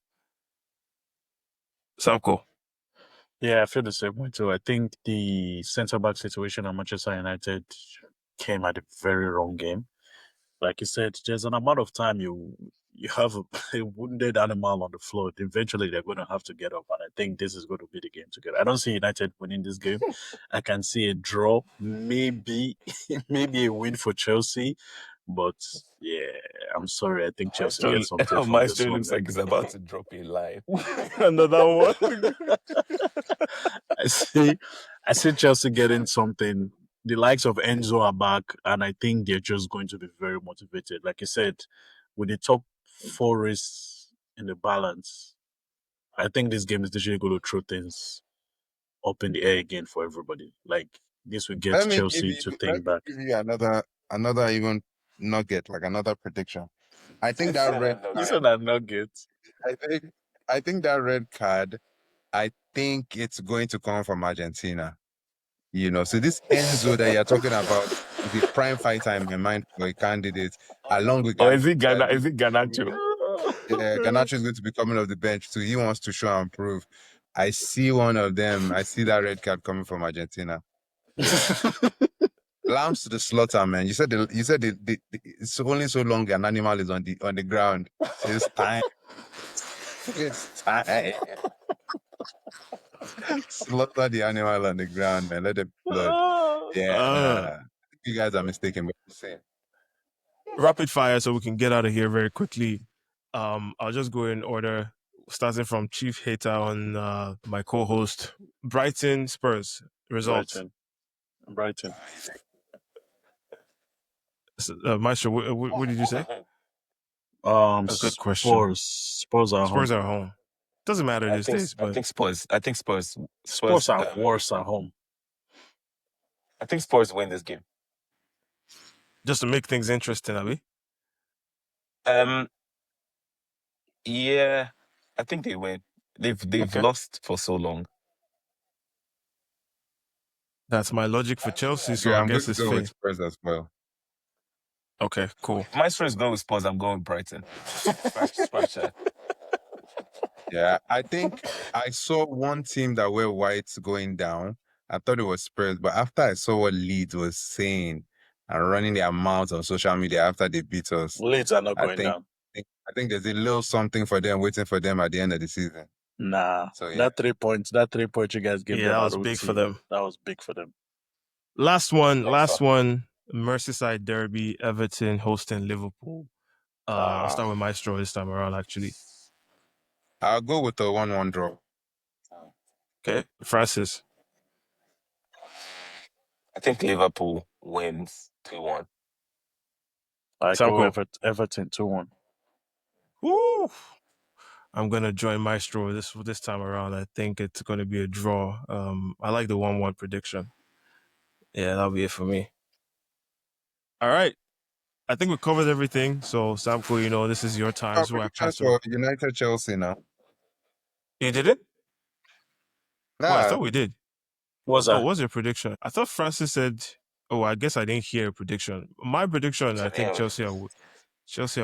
Samko. Yeah, I feel the same way too. I think the centre back situation at Manchester United came at a very wrong game. like you said, there's an amount of time you have a wounded animal on the floor. Eventually, they're going to have to get up, and I think this is going to be the game to get. I don't see United winning this game. I can see a draw, maybe maybe a win for Chelsea, but yeah, I'm sorry. I think Chelsea gets something from this Maestro one. looks like he's about to drop a line. Another one. I see Chelsea getting something. The likes of Enzo are back, and I think they're just going to be very motivated. Like you said, with the top four race in the balance, I think this game is literally going to throw things up in the air again for everybody. Like this will get Chelsea to think back. Give you another even nugget, like another prediction. I think that red You said that nugget. I think that red card, I think it's going to come from Argentina. You know, so this Enzo that you're talking about is the prime fighter in my mind for a candidate, along with Or is it Ghana? Is it Ganacho? Yeah, Garnacho is going to be coming off the bench too. He wants to show and prove. I see one of them. I see that red card coming from Argentina. Lambs to the slaughter, man. You said it's only so long an animal is on the ground. So it's time. It's time. Slaughter the animal on the ground, man. Let it blood. Yeah. You guys are mistaken, but I'm saying. Rapid fire, so we can get out of here very quickly. I'll just go in order, starting from Chief Hater on my co-host. Brighton Spurs results. Brighton. Maestro, what did you say? A good question. Spurs are Spurs are home. Doesn't matter these days, but I think Spurs. Spurs are worse at home. I think Spurs win this game. Just to make things interesting, Abi. Yeah, I think they win. They've lost for so long. That's my logic for Chelsea, so I guess it's go fair. with Spurs as well. Okay, cool. Maestro is going with Spurs. I'm going with Brighton. Scratch that. Yeah, I think I saw one team that were whites going down. I thought it was Spurs, but after I saw what Leeds was saying and running their mouths on social media after they beat us, Leeds are not going down. I think there's a little something for them waiting for them at the end of the season. Nah, so yeah. That 3 points you guys gave them. Yeah, that was big for them. That was big for them. Last one. Merseyside Derby, Everton hosting Liverpool. I'll start with Maestro this time around, actually. I'll go with a 1-1 draw. Okay, Francis. I think Liverpool wins 2-1. I go Everton 2-1. Woo! I'm gonna join Maestro this time around. I think it's gonna be a draw. I like the 1-1 prediction. Yeah, that'll be it for me. All right. I think we covered everything. So Samko, this is your time. So I pass for United Chelsea now. You did it? Nah. Oh, I thought we did. What's that? Oh, what's your prediction? I thought Francis said. Oh, I guess I didn't hear a prediction. My prediction, I think Chelsea are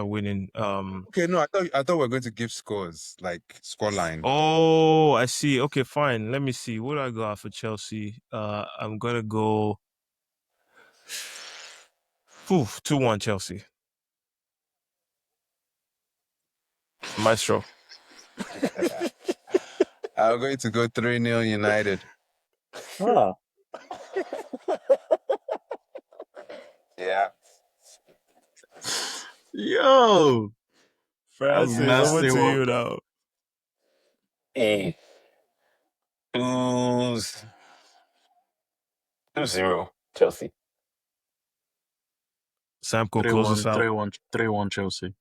winning. Okay, no, I thought we were going to give scores, like scoreline. Oh, I see. Okay, fine. Let me see. What do I got for Chelsea? I'm gonna go 2-1 Chelsea. Maestro. I'm going to go 3-0 United. Ah. Yeah. Yo. Francis, over to you now. 2-0 Chelsea. Samko closes out. 3-1 Chelsea.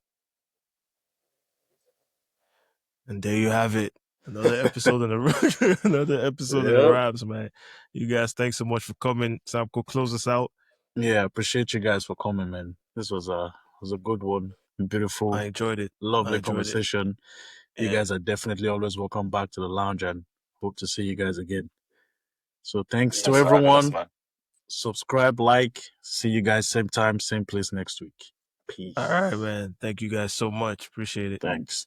And there you have it. Another episode in the Raps, man. You guys, thanks so much for coming. Samko, close us out. Yeah, appreciate you guys for coming, man. This was a good one. Beautiful. I enjoyed it. Lovely conversation. You guys are definitely always welcome back to the lounge and hope to see you guys again. So thanks to everyone. Subscribe, like. See you guys same time, same place next week. Peace. All right, man. Thank you guys so much. Appreciate it. Thanks.